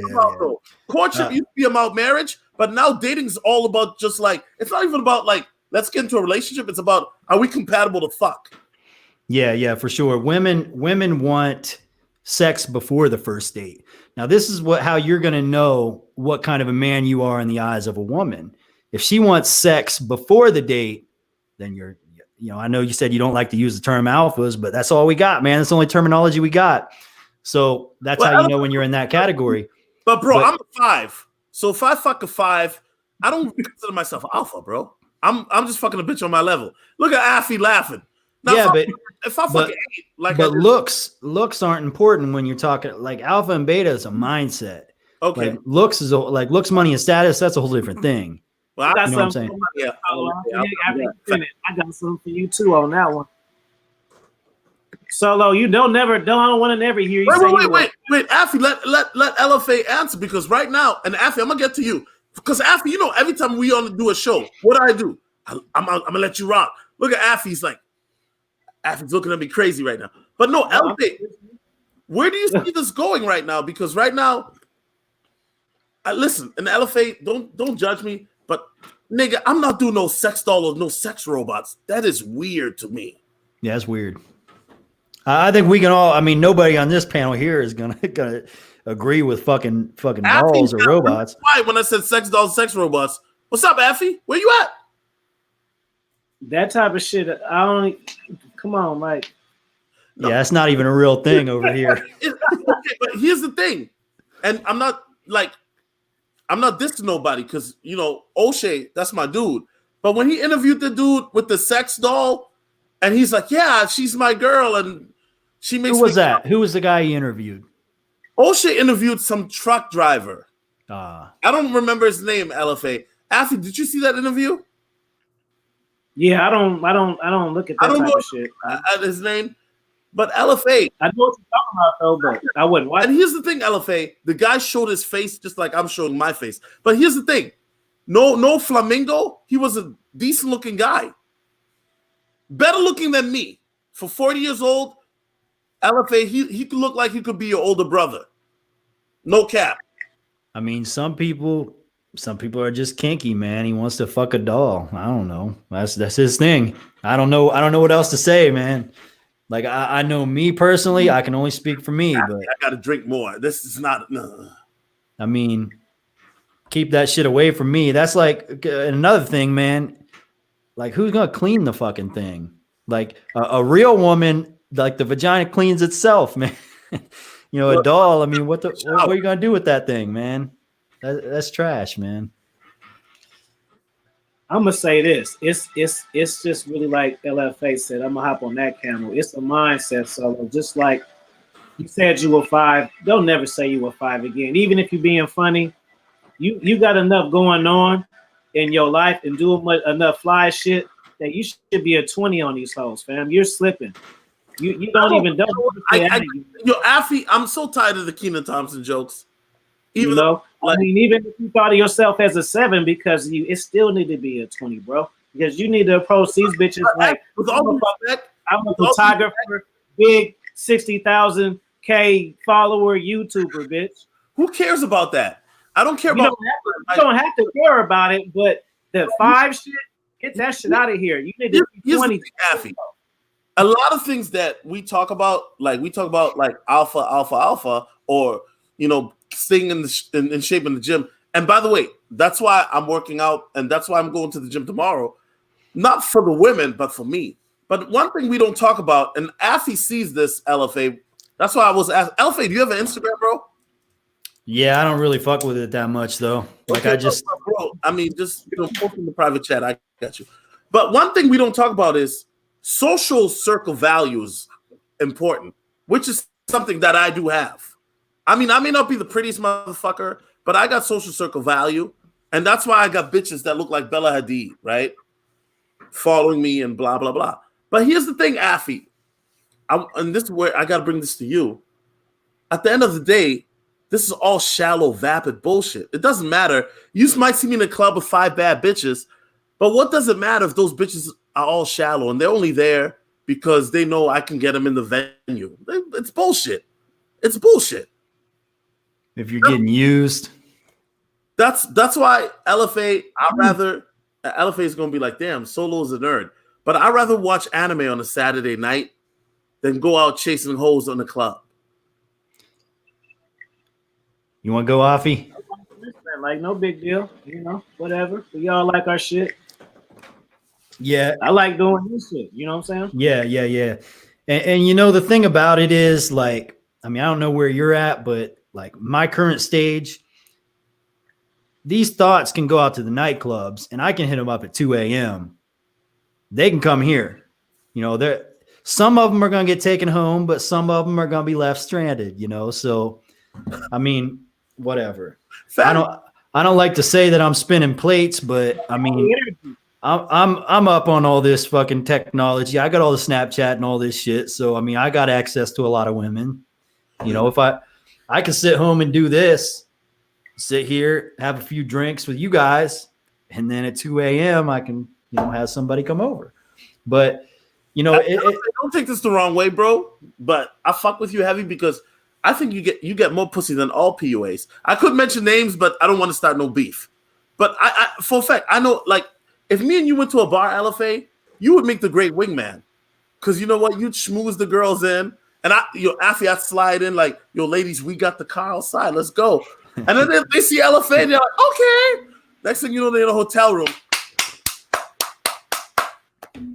[SPEAKER 3] Courtship used to be about marriage, but now dating's all about just like, it's not even about like, let's get into a relationship. It's about, are we compatible to fuck?
[SPEAKER 2] Yeah, for sure. Women want sex before the first date. Now, this is how you're going to know what kind of a man you are in the eyes of a woman. If she wants sex before the date, then I know you said you don't like to use the term alphas, but that's all we got, man. That's the only terminology we got. So that's how you know when you're in that category.
[SPEAKER 3] But bro, I'm a 5. So if I fuck a 5, I don't consider myself alpha, bro. I'm just fucking a bitch on my level. Look at Affy laughing. Now, if I fucking 8, like,
[SPEAKER 2] but looks aren't important when you're talking like alpha and beta is a mindset.
[SPEAKER 3] Okay,
[SPEAKER 2] like, looks, money, and status. That's a whole different thing.
[SPEAKER 1] Well, I got
[SPEAKER 2] you know what I'm saying?
[SPEAKER 1] Yeah, I got something for you too on that one. Solo, I don't want to never hear you.
[SPEAKER 3] Wait, Affy, let LFA answer, because right now, and Affy, I'm gonna get to you, because Affy, every time we do a show, what do? I'm gonna let you rock. Look at Affy's like, Affy's looking at me crazy right now. But no, LFA, where do you see this going right now? Because right now, listen, and LFA, don't judge me, but nigga, I'm not doing no sex doll or no sex robots. That is weird to me.
[SPEAKER 2] Yeah, it's weird. I think we can all. I mean, nobody on this panel here is gonna agree with fucking dolls or robots.
[SPEAKER 3] Why? When I said sex dolls, sex robots. What's up, Affy? Where you at?
[SPEAKER 1] That type of shit. Come on, Mike.
[SPEAKER 2] No. Yeah, it's not even a real thing over here.
[SPEAKER 3] Okay, but here's the thing, and I'm not dissing nobody, because O'Shea, that's my dude. But when he interviewed the dude with the sex doll, and he's like, "Yeah, she's my girl," and she makes.
[SPEAKER 2] Who was that? Who was the guy he interviewed?
[SPEAKER 3] O'Shea interviewed some truck driver.
[SPEAKER 2] I
[SPEAKER 3] don't remember his name. LFA. Affy, did you see that interview?
[SPEAKER 1] Yeah, I don't look at that type of shit.
[SPEAKER 3] At his name, but LFA.
[SPEAKER 1] I know what you're talking about, though, but I wouldn't watch.
[SPEAKER 3] And here's the thing, LFA. The guy showed his face just like I'm showing my face. But here's the thing. No flamingo. He was a decent looking guy. Better looking than me. For 40 years old, LFA, he could look like he could be your older brother. No cap.
[SPEAKER 2] I mean, some people are just kinky, man. He wants to fuck a doll. I don't know. That's his thing. I don't know what else to say, man. Like, I know me personally, I can only speak for me, but
[SPEAKER 3] I gotta drink more. This is not. No.
[SPEAKER 2] I mean, keep that shit away from me. That's like another thing, man. Like, who's gonna clean the fucking thing? Like a real woman, like the vagina cleans itself, man. A doll. I mean, what are you gonna do with that thing, man? That's trash, man.
[SPEAKER 1] I'm gonna say this. It's just really like LFA said. I'm gonna hop on that camel. It's a mindset. So just like you said, you were 5. Don't never say you were 5 again. Even if you're being funny, you got enough going on in your life and doing enough fly shit that you should be a 20 on these hoes, fam. You're slipping. You don't even know.
[SPEAKER 3] Affy, I'm so tired of the Kenan Thompson jokes.
[SPEAKER 1] Even if you thought of yourself as a 7, because it still need to be a 20, bro. Because you need to approach these bitches like, I'm a photographer, big 60,000K follower YouTuber, bitch.
[SPEAKER 3] Who cares about that? I don't care about.
[SPEAKER 1] You don't have to care about it, but the 5 shit, get that shit out of here. You need to be 20.
[SPEAKER 3] Affy. A lot of things that we talk about like alpha, or staying in shape in the gym. And by the way, that's why I'm working out, and that's why I'm going to the gym tomorrow. Not for the women, but for me. But one thing we don't talk about, and Affy sees this, LFA. That's why I was asked, LFA, do you have an Instagram, bro?
[SPEAKER 2] Yeah, I don't really fuck with it that much, though. Like, okay,
[SPEAKER 3] bro. I mean, just post in the private chat. I got you. But one thing we don't talk about is social circle values important, which is something that I do have. I mean, I may not be the prettiest motherfucker, but I got social circle value, and that's why I got bitches that look like Bella Hadid, right? Following me and blah, blah, blah. But here's the thing, Affy, and this is where I got to bring this to you. At the end of the day, This is all shallow, vapid bullshit. It doesn't matter. You might see me in a club with 5 bad bitches, but what does it matter if those bitches are all shallow and they're only there because they know I can get them in the venue? It's bullshit. It's bullshit.
[SPEAKER 2] If you're getting used.
[SPEAKER 3] That's why LFA, LFA is going to be like, damn, Solo's a nerd. But I'd rather watch anime on a Saturday night than go out chasing hoes on the club.
[SPEAKER 2] You want to go, Afi?
[SPEAKER 1] Like, no big deal. You know, whatever. We all like our shit.
[SPEAKER 2] Yeah.
[SPEAKER 1] I like doing this shit. You know what I'm saying?
[SPEAKER 2] Yeah. And you know, the thing about it is, like, I mean, I don't know where you're at, but like my current stage, these thoughts can go out to the nightclubs and I can hit them up at 2 a.m. They can come here. You know, some of them are going to get taken home, but some of them are going to be left stranded, you know? So, I mean, whatever. I don't like to say that I'm spinning plates, but I mean, I'm up on all this fucking technology. I got all the Snapchat and all this shit. So, I mean, I got access to a lot of women. You know, if I can sit home and do this, sit here, have a few drinks with you guys, and then at 2 a.m. I can, you know, have somebody come over. But, you know,
[SPEAKER 3] don't take this the wrong way, bro. But I fuck with you heavy because I think you get more pussy than all PUAs. I could mention names, but I don't want to start no beef. But I for a fact, I know, like, if me and you went to a bar, LFA, you would make the great wingman. Because you know what? You'd schmooze the girls in. And after I slide in, like, yo, ladies, we got the car outside. Let's go. And then they see LFA, and they're like, okay. Next thing you know, they're in a hotel room.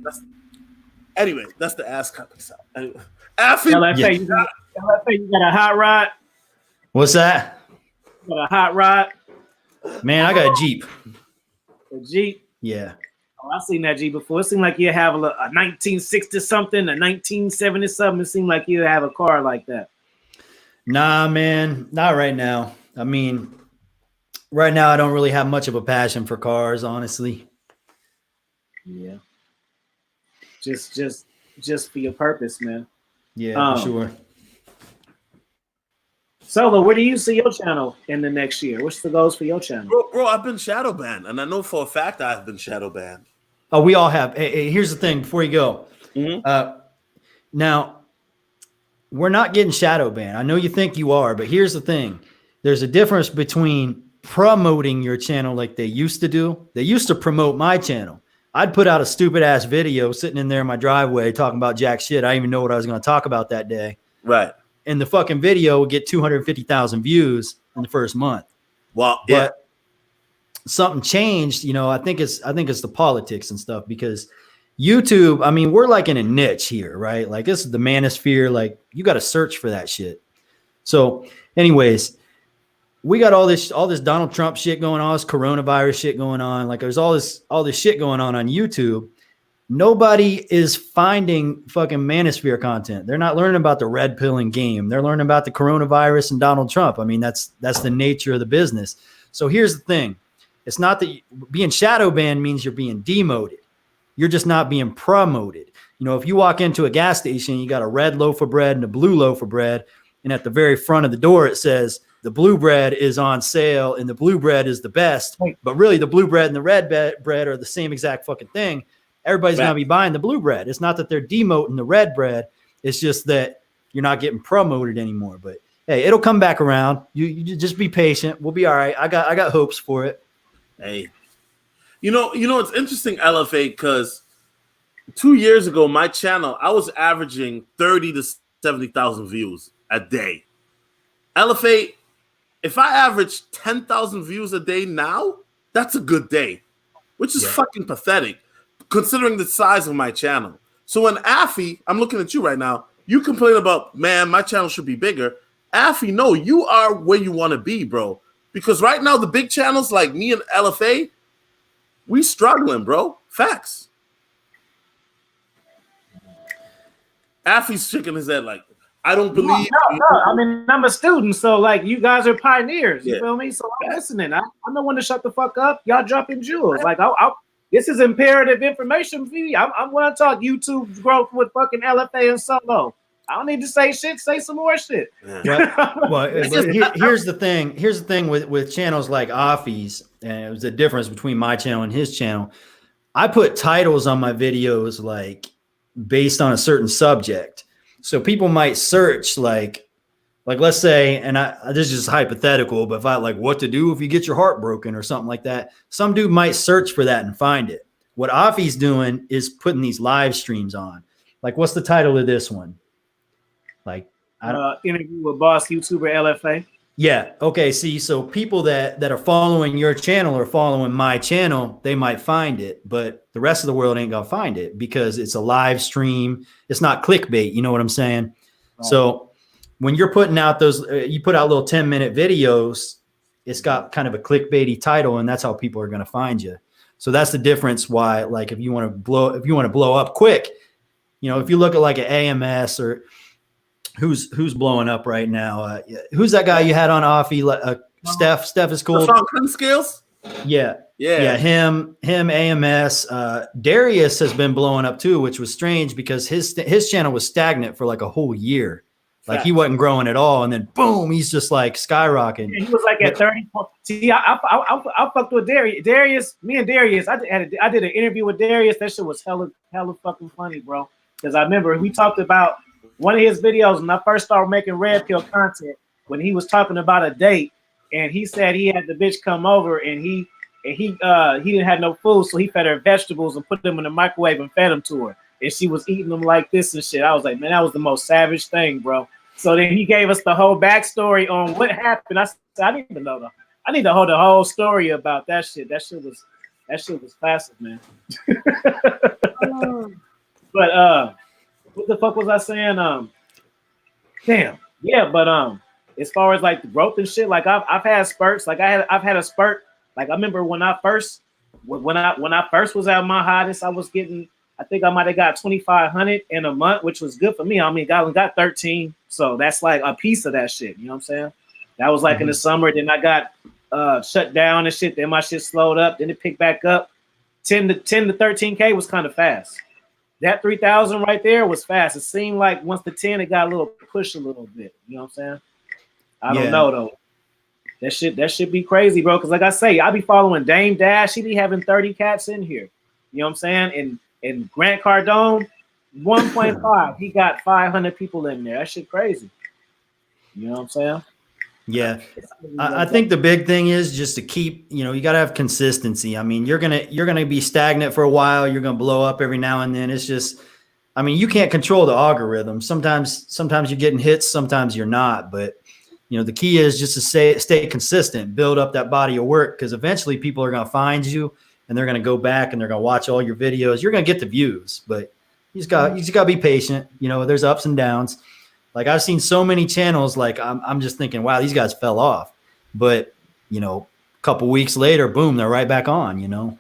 [SPEAKER 3] That's the ass cupping sound. Anyway,
[SPEAKER 1] LFA, you got a hot rod?
[SPEAKER 2] What's that?
[SPEAKER 1] You got a hot rod?
[SPEAKER 2] Man, I got a Jeep.
[SPEAKER 1] A Jeep?
[SPEAKER 2] Yeah.
[SPEAKER 1] Oh, I've seen that Jeep before. It seemed like you have a 1960 something, a 1970 something. It seemed like you have a car like that.
[SPEAKER 2] Nah, man, not right now. I mean, right now I don't really have much of a passion for cars, honestly.
[SPEAKER 1] Yeah. Just for your purpose, man.
[SPEAKER 2] Yeah, for sure.
[SPEAKER 1] Solo, where do you see your channel in the next year? What's the goals for your channel?
[SPEAKER 3] Bro, I've been shadow banned, and I know for a fact I've been shadow banned.
[SPEAKER 2] Oh, we all have. Hey, here's the thing before you go.
[SPEAKER 3] Mm-hmm.
[SPEAKER 2] Now, we're not getting shadow banned. I know you think you are, but here's the thing. There's a difference between promoting your channel like they used to do. They used to promote my channel. I'd put out a stupid ass video sitting in there in my driveway talking about jack shit. I didn't even know what I was going to talk about that day.
[SPEAKER 3] Right.
[SPEAKER 2] And the fucking video would get 250,000 views in the first month.
[SPEAKER 3] Well, yeah.
[SPEAKER 2] But something changed, you know. I think it's the politics and stuff, because YouTube, I mean, we're like in a niche here, right? Like, this is the manosphere. Like, you got to search for that shit. So anyways, we got all this Donald Trump shit going on, this coronavirus shit going on. Like, there's all this shit going on YouTube. Nobody is finding fucking manosphere content. They're not learning about the red pilling game. They're learning about the coronavirus and Donald Trump. I mean, that's the nature of the business. So here's the thing. It's not that being shadow banned means you're being demoted. You're just not being promoted. You know, if you walk into a gas station, you got a red loaf of bread and a blue loaf of bread, and at the very front of the door, it says the blue bread is on sale and the blue bread is the best, but really the blue bread and the red bread are the same exact fucking thing. Everybody's going to be buying the blue bread. It's not that they're demoting the red bread. It's just that you're not getting promoted anymore. But hey, it'll come back around. You just be patient. We'll be all right. I got hopes for it.
[SPEAKER 3] Hey, you know, it's interesting, LFA, because 2 years ago, my channel, I was averaging 30 to 70,000 views a day. LFA, if I average 10,000 views a day now, that's a good day, which is fucking pathetic, considering the size of my channel. So when Afi, I'm looking at you right now, you complain about, man, my channel should be bigger. Afi, no, you are where you want to be, bro. Because right now, the big channels like me and LFA, we struggling, bro. Facts. Afi's shaking his head like, I don't believe.
[SPEAKER 1] No. I mean, I'm a student, so like, you guys are pioneers. You feel me? So I'm listening. I'm the one to shut the fuck up. Y'all dropping jewels. Like, this is imperative information for me. I'm going to talk YouTube growth with fucking LFA and Solo. I don't need to say shit. Say some more shit.
[SPEAKER 2] Well, here's the thing. Here's the thing with channels like Offie's, and it was the difference between my channel and his channel. I put titles on my videos like based on a certain subject. So people might search like let's say, and this is just hypothetical, but if I like what to do if you get your heart broken or something like that, some dude might search for that and find it. What Offie's doing is putting these live streams on. Like, what's the title of this one? Like,
[SPEAKER 1] interview with Boss Youtuber LFA.
[SPEAKER 2] Yeah. Okay. See, so people that are following your channel or following my channel, they might find it, but the rest of the world ain't gonna find it because it's a live stream. It's not clickbait. You know what I'm saying? Right. So when you're putting out those, you put out little 10-minute videos, it's got kind of a clickbaity title, and that's how people are gonna find you. So that's the difference. Why, like, if you want to blow up quick, you know, if you look at like an AMS or who's blowing up right now? Who's that guy you had on Offie? Steph. Steph is cool.
[SPEAKER 3] Skills.
[SPEAKER 2] Yeah. Him. AMS. Darius has been blowing up too, which was strange because his channel was stagnant for like a whole year. Like he wasn't growing at all, and then boom, he's just like skyrocketing.
[SPEAKER 1] Yeah, he was like at 30. See, I fucked with Darius. Me and Darius, I did an interview with Darius. That shit was hella fucking funny, bro. Because I remember we talked about one of his videos when I first started making red pill content, when he was talking about a date, and he said he had the bitch come over and he didn't have no food, so he fed her vegetables and put them in the microwave and fed them to her, and she was eating them like this and shit. I was like, man, that was the most savage thing, bro. So then he gave us the whole backstory on what happened. I said, I need to know I need to hold the whole story about that shit. That shit was classic, man. But what the fuck was I saying? Damn. Yeah, but as far as like the growth and shit, like I've had spurts. Like I've had a spurt. Like I remember when I first was at my hottest, I was getting, I think I might have got 2,500 in a month, which was good for me. I mean, got 13, so that's like a piece of that shit. You know what I'm saying? That was like in the summer. Then I got shut down and shit. Then my shit slowed up. Then it picked back up. 10 to 13K was kind of fast. That 3,000 right there was fast. It seemed like once the 10, it got a little push a little bit. You know what I'm saying? I don't know though. That should be crazy, bro. Because like I say, I be following Dame Dash. He be having 30 cats in here. You know what I'm saying? And Grant Cardone, 1.5. He got 500 people in there. That shit crazy. You know what I'm saying?
[SPEAKER 2] Yeah, I think the big thing is just to keep, you know, you got to have consistency. I mean, you're gonna be stagnant for a while. You're gonna blow up every now and then. It's just, I mean, you can't control the algorithm. Sometimes you're getting hits, sometimes you're not. But you know, the key is just to stay consistent, build up that body of work, because eventually people are gonna find you and they're gonna go back and they're gonna watch all your videos. You're gonna get the views, but you just gotta be patient. You know, there's ups and downs. Like I've seen so many channels, like I'm just thinking, wow, these guys fell off. But, you know, a couple weeks later, boom, they're right back on, you know?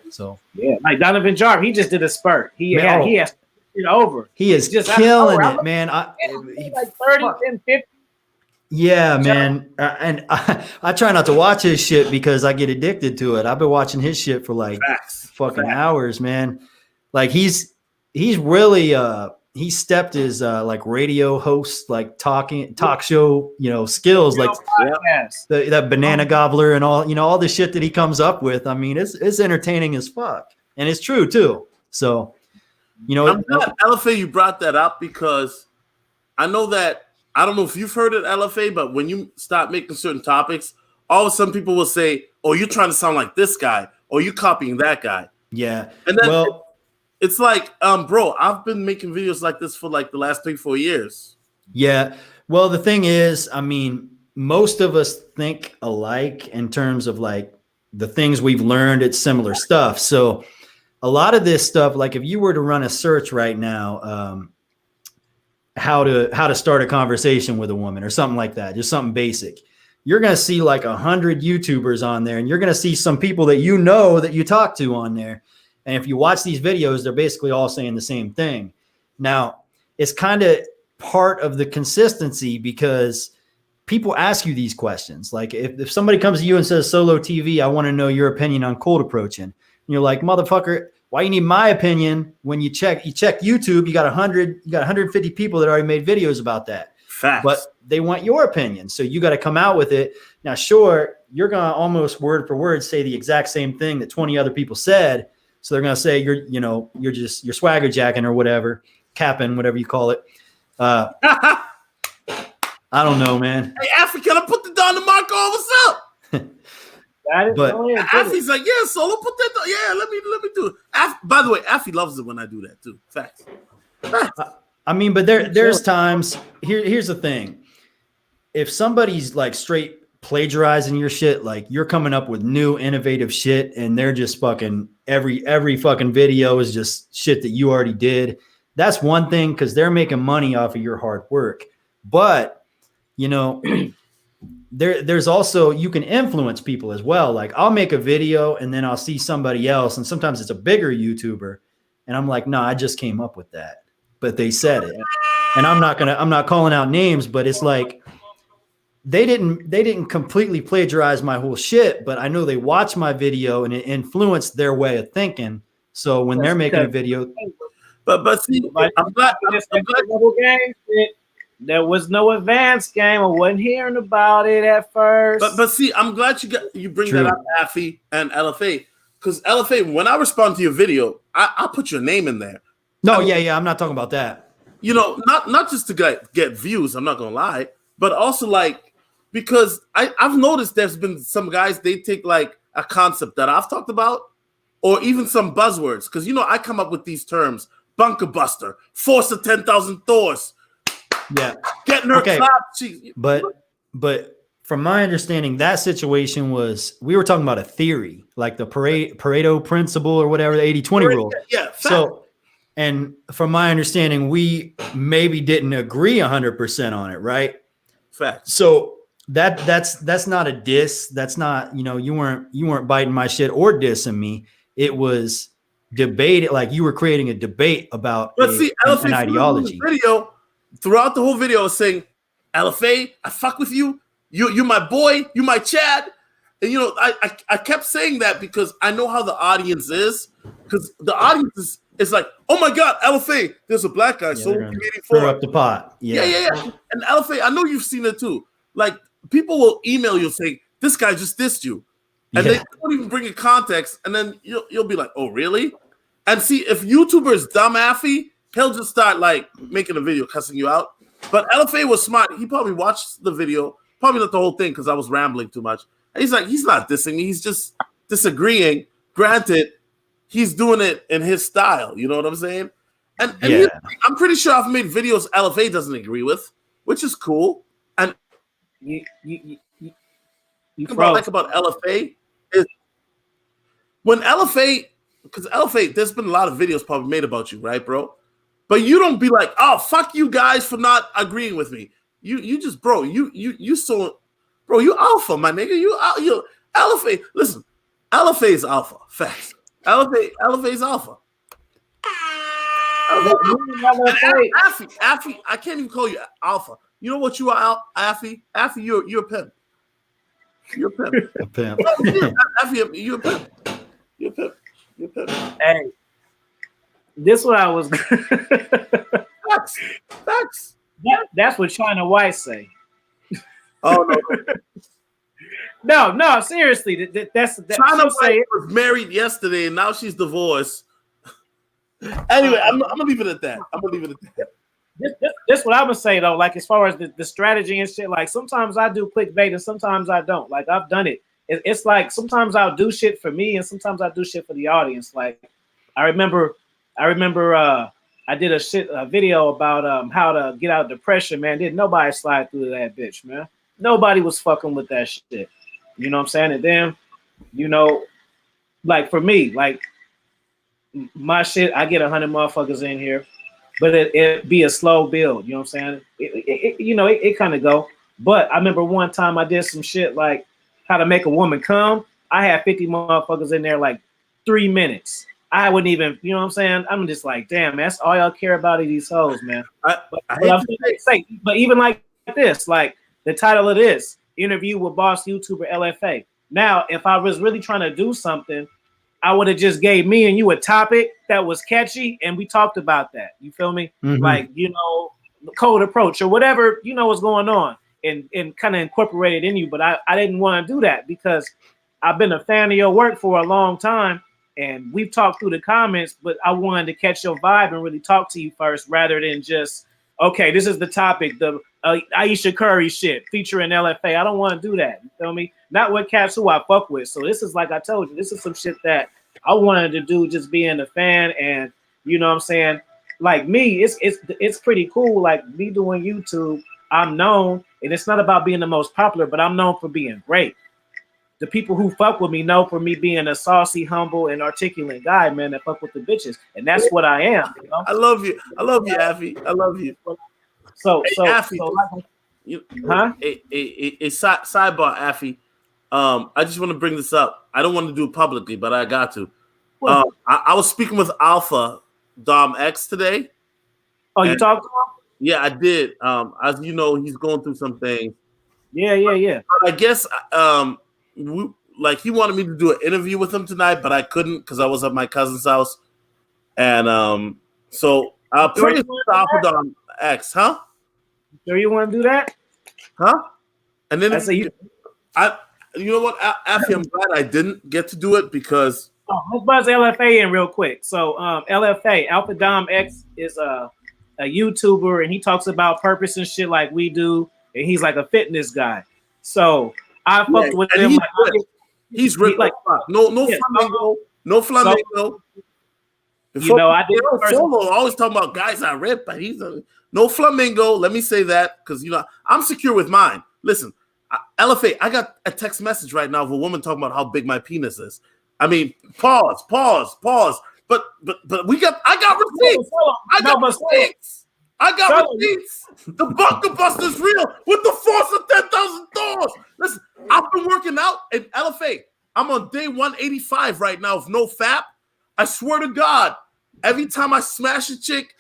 [SPEAKER 2] So. Yeah,
[SPEAKER 1] like Donovan Jarb, he just did a spurt. He has it over.
[SPEAKER 2] He is just killing it, man.
[SPEAKER 1] He's like 30 and 50.
[SPEAKER 2] Yeah, man. And I try not to watch his shit because I get addicted to it. I've been watching his shit for like fucking hours, man. Like he's really, he stepped his like radio host, like talk show, you know, skills, like that banana gobbler and all, you know, all the shit that he comes up with. I mean, it's entertaining as fuck, and it's true too. So, you know,
[SPEAKER 3] I'm glad LFA you brought that up because I know that I don't know if you've heard it, LFA, but when you start making certain topics, all of a sudden people will say, "Oh, you're trying to sound like this guy," or "You copying that guy."
[SPEAKER 2] Yeah,
[SPEAKER 3] and then it's like, bro, I've been making videos like this for like the last 3-4 years.
[SPEAKER 2] Yeah. Well, the thing is, I mean, most of us think alike in terms of like the things we've learned. It's similar stuff. So a lot of this stuff, like if you were to run a search right now, how to start a conversation with a woman or something like that, just something basic, you're going to see like 100 YouTubers on there, and you're going to see some people that you know that you talk to on there. And if you watch these videos, they're basically all saying the same thing. Now, it's kind of part of the consistency because people ask you these questions. Like if somebody comes to you and says, Solo TV, I want to know your opinion on cold approaching. And you're like, motherfucker, why you need my opinion when you check YouTube, you got 150 people that already made videos about that.
[SPEAKER 3] Facts.
[SPEAKER 2] But they want your opinion. So you got to come out with it. Now, sure, you're going to almost word for word say the exact same thing that 20 other people said. So they're going to say you're swagger jacking or whatever, capping, whatever you call it. I don't know, man.
[SPEAKER 3] Hey, Afi, can I put the Don DeMarco? What's up?
[SPEAKER 2] But
[SPEAKER 3] Afi's like, yeah, Solo, put that. Yeah, let me do it. By the way, Afi loves it when I do that too. Facts.
[SPEAKER 2] I mean, but there's times. Here's the thing: if somebody's like straight plagiarizing your shit, like you're coming up with new innovative shit, and they're just fucking every fucking video is just shit that you already did. That's one thing because they're making money off of your hard work. But you know. There's also, you can influence people as well. Like I'll make a video and then I'll see somebody else, and sometimes it's a bigger YouTuber, and I'm like, no, I just came up with that, but they said it. And I'm not calling out names, but it's like they didn't completely plagiarize my whole shit, but I know they watched my video and it influenced their way of thinking. So when they're making a video,
[SPEAKER 3] but see, I'm glad.
[SPEAKER 1] There was no advanced game. I wasn't hearing about it at first.
[SPEAKER 3] But see, I'm glad you bring that up, Afi and LFA, because LFA, when I respond to your video, I'll put your name in there.
[SPEAKER 2] No, yeah, I'm not talking about that.
[SPEAKER 3] You know, not just to get views. I'm not gonna lie, but also like because I've noticed there's been some guys, they take like a concept that I've talked about, or even some buzzwords, because you know I come up with these terms: bunker buster, force of 10,000 Thors.
[SPEAKER 2] Yeah,
[SPEAKER 3] getting her clapped.
[SPEAKER 2] But from my understanding, that situation was, we were talking about a theory, like the Pareto principle or whatever, the 80-20 rule.
[SPEAKER 3] Yeah.
[SPEAKER 2] So, and from my understanding, we maybe didn't agree 100% on it, right?
[SPEAKER 3] Fact.
[SPEAKER 2] So that's not a diss. That's not, you weren't biting my shit or dissing me. It was debated, like you were creating a debate about an ideology.
[SPEAKER 3] Video. Throughout the whole video, I was saying, LFA, I fuck with you. You my boy. You my Chad. And, I kept saying that because I know how the audience is. Because the audience is like, oh, my God, LFA, there's a black guy. Solotv84.
[SPEAKER 2] Throw up the pot. Yeah.
[SPEAKER 3] And LFA, I know you've seen it too. Like, people will email you saying, this guy just dissed you. And they don't even bring in context. And then you'll be like, oh, really? And see, if YouTuber is dumb Afi, he'll just start like making a video cussing you out. But LFA was smart. He probably watched the video, probably not the whole thing because I was rambling too much. And he's like, he's not dissing me. He's just disagreeing. Granted, he's doing it in his style. You know what I'm saying? And I'm pretty sure I've made videos LFA doesn't agree with, which is cool. And
[SPEAKER 1] you
[SPEAKER 3] what I like about LFA is when LFA, because LFA, there's been a lot of videos probably made about you, right, bro? But you don't be like, oh, fuck you guys for not agreeing with me. You just, bro, you alpha, my nigga. You LFA. Listen, LFA is alpha. Facts. LFA is alpha. Afi, I can't even call you alpha. You know what you are, Afi? Afi, you're a pimp. You're a pimp.
[SPEAKER 2] A pimp.
[SPEAKER 3] Afi, you're a pimp. You're a pimp. You're a pimp.
[SPEAKER 1] Hey. This what I was.
[SPEAKER 3] Facts.
[SPEAKER 1] That's what China White say.
[SPEAKER 3] Oh
[SPEAKER 1] no, seriously. That's
[SPEAKER 3] China White was married yesterday, and now she's divorced. Anyway, I'm gonna leave it at that.
[SPEAKER 1] This what I'm gonna say though. Like as far as the strategy and shit. Like sometimes I do clickbait, and sometimes I don't. Like I've done it. It's like sometimes I'll do shit for me, and sometimes I do shit for the audience. Like I remember I did a video about how to get out of depression, man. Didn't nobody slide through that bitch, man. Nobody was fucking with that shit. You know what I'm saying? And then, like for me, like my shit, I get 100 motherfuckers in here, but it be a slow build. You know what I'm saying? It kind of go. But I remember one time I did some shit like how to make a woman come. I had 50 motherfuckers in there like 3 minutes. I wouldn't even, you know what I'm saying? I'm just like, damn, that's all y'all care about is these hoes, man. But even like this, like the title of this, interview with Boss Youtuber LFA. Now, if I was really trying to do something I would have just gave me and you a topic that was catchy, and we talked about that. You feel me?
[SPEAKER 2] Mm-hmm.
[SPEAKER 1] Like, you know, the code approach or whatever, you know, what's going on, and kind of incorporate it in you. But I didn't want to do that because I've been a fan of your work for a long time, and we've talked through the comments, but I wanted to catch your vibe and really talk to you first rather than just, okay, this is the topic, the Aisha Curry shit featuring LFA. I don't want to do that. You feel me? Not with cats who I fuck with. So this is, like I told you, this is some shit that I wanted to do, just being a fan. And you know what I'm saying? Like me, it's pretty cool. Like me doing YouTube, I'm known, and it's not about being the most popular, but I'm known for being great. The people who fuck with me know for me being a saucy, humble, and articulate guy, man, that fuck with the bitches. And that's what I am. You know?
[SPEAKER 3] I love you, Affy. I love you.
[SPEAKER 1] So,
[SPEAKER 3] Affy, sidebar, Affy. I just want to bring this up. I don't want to do it publicly, but I got to. I was speaking with Alpha Dom X today.
[SPEAKER 1] Oh, you talked to him?
[SPEAKER 3] Yeah, I did. As you know, he's going through some things.
[SPEAKER 1] Yeah.
[SPEAKER 3] But I guess he wanted me to do an interview with him tonight, but I couldn't because I was at my cousin's house. And so I'll pray for Alpha Dom X, huh?
[SPEAKER 1] Sure you want to do that?
[SPEAKER 3] Huh? And then
[SPEAKER 1] you
[SPEAKER 3] know what, Affy, I'm glad I didn't get to do it because
[SPEAKER 1] let's buzz LFA in real quick. So LFA, Alpha Dom X, is a YouTuber, and he talks about purpose and shit like we do, and he's like a fitness guy. So I fucked with him.
[SPEAKER 3] He's ripped like no flamingo.
[SPEAKER 1] You know, I did
[SPEAKER 3] Solo always talking about guys I rip, but he's no flamingo. Let me say that because you know I'm secure with mine. Listen, LFA, I got a text message right now of a woman talking about how big my penis is. I mean, pause. But I got receipts. I got receipts. The bunker buster's real with the force of 10,000 doors. Listen, I've been working out in LFA. I'm on day 185 right now with no fap. I swear to God, every time I smash a chick,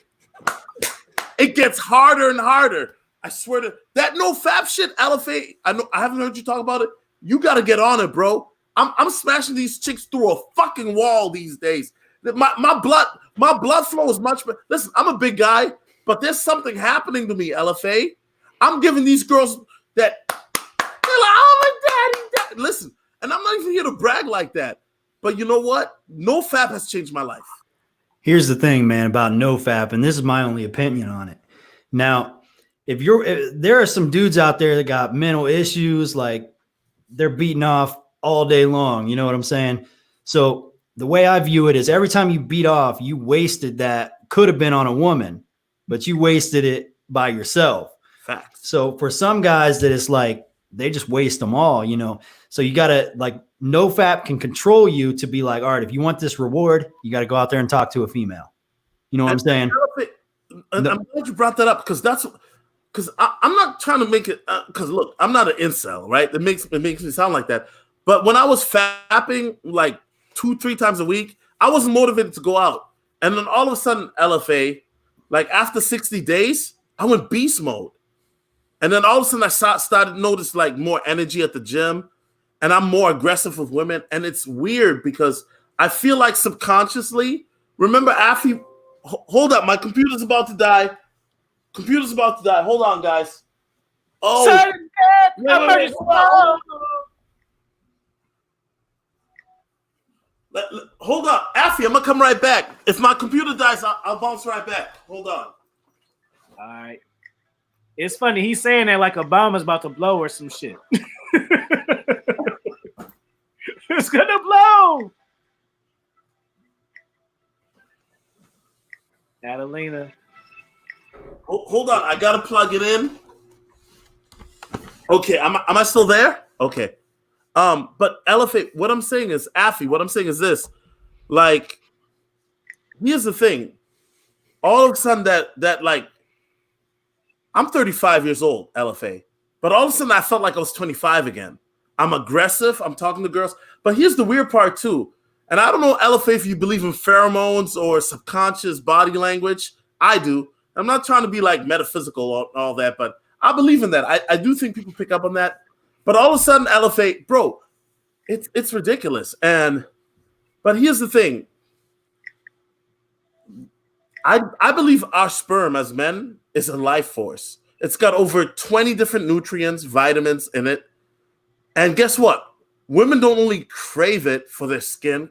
[SPEAKER 3] it gets harder and harder. I swear to that no fap shit, LFA. I know I haven't heard you talk about it. You got to get on it, bro. I'm smashing these chicks through a fucking wall these days. My blood flow is much better. Listen, I'm a big guy, but there's something happening to me, LFA. I'm giving these girls that they're like, oh my daddy. Listen, and I'm not even here to brag like that. But you know what? No fap has changed my life.
[SPEAKER 2] Here's the thing, man, about no fap, and this is my only opinion on it. Now, if there are some dudes out there that got mental issues, like they're beating off all day long. You know what I'm saying? So the way I view it is every time you beat off, you wasted that could have been on a woman, but you wasted it by yourself.
[SPEAKER 3] Facts.
[SPEAKER 2] So for some guys that it's like, they just waste them all, you know? So you got to like, no fap can control you to be like, all right, if you want this reward, you got to go out there and talk to a female. You know what I'm saying?
[SPEAKER 3] I'm glad you brought that up because I'm not trying to make it because look, I'm not an incel, right? It makes me sound like that. But when I was fapping like 2-3 times a week, I wasn't motivated to go out. And then all of a sudden, LFA, like after 60 days, I went beast mode. And then all of a sudden I started to notice like more energy at the gym, and I'm more aggressive with women. And it's weird because I feel like subconsciously, remember Affy, hold up, my computer's about to die. Hold on, guys. Oh, wait. Hold on, Affy, I'm gonna come right back. If my computer dies, I'll bounce right back. Hold on.
[SPEAKER 1] All right. It's funny. He's saying that like Obama's about to blow or some shit. It's gonna blow. Adelina.
[SPEAKER 3] Hold on, I gotta plug it in. Okay, am I still there? Okay. But LFA, what I'm saying is, Affy, what I'm saying is this. Like, here's the thing. All of a sudden that like, I'm 35 years old, LFA. But all of a sudden I felt like I was 25 again. I'm aggressive. I'm talking to girls. But here's the weird part too. And I don't know, LFA, if you believe in pheromones or subconscious body language. I do. I'm not trying to be like metaphysical or all that, but I believe in that. I do think people pick up on that. But all of a sudden, LFA, bro, it's ridiculous. But But here's the thing. I believe our sperm as men is a life force. It's got over 20 different nutrients, vitamins in it. And guess what? Women don't only crave it for their skin,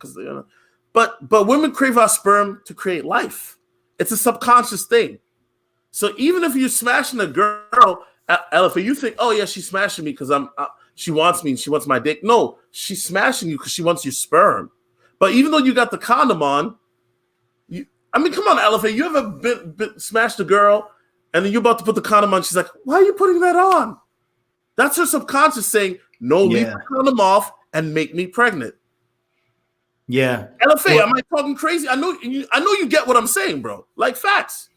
[SPEAKER 3] but women crave our sperm to create life. It's a subconscious thing. So even if you're smashing a girl, LFA, you think, oh yeah, she's smashing me because she wants me and she wants my dick. No, she's smashing you because she wants your sperm. But even though you got the condom on, come on, LFA, you ever been smashed a girl and then you're about to put the condom on? She's like, why are you putting that on? That's her subconscious saying, no, leave the condom off and make me pregnant.
[SPEAKER 2] Yeah.
[SPEAKER 3] LFA, am I talking crazy? I know you get what I'm saying, bro. Like facts.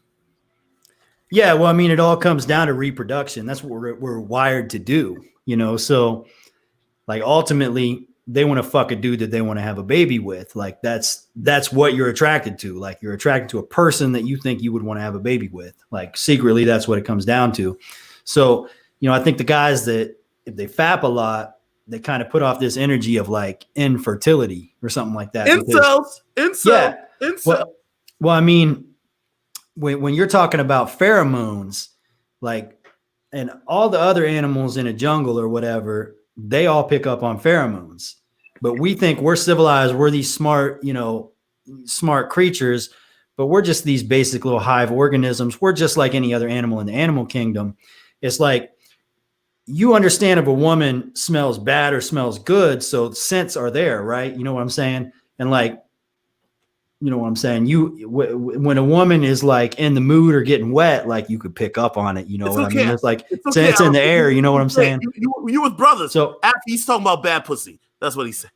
[SPEAKER 2] Yeah, well, I mean, it all comes down to reproduction. That's what we're wired to do, you know? So, like, ultimately, they want to fuck a dude that they want to have a baby with. Like, that's what you're attracted to. Like, you're attracted to a person that you think you would want to have a baby with. Like, secretly, that's what it comes down to. So, you know, I think the guys that, if they fap a lot, they kind of put off this energy of, like, infertility or something like that.
[SPEAKER 3] Incels.
[SPEAKER 2] Yeah. Well, I mean, when you're talking about pheromones, like, and all the other animals in a jungle or whatever, they all pick up on pheromones. But we think we're civilized, we're these smart, you know, smart creatures, but we're just these basic little hive organisms. We're just like any other animal in the animal kingdom. It's like, you understand if a woman smells bad or smells good, so scents are there, right? You know what I'm saying? And like, you know what I'm saying? When a woman is like in the mood or getting wet, like you could pick up on it. You know what I mean? It's like it's in the air. You know what I'm saying?
[SPEAKER 3] You with brothers.
[SPEAKER 2] So
[SPEAKER 3] after he's talking about bad pussy, that's what he said.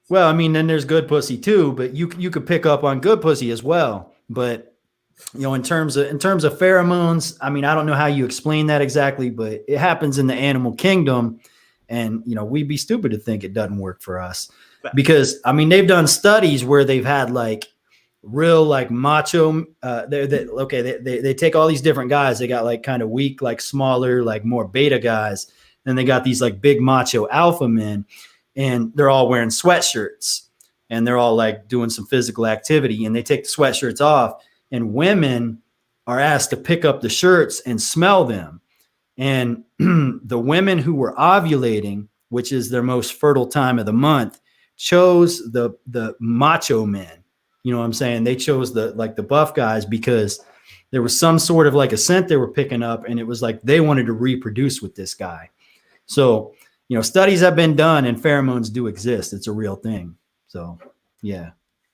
[SPEAKER 2] Well, I mean, then there's good pussy too, but you could pick up on good pussy as well. But you know, in terms of pheromones, I mean, I don't know how you explain that exactly, but it happens in the animal kingdom, and you know, we'd be stupid to think it doesn't work for us. Because I mean, they've done studies where they've had like real like macho. They take all these different guys. They got like kind of weak, like smaller, like more beta guys, and they got these like big macho alpha men, and they're all wearing sweatshirts, and they're all like doing some physical activity, and they take the sweatshirts off, and women are asked to pick up the shirts and smell them, and the women who were ovulating, which is their most fertile time of the month, chose the macho men. You know what I'm saying? They chose the buff guys because there was some sort of like a scent they were picking up, and it was like they wanted to reproduce with this guy. So, you know, studies have been done and pheromones do exist. It's a real thing. So, yeah,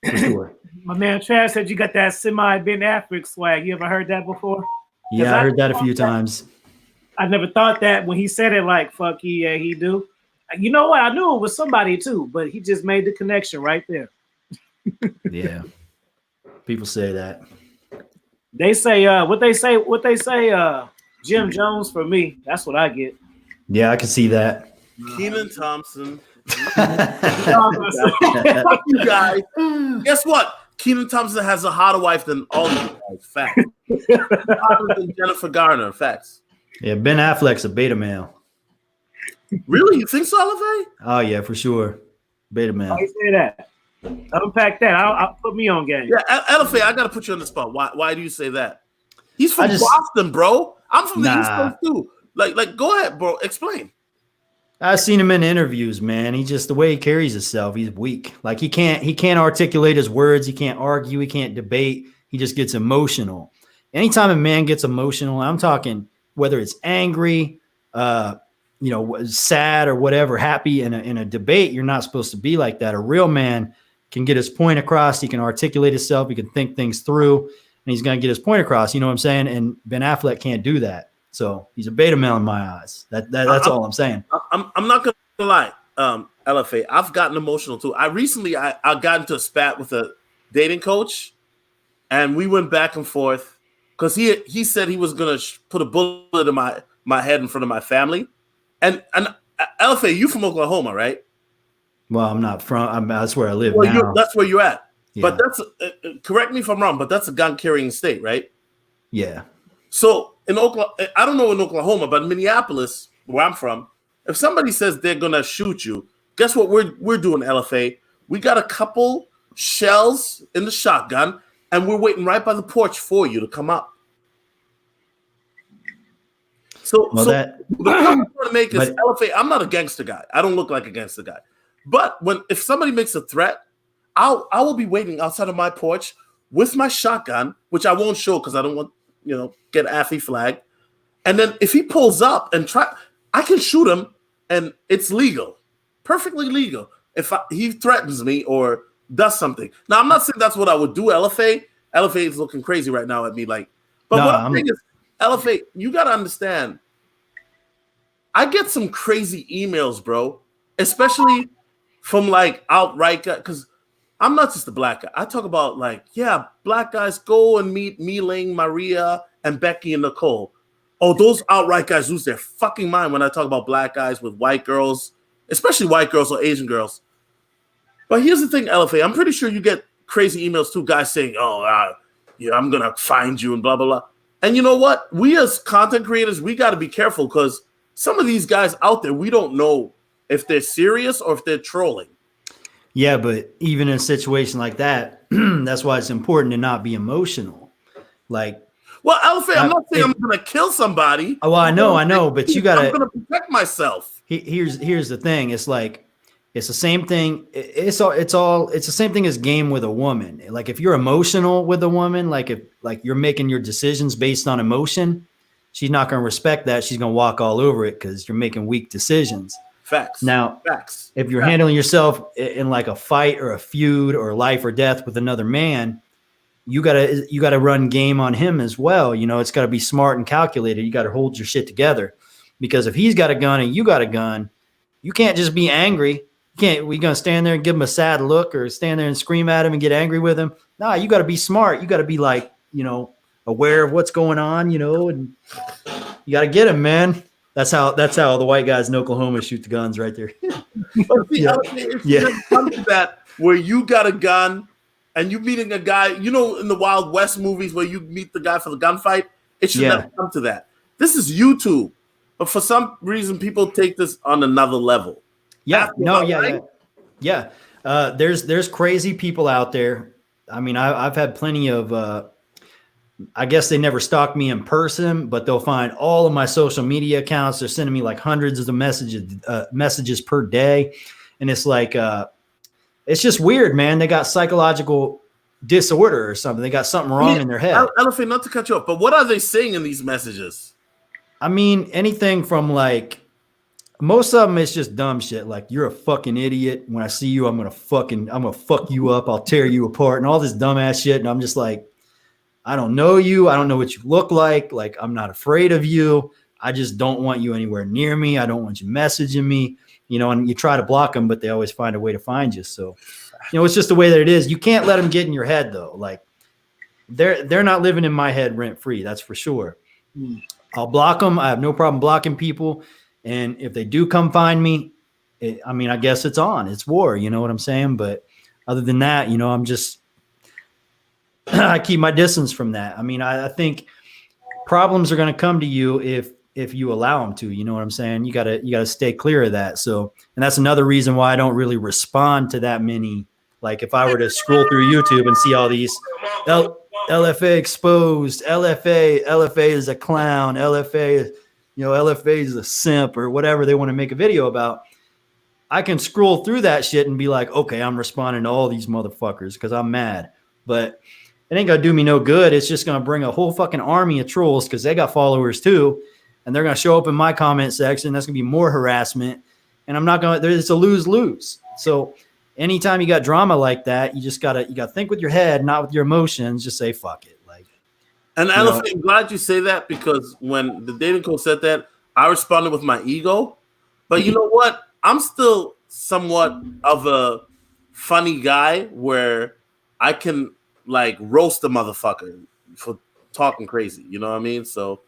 [SPEAKER 2] for sure.
[SPEAKER 1] My man Chad said you got that semi-Ben Affleck swag. You ever heard that before?
[SPEAKER 2] Yeah, I heard that a few times.
[SPEAKER 1] I never thought that when he said it, like, fuck, yeah, he do. You know what? I knew it was somebody too, but he just made the connection right there.
[SPEAKER 2] Yeah. People say that.
[SPEAKER 1] They say what they say, Jim Jones for me. That's what I get.
[SPEAKER 2] Yeah, I can see that.
[SPEAKER 3] Kenan Thompson. Fuck you guys. Guess what? Kenan Thompson has a hotter wife than all of you guys. Facts. Hotter than Jennifer Garner. Facts.
[SPEAKER 2] Yeah, Ben Affleck's a beta male.
[SPEAKER 3] Really? You think so, LFA?
[SPEAKER 2] Oh yeah, for sure. Beta male.
[SPEAKER 1] Why you say that? Unpack that. I'll put me on game.
[SPEAKER 3] Yeah, LFA, I gotta put you on the spot. Why do you say that? He's from Boston, bro. I'm from the East Coast too. Like, go ahead, bro. Explain.
[SPEAKER 2] I've seen him in interviews, man. He just, the way he carries himself, he's weak. Like he can't articulate his words. He can't argue. He can't debate. He just gets emotional. Anytime a man gets emotional, I'm talking whether it's angry, you know, sad or whatever, happy in a debate, you're not supposed to be like that. A real man can get his point across. He can articulate himself. He can think things through, and he's going to get his point across. You know what I'm saying? And Ben Affleck can't do that. So he's a beta male in my eyes. That's all I'm saying.
[SPEAKER 3] I'm not going to lie, LFA. I've gotten emotional too. I got into a spat with a dating coach, and we went back and forth because he said he was going to put a bullet in my head in front of my family. And LFA, you from Oklahoma, right?
[SPEAKER 2] Well, I'm not from. That's where I live now.
[SPEAKER 3] That's where you're at.
[SPEAKER 2] Yeah.
[SPEAKER 3] But that's correct me if I'm wrong, but that's a gun carrying state, right?
[SPEAKER 2] Yeah.
[SPEAKER 3] So in Oklahoma, I don't know in Oklahoma, but in Minneapolis, where I'm from, if somebody says they're gonna shoot you, guess what we're doing, LFA? We got a couple shells in the shotgun, and we're waiting right by the porch for you to come up. So the point I'm trying to make is, LFA, I'm not a gangster guy. I don't look like a gangster guy. But if somebody makes a threat, I will be waiting outside of my porch with my shotgun, which I won't show because I don't want, get Affy flagged. And then if he pulls up and I can shoot him, and it's legal, perfectly legal. If he threatens me or does something. Now, I'm not saying that's what I would do, LFA. LFA is looking crazy right now at me. What I'm saying is, LFA, you got to understand, I get some crazy emails, bro, especially from outright guys, because I'm not just a black guy. I talk about black guys go and meet Mei-Ling, Maria, and Becky and Nicole. Oh, those outright guys lose their fucking mind when I talk about black guys with white girls, especially white girls or Asian girls. But here's the thing, LFA, I'm pretty sure you get crazy emails too, guys saying, I'm going to find you and blah, blah, blah. And you know what? We as content creators, we got to be careful because some of these guys out there, we don't know if they're serious or if they're trolling.
[SPEAKER 2] Yeah, but even in a situation like that, that's why it's important to not be emotional.
[SPEAKER 3] Well, LFA, I'm not saying I'm going to kill somebody.
[SPEAKER 2] Well, I know, but you got to.
[SPEAKER 3] I'm going to protect myself.
[SPEAKER 2] Here's the thing. It's it's the same thing. It's the same thing as game with a woman. Like if you're emotional with a woman, if you're making your decisions based on emotion, she's not going to respect that. She's going to walk all over it because you're making weak decisions.
[SPEAKER 3] Facts.
[SPEAKER 2] Now, if you're handling yourself in a fight or a feud or life or death with another man, you gotta run game on him as well. It's got to be smart and calculated. You got to hold your shit together, because if he's got a gun and you got a gun, you can't just be angry. We gonna stand there and give him a sad look or stand there and scream at him and get angry with him? Nah, you got to be smart. You got to be aware of what's going on, and you got to get him, man. That's how the white guys in Oklahoma shoot the guns right there.
[SPEAKER 3] Come to that where you got a gun and you meeting a guy, in the Wild West movies where you meet the guy for the gunfight. It should never come to that. This is YouTube, but for some reason people take this on another level.
[SPEAKER 2] Yeah, yeah. There's crazy people out there. I mean, I've had plenty of. I guess they never stalk me in person, but they'll find all of my social media accounts. They're sending me hundreds of the messages per day, and it's it's just weird, man. They got psychological disorder or something. They got something wrong in their head.
[SPEAKER 3] Elephant, not to cut you off, but what are they saying in these messages?
[SPEAKER 2] I mean, anything from most of them, it's just dumb shit. You're a fucking idiot. When I see you, I'm gonna fuck you up. I'll tear you apart and all this dumbass shit. And I'm just I don't know you. I don't know what you look like. I'm not afraid of you. I just don't want you anywhere near me. I don't want you messaging me, and you try to block them, but they always find a way to find you. So, it's just the way that it is. You can't let them get in your head though. They're not living in my head rent free. That's for sure. I'll block them. I have no problem blocking people. And if they do come find me, I guess it's on. It's war. You know what I'm saying? But other than that, I'm just, I keep my distance from that. I think problems are going to come to you if you allow them to. You know what I'm saying? You gotta stay clear of that. So, and that's another reason why I don't really respond to that many. If I were to scroll through YouTube and see all these LFA exposed, LFA is a clown, LFA is a simp or whatever they want to make a video about, I can scroll through that shit and be okay, I'm responding to all these motherfuckers because I'm mad. But it ain't gonna do me no good. It's just gonna bring a whole fucking army of trolls because they got followers too, and they're gonna show up in my comment section. That's gonna be more harassment, and I'm not gonna. It's a lose-lose. So anytime you got drama like that, you gotta think with your head, not with your emotions. Just say fuck it.
[SPEAKER 3] And Elephant, I'm glad you say that, because when the dating coach said that, I responded with my ego. But you know what? I'm still somewhat of a funny guy where I can roast a motherfucker for talking crazy. You know what I mean? So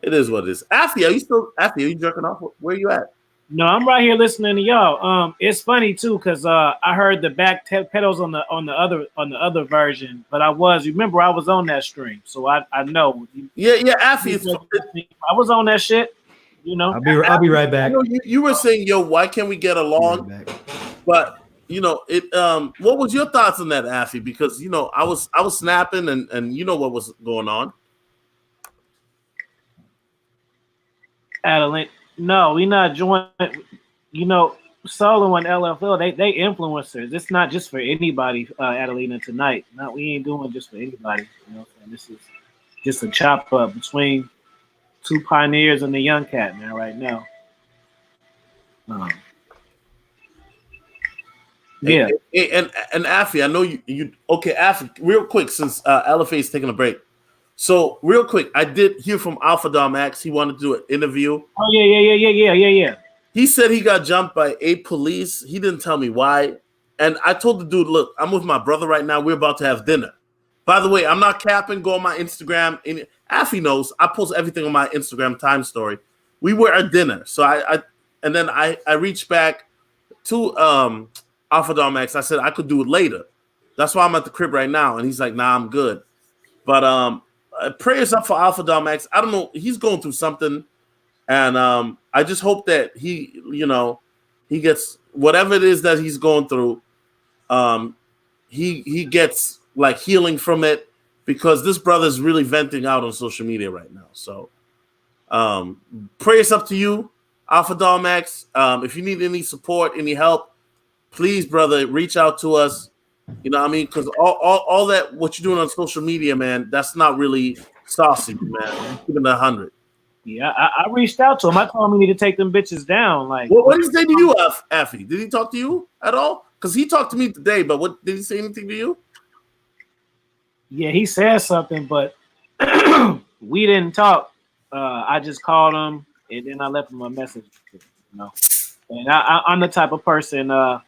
[SPEAKER 3] it is what it is. Affy, are you jerking off? Where are you at?
[SPEAKER 1] No, I'm right here listening to y'all. It's funny too because I heard the back pedals on the other version, but I was on that stream, so I know.
[SPEAKER 3] Yeah, Affy.
[SPEAKER 1] I was on that shit.
[SPEAKER 2] I'll be right back.
[SPEAKER 3] You were saying, why can't we get along?
[SPEAKER 2] Right,
[SPEAKER 3] but you know, it. What was your thoughts on that, Affy? Because you know, I was snapping, and you know what was going on.
[SPEAKER 1] Adeline, no, we not joining. You know, Solo and LFL, they influencers. It's not just for anybody, Adelina, tonight. No, we ain't doing just for anybody. You know what I'm saying? This is just a chop up between two pioneers and the young cat, man, right now. Yeah.
[SPEAKER 3] And Affy, I know you okay, Affy, real quick, since LFA is taking a break. So real quick, I did hear from Alpha Dom X. He wanted to do an interview.
[SPEAKER 1] Oh yeah.
[SPEAKER 3] He said he got jumped by 8 police. He didn't tell me why. And I told the dude, look, I'm with my brother right now. We're about to have dinner. By the way, I'm not capping. Go on my Instagram. And Affy knows I post everything on my Instagram time story. We were at dinner. So I reached back to Alpha Dom X. I said I could do it later. That's why I'm at the crib right now. And he's like, nah, I'm good. But prayers up for Alpha Dom X. I don't know. He's going through something. And I just hope that he, you know, he gets whatever it is that he's going through. He gets like healing from it, because this brother's really venting out on social media right now. So prayers up to you, Alpha Dom X. If you need any support, any help, please, brother, reach out to us. You know what I mean? Because all that what you're doing on social media, man, that's not really saucy, man. Keeping 100.
[SPEAKER 1] Yeah, I reached out to him. I told him we need to take them bitches down. Like,
[SPEAKER 3] what did he say to you, Affy? Did he talk to you at all? Because he talked to me today, but what did he say anything to you?
[SPEAKER 1] Yeah, he said something, but we didn't talk. I just called him, and then I left him a message. You know, and I'm the type of person I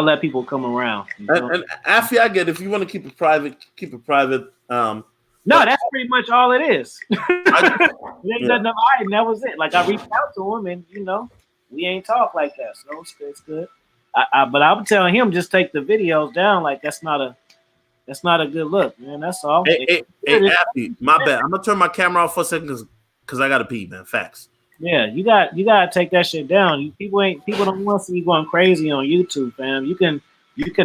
[SPEAKER 1] let people come around. You know?
[SPEAKER 3] And Affy, I get it. If you want to keep it private, keep it private.
[SPEAKER 1] No, that's pretty much all it is.
[SPEAKER 3] Yeah.
[SPEAKER 1] And that was it. Like, I reached out to him, and you know, we ain't talk like that, so it's good. But I'm telling him, just take the videos down. Like, that's not a good look, man. That's all.
[SPEAKER 3] Hey, Affy, my bad. I'm gonna turn my camera off for a second because I gotta pee, man. Facts.
[SPEAKER 1] Yeah, you gotta take that shit down. People don't want to see you going crazy on YouTube, fam. You can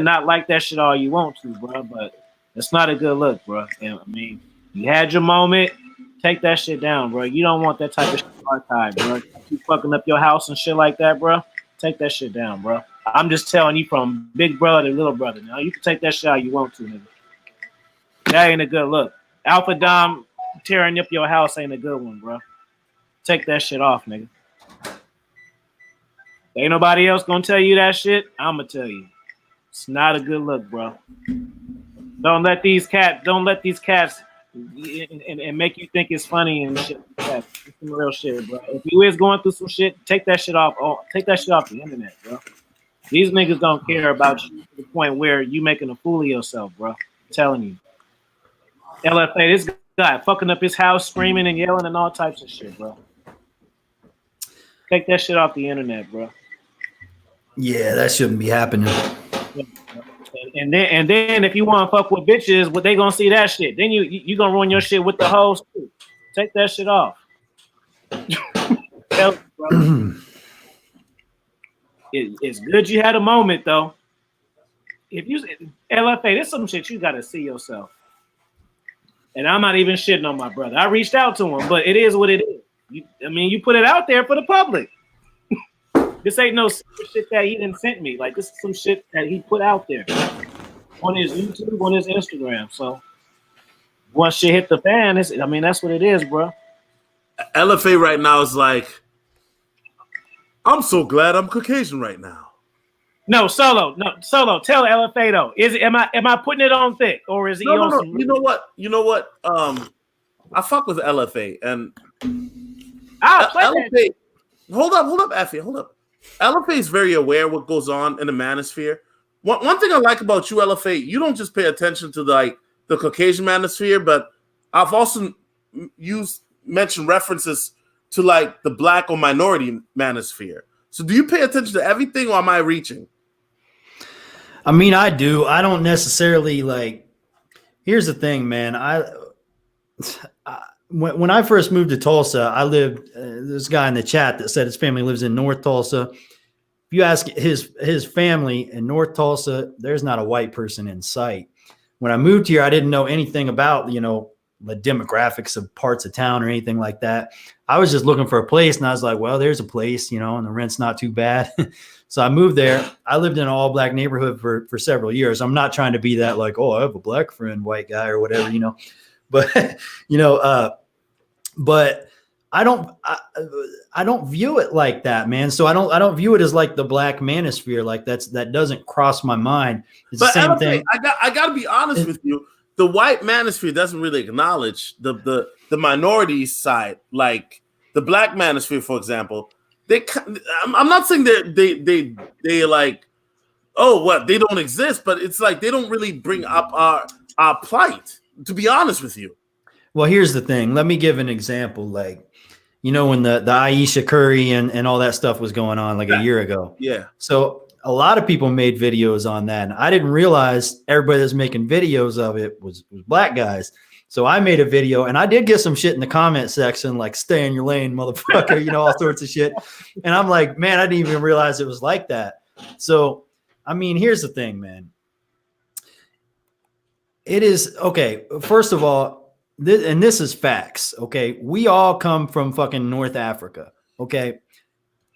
[SPEAKER 1] not like that shit all you want to, bro, but it's not a good look, bro. And, I mean, you had your moment. Take that shit down, bro. You don't want that type of shit archived, bro. Keep fucking up your house and shit like that, bro. Take that shit down, bro. I'm just telling you, from big brother to little brother. Now you can take that shit how you want to, nigga. That ain't a good look. Alpha Dom tearing up your house ain't a good one, bro. Take that shit off, nigga. Ain't nobody else gonna tell you that shit. I'ma tell you. It's not a good look, bro. Don't let these cats and make you think it's funny and shit like that. It's some real shit, bro. If you is going through some shit, take that shit off. Take that shit off the internet, bro. These niggas don't care about you to the point where you making a fool of yourself, bro. I'm telling you. LFA, this guy fucking up his house, screaming and yelling and all types of shit, bro. Take that shit off the internet, bro.
[SPEAKER 2] Yeah, that shouldn't be happening.
[SPEAKER 1] And then if you want to fuck with bitches, what they gonna see that shit? Then you gonna ruin your shit with the hoes too. Take that shit off. It's good you had a moment though. If you LFA, there's some shit you gotta see yourself. And I'm not even shitting on my brother. I reached out to him, but it is what it is. You put it out there for the public. This ain't no secret shit that he didn't send me. Like, this is some shit that he put out there on his YouTube, on his Instagram. So once shit hit the fan, that's what it is, bro.
[SPEAKER 3] LFA right now is like, I'm so glad I'm Caucasian right now.
[SPEAKER 1] No, Solo. Tell LFA though. Am I putting it on thick, or is he on
[SPEAKER 3] no.
[SPEAKER 1] some?
[SPEAKER 3] You know what? I fuck with LFA and
[SPEAKER 1] LFA.
[SPEAKER 3] Hold up, Affy, hold up. LFA is very aware what goes on in the manosphere. One thing I like about you, LFA, you don't just pay attention to the Caucasian manosphere, but I've also mentioned references to like the black or minority manosphere. So do you pay attention to everything, or am I reaching?
[SPEAKER 2] I mean, I do. I don't necessarily like. Here's the thing, man. When I first moved to Tulsa, I lived. This guy in the chat that said his family lives in North Tulsa. If if you ask his family in North Tulsa, there's not a white person in sight. When I moved here, I didn't know anything about, you know, the demographics of parts of town or anything like that. I was just looking for a place, and I was like, well, there's a place, you know, and the rent's not too bad. So I moved there. I lived in an all black neighborhood for several years. I'm not trying to be that like, oh, I have a black friend, white guy or whatever, you know, but you know, but I don't view it like that, man. So I don't view it as like the black manosphere. Like that doesn't cross my mind. It's the same thing.
[SPEAKER 3] I gotta be honest with you. The white manosphere doesn't really acknowledge the minority side, like the black manosphere, for example. I'm not saying they like, oh, what, they don't exist, but it's like they don't really bring up our plight, to be honest with you.
[SPEAKER 2] Well, here's the thing. Let me give an example. Like, you know, when the Aisha Curry and all that stuff was going on like a year ago.
[SPEAKER 3] Yeah.
[SPEAKER 2] So a lot of people made videos on that. And I didn't realize everybody that's making videos of it was black guys. So I made a video, and I did get some shit in the comment section, like, stay in your lane, motherfucker, you know, all sorts of shit. And I'm like, man, I didn't even realize it was like that. So, I mean, here's the thing, man. It is, okay, first of all, this is facts, okay? We all come from fucking North Africa, okay?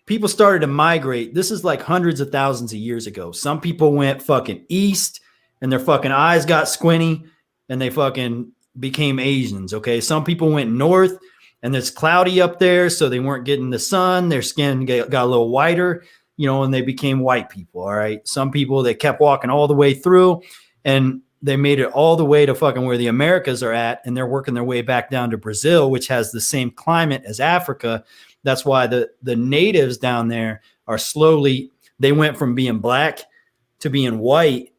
[SPEAKER 2] People started to migrate. This is like hundreds of thousands of years ago. Some people went fucking east, and their fucking eyes got squinty, and they fucking became Asians, okay? Some people went north, and it's cloudy up there, so they weren't getting the sun. Their skin got a little whiter, you know, and they became white people, all right? Some people, they kept walking all the way through, and they made it all the way to fucking where the Americas are at, and they're working their way back down to Brazil, which has the same climate as Africa. That's why the natives down there are slowly, they went from being black to being white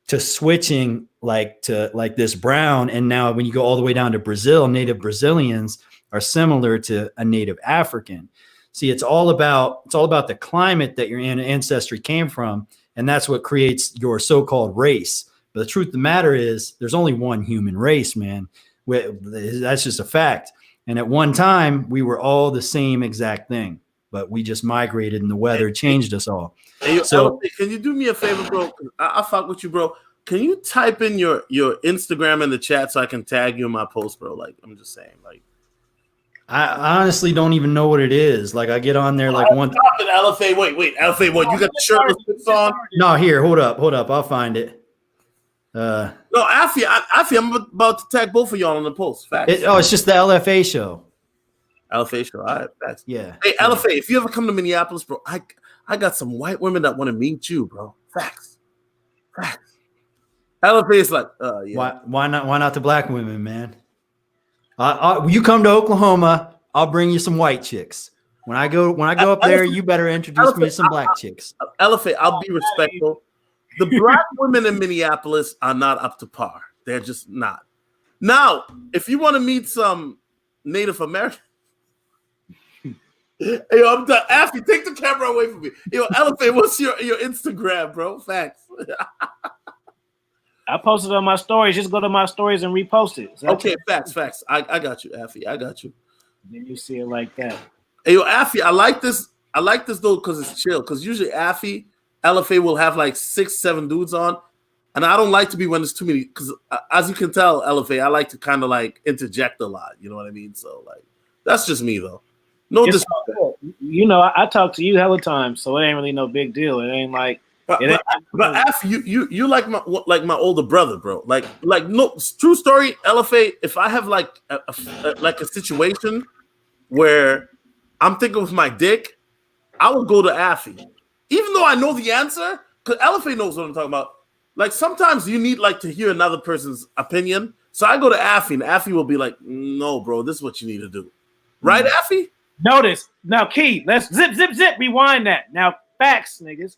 [SPEAKER 2] to switching to this brown. And now when you go all the way down to Brazil, native Brazilians are similar to a native African. See, it's all about the climate that your ancestry came from. And that's what creates your so-called race. But the truth of the matter is there's only one human race, man. That's just a fact. And at one time, we were all the same exact thing, but we just migrated and the weather changed us all.
[SPEAKER 3] Hey,
[SPEAKER 2] so,
[SPEAKER 3] can you do me a favor, bro? I fuck with you, bro. Can you type in your Instagram in the chat so I can tag you in my post, bro? Like, I'm just saying, like.
[SPEAKER 2] I honestly don't even know what it is. Like, I get on there like one.
[SPEAKER 3] LFA, wait, LFA, what? You got the shirtless on?
[SPEAKER 2] No, here, hold up. I'll find it.
[SPEAKER 3] No, Afi, I'm about to tag both of y'all on the post. Facts.
[SPEAKER 2] It's just the LFA show.
[SPEAKER 3] LFA show. All right, facts.
[SPEAKER 2] Yeah.
[SPEAKER 3] Hey, LFA, if you ever come to Minneapolis, bro, I got some white women that want to meet you, bro. Facts. LFA is like, yeah.
[SPEAKER 2] Why not the black women, man? You come to Oklahoma, I'll bring you some white chicks. When I go up there, you better introduce me to some black chicks.
[SPEAKER 3] LFA, I'll be respectful. The black women in Minneapolis are not up to par. They're just not. Now, if you want to meet some Native American, hey, I'm done. After, take the camera away from me. Yo, LFA, what's your Instagram, bro? Facts.
[SPEAKER 1] I posted on my stories. Just go to my stories and repost it.
[SPEAKER 3] Okay, facts. I got you, Afi. I got you.
[SPEAKER 1] Then you see it like that.
[SPEAKER 3] Hey, yo, Afi, I like this though because it's chill. Because usually Afi, LFA will have like 6-7 dudes on, and I don't like to be when there's too many. Because as you can tell, LFA, I like to kind of like interject a lot. You know what I mean? So like, that's just me though. No disrespect.
[SPEAKER 1] You know, I talk to you hella times, so it ain't really no big deal. It ain't like.
[SPEAKER 3] But Afi, you like my older brother, bro. Like no, true story, LFA. If I have like a situation where I'm thinking with my dick, I will go to Afi. Even though I know the answer, because LFA knows what I'm talking about. Like, sometimes you need, like, to hear another person's opinion. So I go to Afi, and Afi will be like, no, bro, this is what you need to do. Right, Afi?
[SPEAKER 1] Notice. Now, Key, let's zip, rewind that. Now, facts, niggas.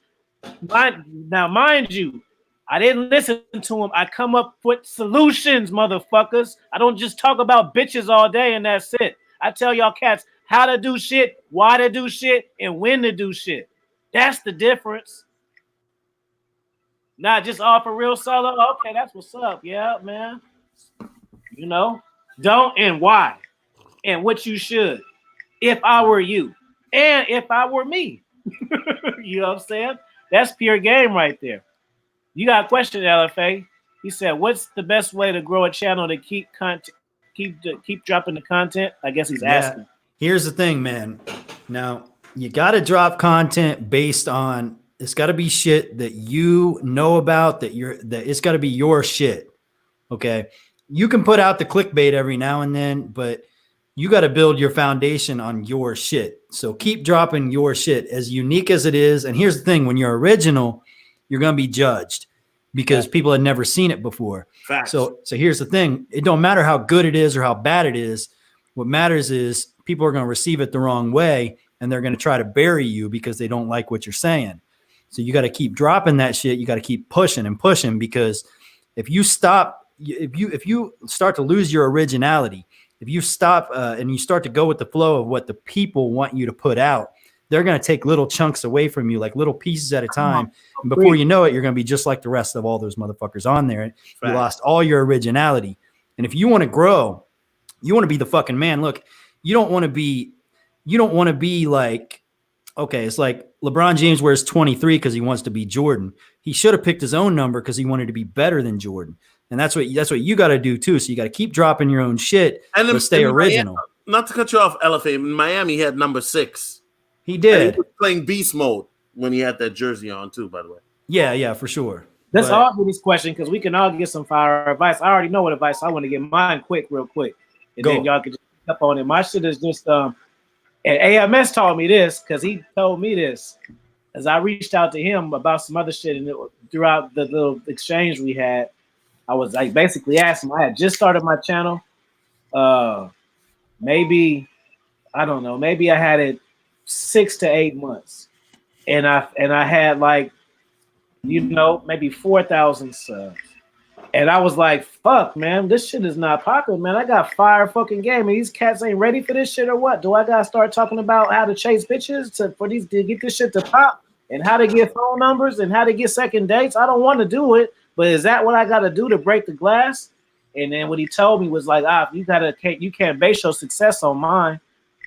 [SPEAKER 1] Mind you, I didn't listen to him. I come up with solutions, motherfuckers. I don't just talk about bitches all day, and that's it. I tell y'all cats how to do shit, why to do shit, and when to do shit. That's the difference. Not just all for real solo. Okay, that's what's up. Yeah, man. You know, don't and why and what you should. If I were you and if I were me. You know what I'm saying? That's pure game right there. You got a question, LFA. He said, "What's the best way to grow a channel to keep keep dropping the content?" I guess he's asking.
[SPEAKER 2] Here's the thing, man. Now you got to drop content based on. It's got to be shit that you know about. That it's got to be your shit. Okay, you can put out the clickbait every now and then, but you got to build your foundation on your shit. So keep dropping your shit, as unique as it is. And here's the thing: when you're original, you're going to be judged because people had never seen it before.
[SPEAKER 3] Facts.
[SPEAKER 2] So here's the thing: it don't matter how good it is or how bad it is. What matters is people are going to receive it the wrong way, and they're going to try to bury you because they don't like what you're saying. So you got to keep dropping that shit. You got to keep pushing and pushing, because if you stop, if you start to lose your originality, if you stop and you start to go with the flow of what the people want you to put out, they're going to take little chunks away from you, like little pieces at a time. And before you know it, you're going to be just like the rest of all those motherfuckers on there. You lost all your originality. And if you want to grow, you want to be the fucking man. Look, you don't want to be like, okay, it's like LeBron James wears 23 because he wants to be Jordan. He should have picked his own number because he wanted to be better than Jordan. And that's what you got to do too. So you got to keep dropping your own shit, and then stay original.
[SPEAKER 3] Miami, not to cut you off, LFA. In Miami, he had number 6.
[SPEAKER 2] He did.
[SPEAKER 3] He was playing beast mode when he had that jersey on too, by the way.
[SPEAKER 2] Yeah, for sure.
[SPEAKER 1] Let's all do this question because we can all get some fire advice. I already know what advice. I want to get mine real quick. And then y'all can just pick up on it. My shit is just and AMS told me this because he told me this as I reached out to him about some other shit, and throughout the little exchange we had, I was like basically asking him. I had just started my channel. Maybe I don't know. Maybe I had it 6 to 8 months, and I had like, maybe 4,000 subs. And I was like, fuck, man, this shit is not popular, man. I got fire fucking game. And these cats ain't ready for this shit or what? Do I gotta start talking about how to chase bitches to get this shit to pop, and how to get phone numbers and how to get second dates? I don't want to do it, but is that what I gotta do to break the glass? And then what he told me was like, you can't base your success on mine.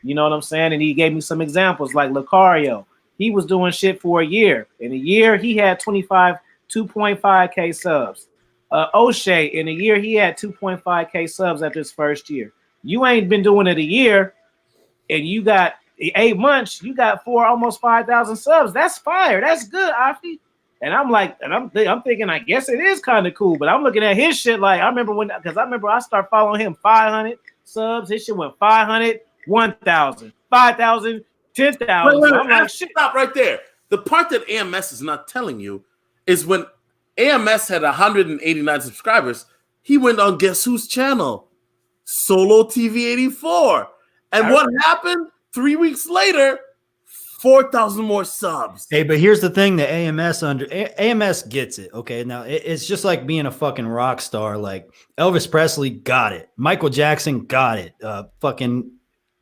[SPEAKER 1] You know what I'm saying? And he gave me some examples like Lucario. He was doing shit for a year. In a year, he had 2.5K subs. O'Shea, in a year, he had 2.5K subs after his first year. You ain't been doing it a year, and you got 8 months, you got almost 5,000 subs. That's fire. That's good, Afi. And I'm like, I'm thinking, I guess it is kind of cool, but I'm looking at his shit like, I remember I started following him, 500 subs. His shit went 500, 1,000, 5,000, 10,000. I'm like, shit.
[SPEAKER 3] Stop right there. The part that AMS is not telling you is when AMS had 189 subscribers, he went on guess whose channel? Solotv84. And what happened? 3 weeks later, 4,000 more subs.
[SPEAKER 2] Hey, but here's the thing: that AMS gets it. Okay, now it's just like being a fucking rock star. Like Elvis Presley got it, Michael Jackson got it, fucking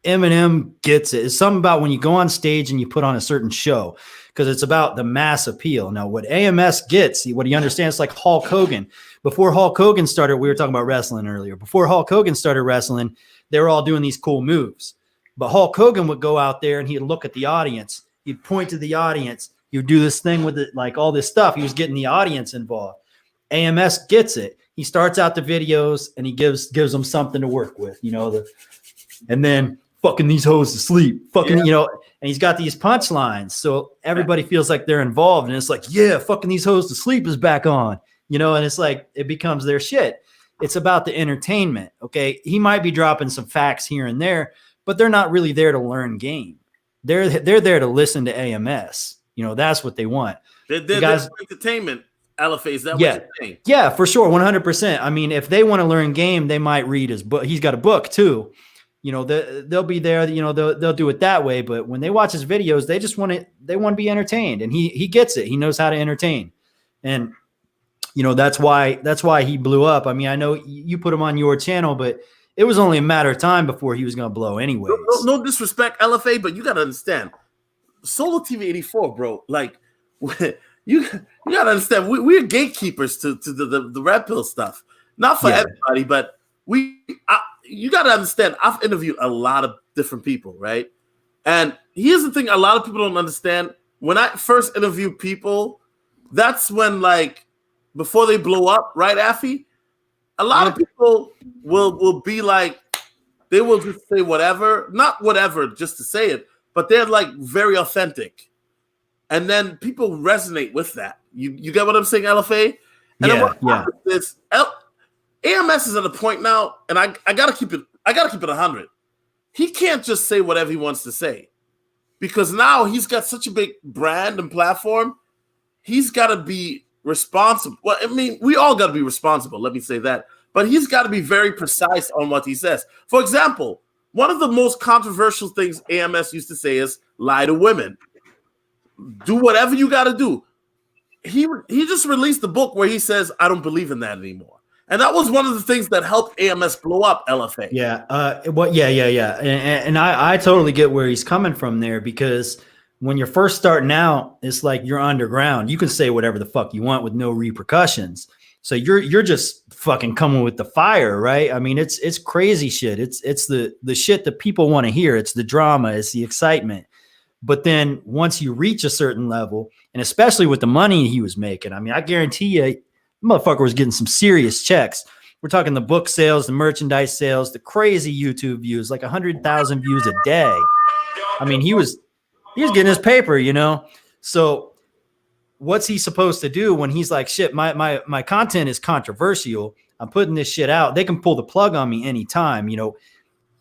[SPEAKER 2] Eminem gets it. It's something about when you go on stage and you put on a certain show, because it's about the mass appeal. Now, what AMS gets, what he understands, like Hulk Hogan. Before Hulk Hogan started, we were talking about wrestling earlier. Before Hulk Hogan started wrestling, they were all doing these cool moves. But Hulk Hogan would go out there and he'd look at the audience. He'd point to the audience. He would do this thing with it, like all this stuff. He was getting the audience involved. AMS gets it. He starts out the videos and he gives them something to work with, and then fucking these hoes to sleep, fucking, and he's got these punchlines. So everybody feels like they're involved. And it's like, yeah, fucking these hoes to sleep is back on, and it's like, it becomes their shit. It's about the entertainment. Okay. He might be dropping some facts here and there, but they're not really there to learn game. They're there to listen to AMS. That's what they want.
[SPEAKER 3] They're guys, entertainment. LFA, is that what you're saying?
[SPEAKER 2] Yeah, for sure. 100%. I mean, if they want to learn game, they might read his book. He's got a book too. They'll be there, they'll do it that way. But when they watch his videos, they just want to be entertained, and he gets it. He knows how to entertain. And, that's why he blew up. I mean, I know you put him on your channel, but it was only a matter of time before he was going to blow anyway.
[SPEAKER 3] No disrespect, LFA, but you got to understand, Solotv84, bro. Like, you got to understand, we're gatekeepers to the red pill stuff. Not for everybody, but you got to understand, I've interviewed a lot of different people, right? And here's the thing: a lot of people don't understand. when I first interview people, that's when, like, before they blow up, right, Affy? A lot of people will be like, they will just say whatever, not whatever just to say it, but they're like very authentic. And then people resonate with that. You get what I'm saying, LFA? And then what happens is AMS is at a point now, and I gotta keep it 100. He can't just say whatever he wants to say. Because now he's got such a big brand and platform, he's gotta be responsible. Well, I mean, we all gotta be responsible, let me say that. But he's got to be very precise on what he says. For example, one of the most controversial things AMS used to say is lie to women. Do whatever you got to do. He just released a book where he says, I don't believe in that anymore. And that was one of the things that helped AMS blow up, LFA.
[SPEAKER 2] Yeah. And I totally get where he's coming from there, because when you're first starting out, it's like you're underground. You can say whatever the fuck you want with no repercussions. So you're just fucking coming with the fire, right? I mean, it's crazy shit. It's the shit that people want to hear. It's the drama. It's the excitement. But then once you reach a certain level, and especially with the money he was making, I mean, I guarantee you, motherfucker was getting some serious checks. We're talking the book sales, the merchandise sales, the crazy YouTube views, like 100,000 views a day. I mean, he was getting his paper, you know? So what's he supposed to do when he's like, shit, my content is controversial. I'm putting this shit out. They can pull the plug on me anytime. You know,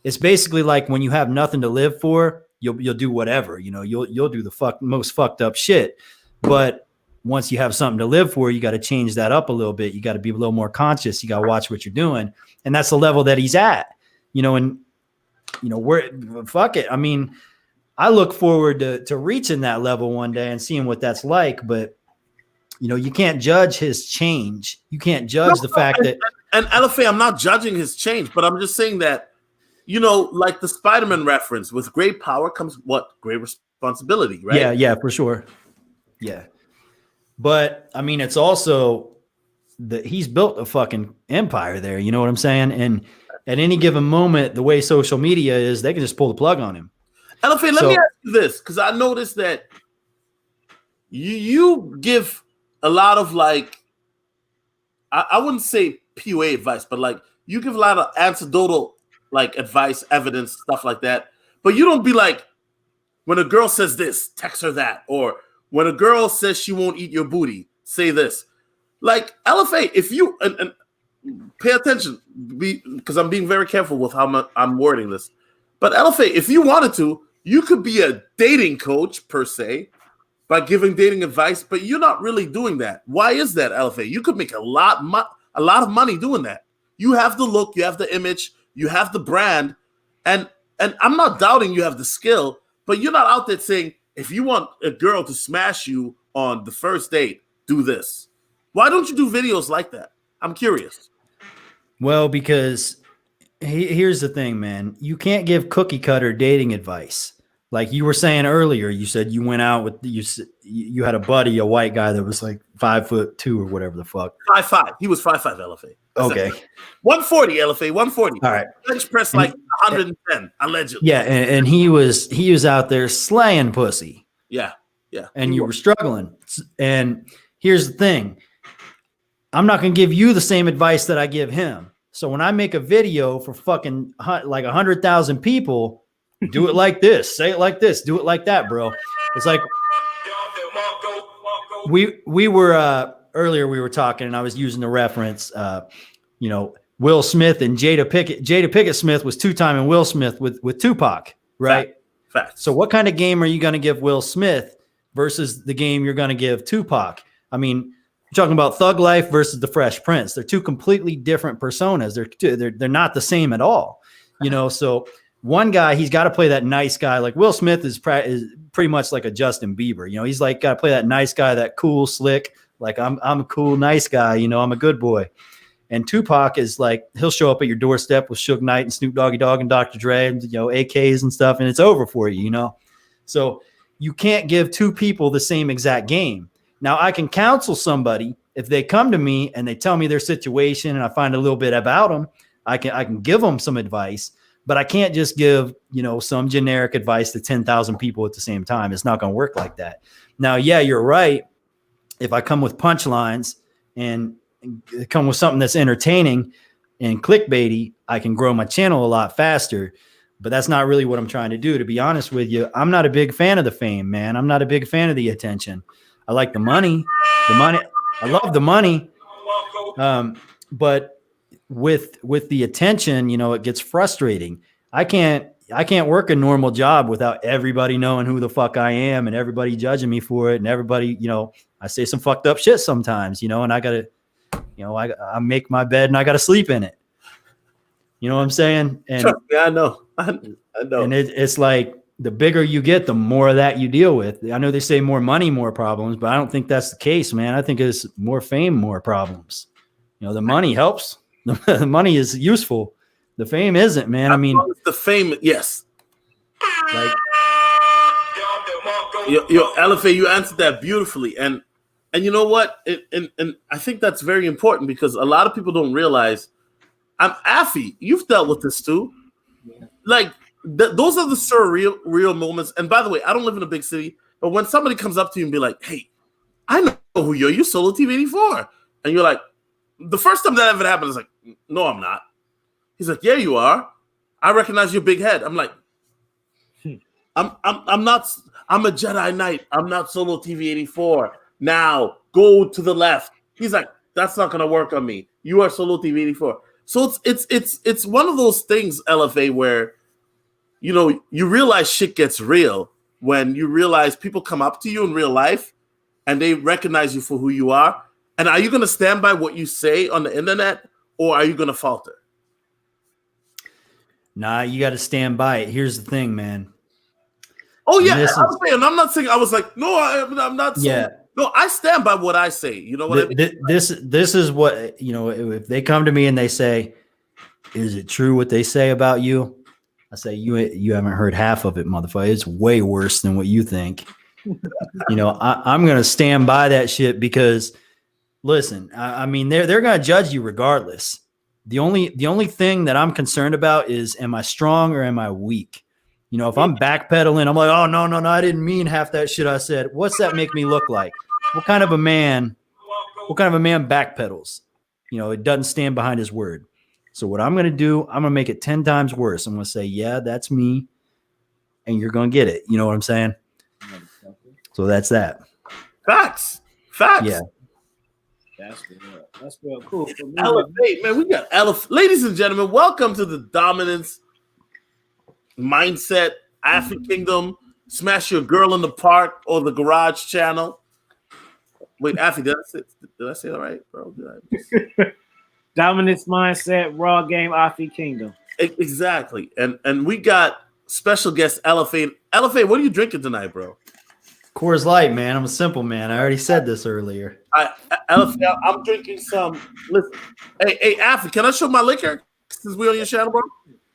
[SPEAKER 2] it's basically like when you have nothing to live for, you'll do whatever, you know, you'll do the most fucked up shit. But once you have something to live for, you got to change that up a little bit. You got to be a little more conscious. You got to watch what you're doing. And that's the level that he's at, you know, and you know, fuck it. I mean, I look forward to reaching that level one day and seeing what that's like. But, you know, you can't judge his change. You can't judge the fact that.
[SPEAKER 3] And LFA, I'm not judging his change, but I'm just saying that, you know, like the Spider-Man reference, with great power comes what? Great responsibility, right?
[SPEAKER 2] Yeah, for sure. Yeah. But, I mean, it's also that he's built a fucking empire there. You know what I'm saying? And at any given moment, the way social media is, they can just pull the plug on him.
[SPEAKER 3] LFA, let me ask you this, because I noticed that you give a lot of, like, I wouldn't say PUA advice, but like you give a lot of anecdotal, like, advice, evidence, stuff like that. But you don't be like, when a girl says this, text her that, or when a girl says she won't eat your booty, say this. Like, LFA, if you and pay attention, because I'm being very careful with how I'm wording this. But LFA, if you wanted to, you could be a dating coach per se by giving dating advice, but you're not really doing that. Why is that, LFA? You could make a lot of money doing that. You have the look, you have the image, you have the brand, and I'm not doubting you have the skill, but you're not out there saying, if you want a girl to smash you on the first date, do this. Why don't you do videos like that? I'm curious.
[SPEAKER 2] Well, because here's the thing, man. You can't give cookie cutter dating advice. Like you were saying earlier, you said you went out with you had a buddy, a white guy that was like 5'2" or whatever the fuck.
[SPEAKER 3] 5'5". He was 5'5", LFA.
[SPEAKER 2] Okay.
[SPEAKER 3] 140, LFA, 140.
[SPEAKER 2] All right.
[SPEAKER 3] Bench press like 110, allegedly.
[SPEAKER 2] Yeah, and he was out there slaying pussy.
[SPEAKER 3] Yeah.
[SPEAKER 2] And you were struggling. And here's the thing. I'm not going to give you the same advice that I give him. So when I make a video for fucking like 100,000 people, do it like this, say it like this, do it like that, bro. It's like we were earlier we were talking and I was using the reference, you know, Will Smith and Jada Pinkett Smith was two-timing Will Smith with Tupac, right?
[SPEAKER 3] Fact.
[SPEAKER 2] So what kind of game are you going to give Will Smith versus the game you're going to give Tupac? I mean, you're talking about Thug Life versus the Fresh Prince. They're two completely different personas. They're not the same at all, you know. So one guy, he's got to play that nice guy. Like Will Smith is pretty much like a Justin Bieber, you know. He's like got to play that nice guy, that cool, slick. Like I'm a cool, nice guy, you know. I'm a good boy. And Tupac is like, he'll show up at your doorstep with Suge Knight and Snoop Doggy Dogg and Dr. Dre and, you know, AKs and stuff, and it's over for you, you know? So you can't give two people the same exact game. Now, I can counsel somebody if they come to me and they tell me their situation and I find a little bit about them, I can give them some advice. but I can't just give, some generic advice to 10,000 people at the same time. It's not going to work like that. Now, yeah, you're right. If I come with punchlines and come with something that's entertaining and clickbaity, I can grow my channel a lot faster. But that's not really what I'm trying to do. To be honest with you, I'm not a big fan of the fame, man. I'm not a big fan of the attention. I like the money. I love the money. But with the attention, it gets frustrating. I can't work a normal job without everybody knowing who the fuck I am and everybody judging me for it. And everybody, I say some fucked up shit sometimes, and I gotta, I make my bed and I gotta sleep in it. You know what I'm saying? And
[SPEAKER 3] yeah, I know. I know.
[SPEAKER 2] And it's like the bigger you get, the more of that you deal with. I know they say more money, more problems, but I don't think that's the case, man. I think it's more fame, more problems. The money helps. The money is useful. The fame isn't, man. I mean,
[SPEAKER 3] the fame, yes.
[SPEAKER 2] Like,
[SPEAKER 3] yo, LFA, you answered that beautifully, and you know what? And I think that's very important because a lot of people don't realize. Affy, you've dealt with this too. Yeah. Like those are the surreal, real moments. And by the way, I don't live in a big city, but when somebody comes up to you and be like, "Hey, I know who you are. You're Solotv84," and you're like, the first time that ever happened is like, "No, I'm not." He's like, "Yeah, you are. I recognize your big head." I'm like, I'm not. I'm a Jedi Knight. I'm not Solotv84. Now go to the left. He's like, "That's not gonna work on me. You are Solotv84." So it's one of those things, LFA, where you realize shit gets real when you realize people come up to you in real life and they recognize you for who you are. And are you going to stand by what you say on the internet, or are you going to falter?
[SPEAKER 2] Nah, you got to stand by it. Here's the thing, man.
[SPEAKER 3] Oh yeah, I'm not saying I was like, no, I'm not saying.
[SPEAKER 2] Yeah.
[SPEAKER 3] No, I stand by what I say. You know what I mean?
[SPEAKER 2] This is what, if they come to me and they say, "Is it true what they say about you?" I say, you haven't heard half of it, motherfucker. It's way worse than what you think. I'm going to stand by that shit because, listen, I mean, they're going to judge you regardless. The only thing that I'm concerned about is, am I strong or am I weak? If I'm backpedaling, I'm like, "Oh, no, I didn't mean half that shit I said." What's that make me look like? What kind of a man backpedals? It doesn't stand behind his word. So what I'm going to do, I'm going to make it 10 times worse. I'm going to say, "Yeah, that's me." And you're going to get it. You know what I'm saying? So that's that.
[SPEAKER 3] Facts.
[SPEAKER 2] Yeah.
[SPEAKER 1] That's real cool.
[SPEAKER 3] Elevate, man. We got ladies and gentlemen, welcome to the Dominance Mindset Affy Kingdom. Smash Your Girl in the Park or the Garage channel. Wait, Affy, did I say that right, bro?
[SPEAKER 1] Dominance Mindset, Raw Game, Affy Kingdom.
[SPEAKER 3] Exactly. And we got special guest LFA. LFA, what are you drinking tonight, bro?
[SPEAKER 2] Coors Light, man. I'm a simple man. I already said this earlier.
[SPEAKER 3] LFA, I'm drinking some. Listen, hey, Affy, can I show my liquor since we're on your channel, bro?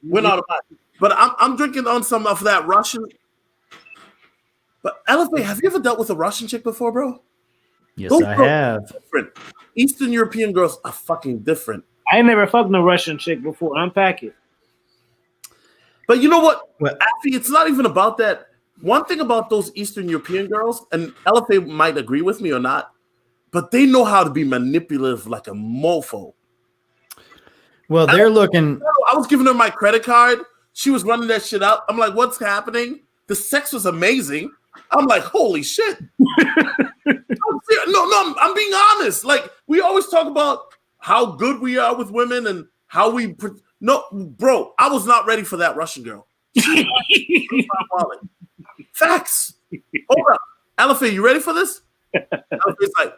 [SPEAKER 3] We're not about it. But I'm drinking on some of that Russian. But LFA, have you ever dealt with a Russian chick before, bro?
[SPEAKER 2] Yes, I have.
[SPEAKER 3] Different. Eastern European girls are fucking different.
[SPEAKER 1] I ain't never fucked no Russian chick before. Unpack it.
[SPEAKER 3] But you know what? Affy, it's not even about that. One thing about those Eastern European girls, and LFA might agree with me or not, but they know how to be manipulative like a mofo.
[SPEAKER 2] Well, they're looking.
[SPEAKER 3] I was giving her my credit card. She was running that shit out. I'm like, "What's happening?" The sex was amazing. I'm like, "Holy shit." No, I'm being honest. Like, we always talk about how good we are with women and how we. No, bro, I was not ready for that Russian girl. Facts. Hold up. LFA, you ready for this? LFA's like,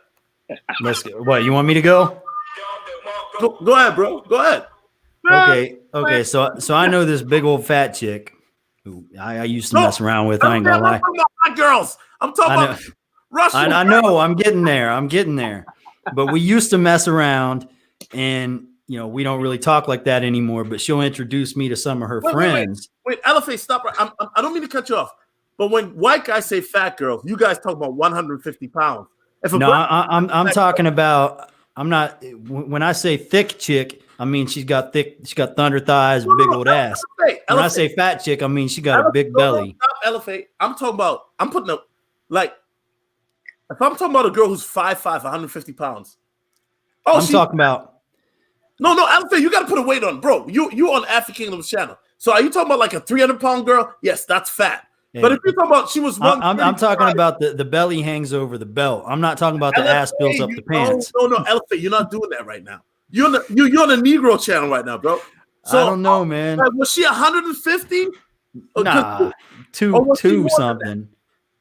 [SPEAKER 2] let's go. What, you want me to go?
[SPEAKER 3] Go ahead, bro. Go ahead.
[SPEAKER 2] Okay. So I know this big old fat chick who I used to mess around with. I ain't gonna lie.
[SPEAKER 3] My girls. I'm talking about Russian.
[SPEAKER 2] I know. I'm getting there. But we used to mess around, and we don't really talk like that anymore. But she'll introduce me to some of her friends.
[SPEAKER 3] Wait, LFA, stop. I don't mean to cut you off, but when white guys say fat girls, you guys talk about 150 pounds.
[SPEAKER 2] I'm talking about. I'm not. When I say thick chick, I mean, she's got thunder thighs, big old ass. When I say fat chick, I mean she got a big belly.
[SPEAKER 3] Stop, LFA. I'm talking about. I'm putting up like if I'm talking about a girl who's 5'5", 150 pounds. Oh,
[SPEAKER 2] I'm talking about.
[SPEAKER 3] No, LFA. You got to put a weight on, bro. You on Afri Kingdom's channel. So are you talking about like a 300-pound girl? Yes, that's fat.
[SPEAKER 2] Yeah.
[SPEAKER 3] But if you're talking about she was one,
[SPEAKER 2] I'm talking about the belly hangs over the belt. I'm not talking about the ass builds up the pants.
[SPEAKER 3] No, LFA. You're not doing that right now. You're on the Negro channel right now, bro. So
[SPEAKER 2] I don't know, man.
[SPEAKER 3] Was she 150?
[SPEAKER 2] Nah, two something.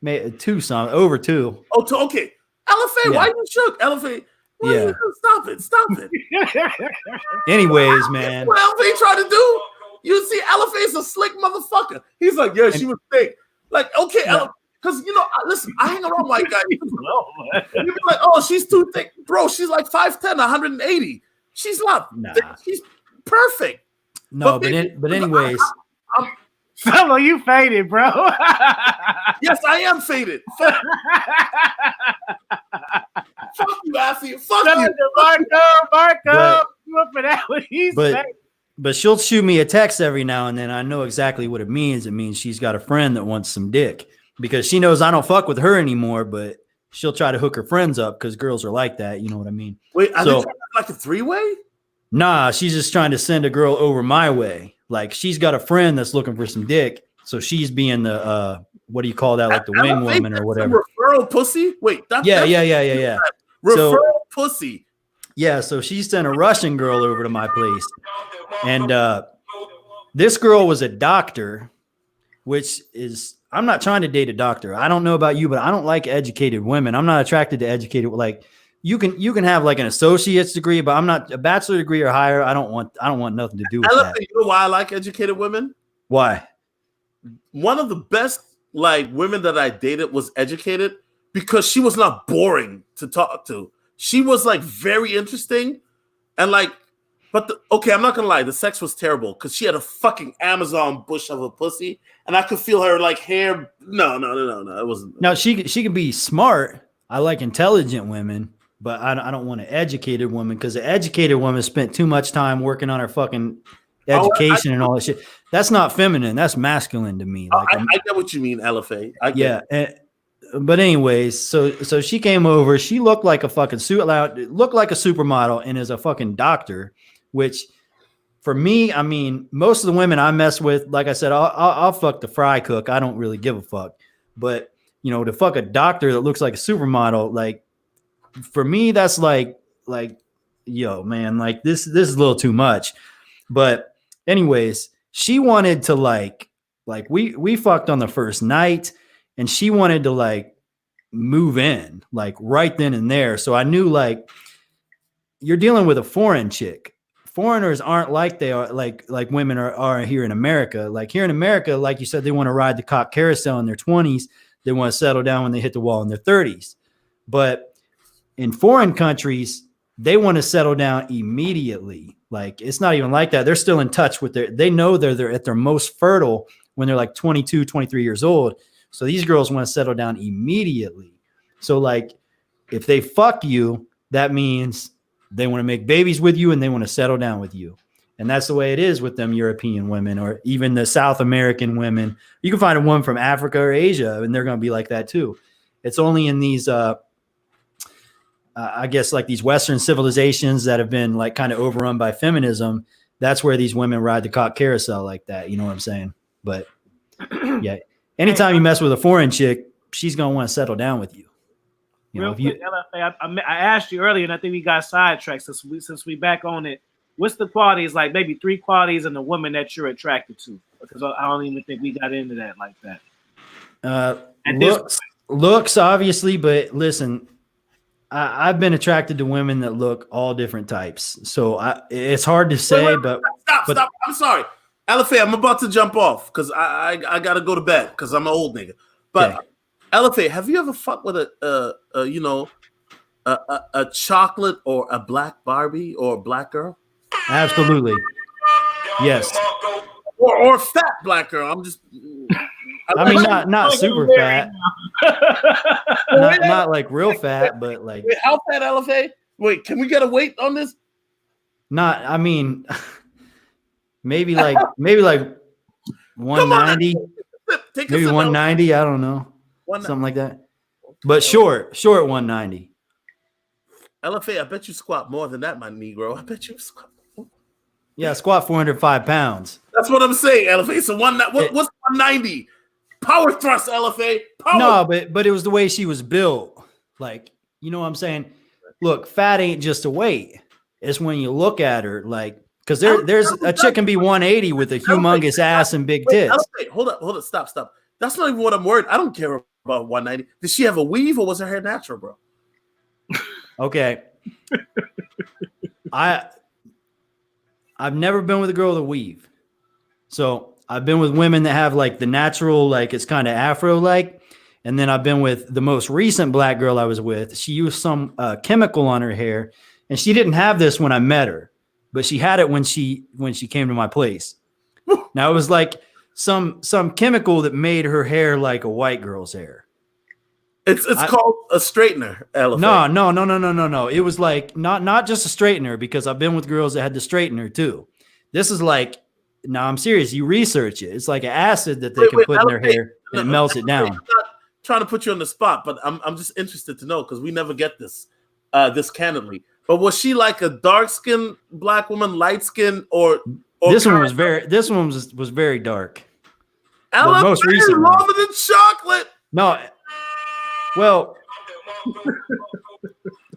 [SPEAKER 2] Maybe 2 something, over 2.
[SPEAKER 3] Oh, okay. LFA, why you shook? LFA,
[SPEAKER 2] yeah.
[SPEAKER 3] Stop it.
[SPEAKER 2] Anyways, man.
[SPEAKER 3] What LFA trying to do? You see, LFA is a slick motherfucker. He's like, yeah, she was thick. Like, okay, because listen, I hang around white guys. You be like, oh, she's too thick, bro. She's like 5'10", 180. She's not thick. She's perfect.
[SPEAKER 2] No, but anyways.
[SPEAKER 1] Fellow, you faded, bro.
[SPEAKER 3] Yes, I am faded. Fuck you, Affy. Fuck you.
[SPEAKER 1] Marco. You up for that one? He's
[SPEAKER 2] but she'll shoot me a text every now and then. I know exactly what it means. It means she's got a friend that wants some dick because she knows I don't fuck with her anymore, but she'll try to hook her friends up because girls are like that. You know what I mean?
[SPEAKER 3] Wait, are they trying to like a 3-way?
[SPEAKER 2] Nah, she's just trying to send a girl over my way. Like she's got a friend that's looking for some dick. So she's being the, what do you call that? Like the wing woman or whatever.
[SPEAKER 3] Referral pussy? Wait, that's
[SPEAKER 2] yeah.
[SPEAKER 3] Referral pussy.
[SPEAKER 2] Yeah, so she sent a Russian girl over to my place. And this girl was a doctor, which is, I'm not trying to date a doctor. I don't know about you, but I don't like educated women. I'm not attracted to educated. Like you can have like an associate's degree, but I'm not a bachelor degree or higher. I don't want nothing to do with that.
[SPEAKER 3] You know why I like educated women?
[SPEAKER 2] Why?
[SPEAKER 3] One of the best like women that I dated was educated because she was not boring to talk to. She was like very interesting and like, okay, I'm not gonna lie, the sex was terrible because she had a fucking Amazon bush of a pussy, and I could feel her like hair. No, it wasn't.
[SPEAKER 2] No, she can be smart. I like intelligent women, but I don't want an educated woman because the educated woman spent too much time working on her fucking education and all that shit. That's not feminine. That's masculine to me. Like
[SPEAKER 3] I get what you mean, LFA.
[SPEAKER 2] But anyways, so she came over. She looked like a fucking looked like a supermodel and is a fucking doctor. Which, for me, I mean, most of the women I mess with, like I said, I'll fuck the fry cook. I don't really give a fuck. But to fuck a doctor that looks like a supermodel, like for me, that's like yo, man, like this is a little too much. But anyways, she wanted to like we fucked on the first night. And she wanted to like move in like right then and there. So I knew like you're dealing with a foreign chick. Foreigners aren't like they are like women are here in America. Like here in America, like you said, they want to ride the cock carousel in their 20s. They want to settle down when they hit the wall in their 30s. But in foreign countries, they want to settle down immediately. Like it's not even like that. They're still in touch with they know they're at their most fertile when they're like 22, 23 years old. So these girls want to settle down immediately. So like if they fuck you, that means they want to make babies with you and they want to settle down with you. And that's the way it is with them European women or even the South American women. You can find a woman from Africa or Asia and they're going to be like that too. It's only in these, I guess like these Western civilizations that have been like kind of overrun by feminism. That's where these women ride the cock carousel like that. You know what I'm saying? But yeah. Anytime you mess with a foreign chick, she's gonna want to settle down with you.
[SPEAKER 1] Real quick, LFA, I asked you earlier, and I think we got sidetracked since we back on it. What's the qualities, like maybe 3 qualities in a woman that you're attracted to? Because I don't even think we got into that like that.
[SPEAKER 2] Looks obviously, but listen, I've been attracted to women that look all different types. So it's hard to say, but
[SPEAKER 3] stop. I'm sorry. LFA, I'm about to jump off because I gotta go to bed because I'm an old nigga. But okay. LFA, have you ever fucked with a chocolate or a black Barbie or a black girl?
[SPEAKER 2] Absolutely. Yes.
[SPEAKER 3] Or a fat black girl. I'm just.
[SPEAKER 2] I mean, not super fat. not like real fat, but like.
[SPEAKER 3] Wait, how fat, LFA? Wait, can we get a weight on this?
[SPEAKER 2] Not, I mean, maybe like 190,
[SPEAKER 3] Take
[SPEAKER 2] maybe
[SPEAKER 3] a sip,
[SPEAKER 2] 190. I don't know,
[SPEAKER 3] One-
[SPEAKER 2] something like that. But short 190.
[SPEAKER 3] LFA, I bet you squat more than that, my Negro. I bet you squat.
[SPEAKER 2] Yeah, squat 405 pounds.
[SPEAKER 3] That's what I'm saying, LFA. So what's 190? Power thrust, LFA. Power.
[SPEAKER 2] No, but it was the way she was built. Like, you know what I'm saying? Look, fat ain't just a weight. It's when you look at her, like, because there's a chick can be 180 with a humongous ass and big tits.
[SPEAKER 3] LFA, hold up, stop. That's not even what I'm worried. I don't care about 190. Did she have a weave or was her hair natural, bro?
[SPEAKER 2] Okay. I've never been with a girl with a weave. So I've been with women that have like the natural, like it's kind of afro-like. And then I've been with the most recent black girl I was with. She used some chemical on her hair, and she didn't have this when I met her, but she had it when she came to my place. Now it was like some chemical that made her hair like a white girl's hair.
[SPEAKER 3] It's called a straightener, LFA.
[SPEAKER 2] No. It was like not just a straightener, because I've been with girls that had the straightener too. This is like, no, I'm serious. You research it. It's like an acid that they can put in their hair and it melts it down.
[SPEAKER 3] I'm not trying to put you on the spot, but I'm just interested to know because we never get this candidly. But was she like a dark-skinned black woman, light-skinned, or
[SPEAKER 2] this one was very dark.
[SPEAKER 3] LFA,
[SPEAKER 2] most recent
[SPEAKER 3] longer than chocolate.
[SPEAKER 2] No. Well,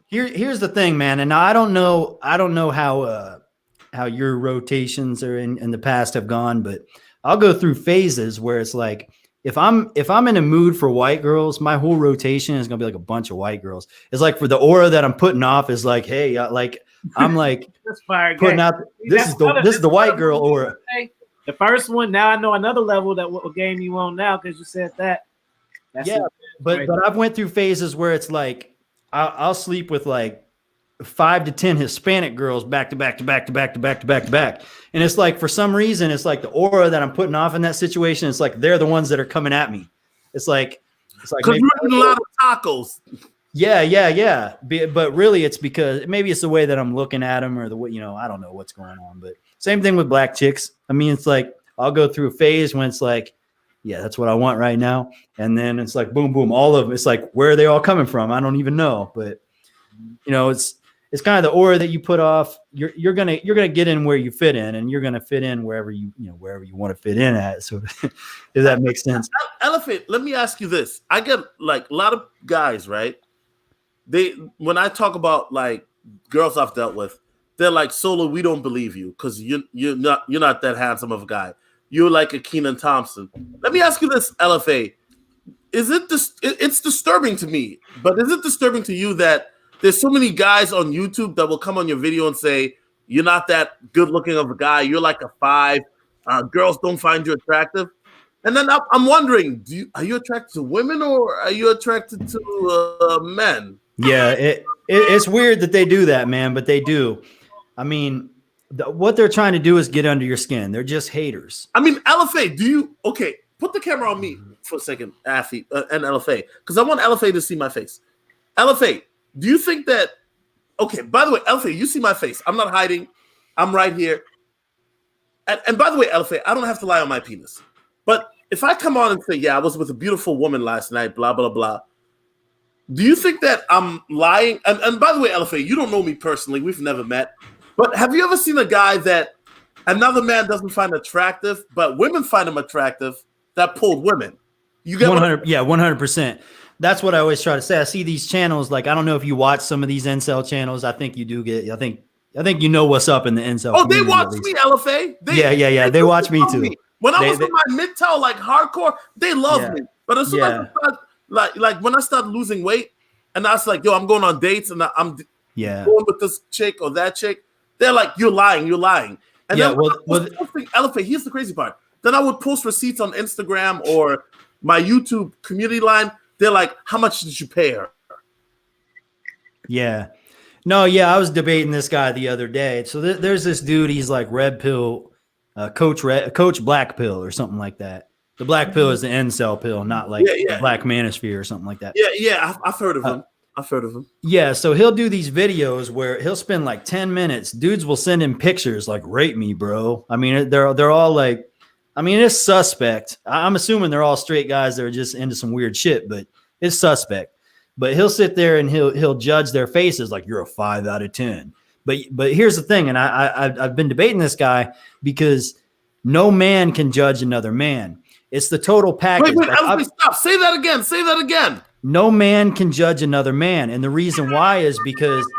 [SPEAKER 2] here's the thing, man. And I don't know how your rotations are in the past have gone, but I'll go through phases where it's like, if I'm in a mood for white girls, my whole rotation is gonna be like a bunch of white girls. It's like for the aura that I'm putting off is like, hey, I'm like putting out. This is the white girl aura.
[SPEAKER 1] The first one. Now I know another level that what game you on now because you said that.
[SPEAKER 2] But I've went through phases where it's like I'll sleep with like 5 to 10 Hispanic girls back to back, and it's like for some reason it's like the aura that I'm putting off in that situation. It's like they're the ones that are coming at me. It's like
[SPEAKER 3] because you're eating a lot of tacos.
[SPEAKER 2] Yeah. But really, it's because maybe it's the way that I'm looking at them or the way, I don't know what's going on. But same thing with black chicks. I mean, it's like I'll go through a phase when it's like, yeah, that's what I want right now. And then it's like, boom, boom, all of them. It's like, where are they all coming from? I don't even know. But, it's kind of the aura that you put off. You're gonna get in where you fit in, and you're gonna fit in wherever you want to fit in at. So, if that makes sense.
[SPEAKER 3] Elephant, let me ask you this. I get like a lot of guys, right? When I talk about like girls I've dealt with, they're like, Solo, we don't believe you because you're not that handsome of a guy. You're like a Kenan Thompson. Let me ask you this, LFA. It's disturbing to me, but is it disturbing to you that there's so many guys on YouTube that will come on your video and say, you're not that good looking of a guy. You're like a 5. Girls don't find you attractive. And then I'm wondering, are you attracted to women or are you attracted to men?
[SPEAKER 2] Yeah, it's weird that they do that, man, but they do. I mean, what they're trying to do is get under your skin. They're just haters.
[SPEAKER 3] I mean, LFA, put the camera on me for a second, Afi, and LFA, because I want LFA to see my face. LFA, do you think that, okay, by the way, LFA, you see my face. I'm not hiding. I'm right here. And by the way, LFA, I don't have to lie on my penis. But if I come on and say, yeah, I was with a beautiful woman last night, blah, blah, blah, do you think that I'm lying? And by the way, LFA, you don't know me personally. We've never met. But have you ever seen a guy that another man doesn't find attractive, but women find him attractive that pulled women? You get
[SPEAKER 2] 100%. Yeah, 100%. That's what I always try to say. I see these channels, like, I don't know if you watch some of these incel channels. I think you do get, I think you know what's up in the incel.
[SPEAKER 3] Oh, they watch me, LFA.
[SPEAKER 2] Yeah. They watch me too.
[SPEAKER 3] When I was in my mid-tail, like hardcore, they love me. But as soon as I start, like when I started losing weight, and I was like, yo, I'm going on dates, and I'm going with this chick or that chick, they're like, you're lying. And then posting LFA, here's the crazy part. Then I would post receipts on Instagram or my YouTube community line. They're like, how much did you pay her?
[SPEAKER 2] Yeah. No, yeah, I was debating this guy the other day. So there's this dude, he's like red pill, coach black pill or something like that. The black pill is the incel pill, not like the black manosphere or something like that.
[SPEAKER 3] Yeah, I've heard of him. I've heard of him.
[SPEAKER 2] Yeah, so he'll do these videos where he'll spend like 10 minutes. Dudes will send him pictures like, rate me, bro. I mean, they're all like, I mean, it's suspect. I'm assuming they're all straight guys that are just into some weird shit, but it's suspect. But he'll sit there and he'll judge their faces like, you're a 5 out of 10. But here's the thing, and I've been debating this guy because no man can judge another man. It's the total package.
[SPEAKER 3] Wait, stop. Say that again. Say that again.
[SPEAKER 2] No man can judge another man. And the reason why is because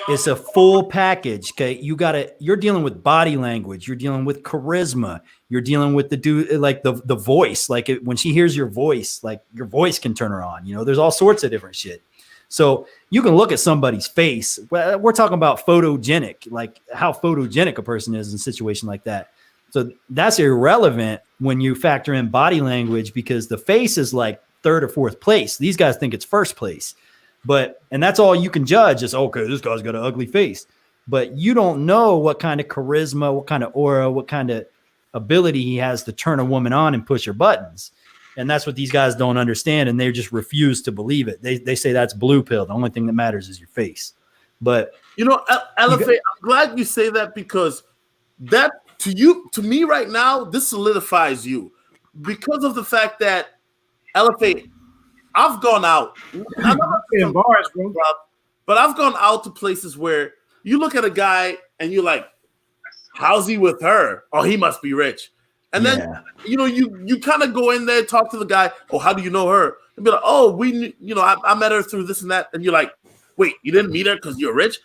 [SPEAKER 2] it's a full package. Okay. You're dealing with body language. You're dealing with charisma. You're dealing with the dude, like the voice. Like when she hears your voice, like your voice can turn her on. You know, there's all sorts of different shit. So you can look at somebody's face. We're talking about photogenic, like how photogenic a person is in a situation like that. So that's irrelevant when you factor in body language because the face is like 3rd or 4th place. These guys think it's 1st place. And that's all you can judge is, okay, this guy's got an ugly face. But you don't know what kind of charisma, what kind of aura, what kind of ability he has to turn a woman on and push her buttons. And that's what these guys don't understand. And they just refuse to believe it. They say that's blue pill. The only thing that matters is your face. But
[SPEAKER 3] you know, LFA, I'm glad you say that because that to me right now, this solidifies you because of the fact that LFA, I've gone out. I'm not in bars, bro, but I've gone out to places where you look at a guy and you're like, how's he with her? Oh, he must be rich. And then, you know, you kind of go in there, talk to the guy. Oh, how do you know her? And be like, oh, I met her through this and that. And you're like, wait, you didn't meet her because you're rich?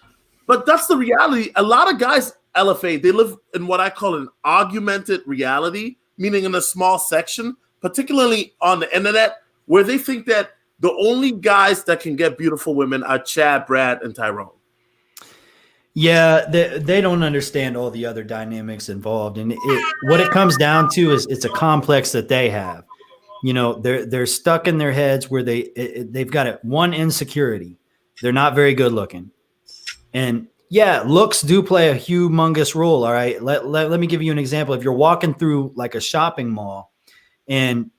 [SPEAKER 3] But that's the reality. A lot of guys, LFA, they live in what I call an augmented reality, meaning in a small section, particularly on the internet, where they think that the only guys that can get beautiful women are Chad, Brad, and Tyrone.
[SPEAKER 2] Yeah, they don't understand all the other dynamics involved. And what it comes down to is it's a complex that they have. You know, they're stuck in their heads where they've got one insecurity. They're not very good looking. And yeah, looks do play a humongous role. All right. Let me give you an example. If you're walking through like a shopping mall and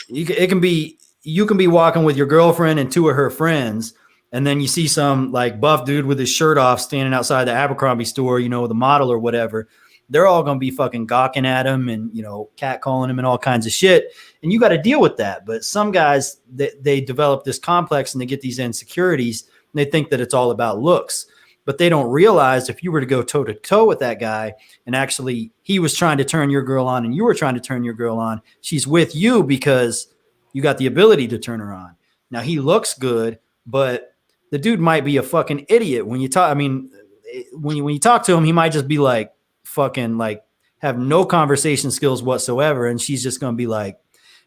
[SPEAKER 2] you can be walking with your girlfriend and 2 of her friends, and then you see some like buff dude with his shirt off standing outside the Abercrombie store, you know, the model or whatever. They're all going to be fucking gawking at him and, you know, catcalling him and all kinds of shit. And you got to deal with that. But some guys, they develop this complex and they get these insecurities and they think that it's all about looks. But they don't realize if you were to go toe to toe with that guy and actually he was trying to turn your girl on and you were trying to turn your girl on, she's with you because you got the ability to turn her on. Now he looks good, but the dude might be a fucking idiot when you talk. I mean, when you talk to him, he might just be like fucking like have no conversation skills whatsoever. And she's just going to be like,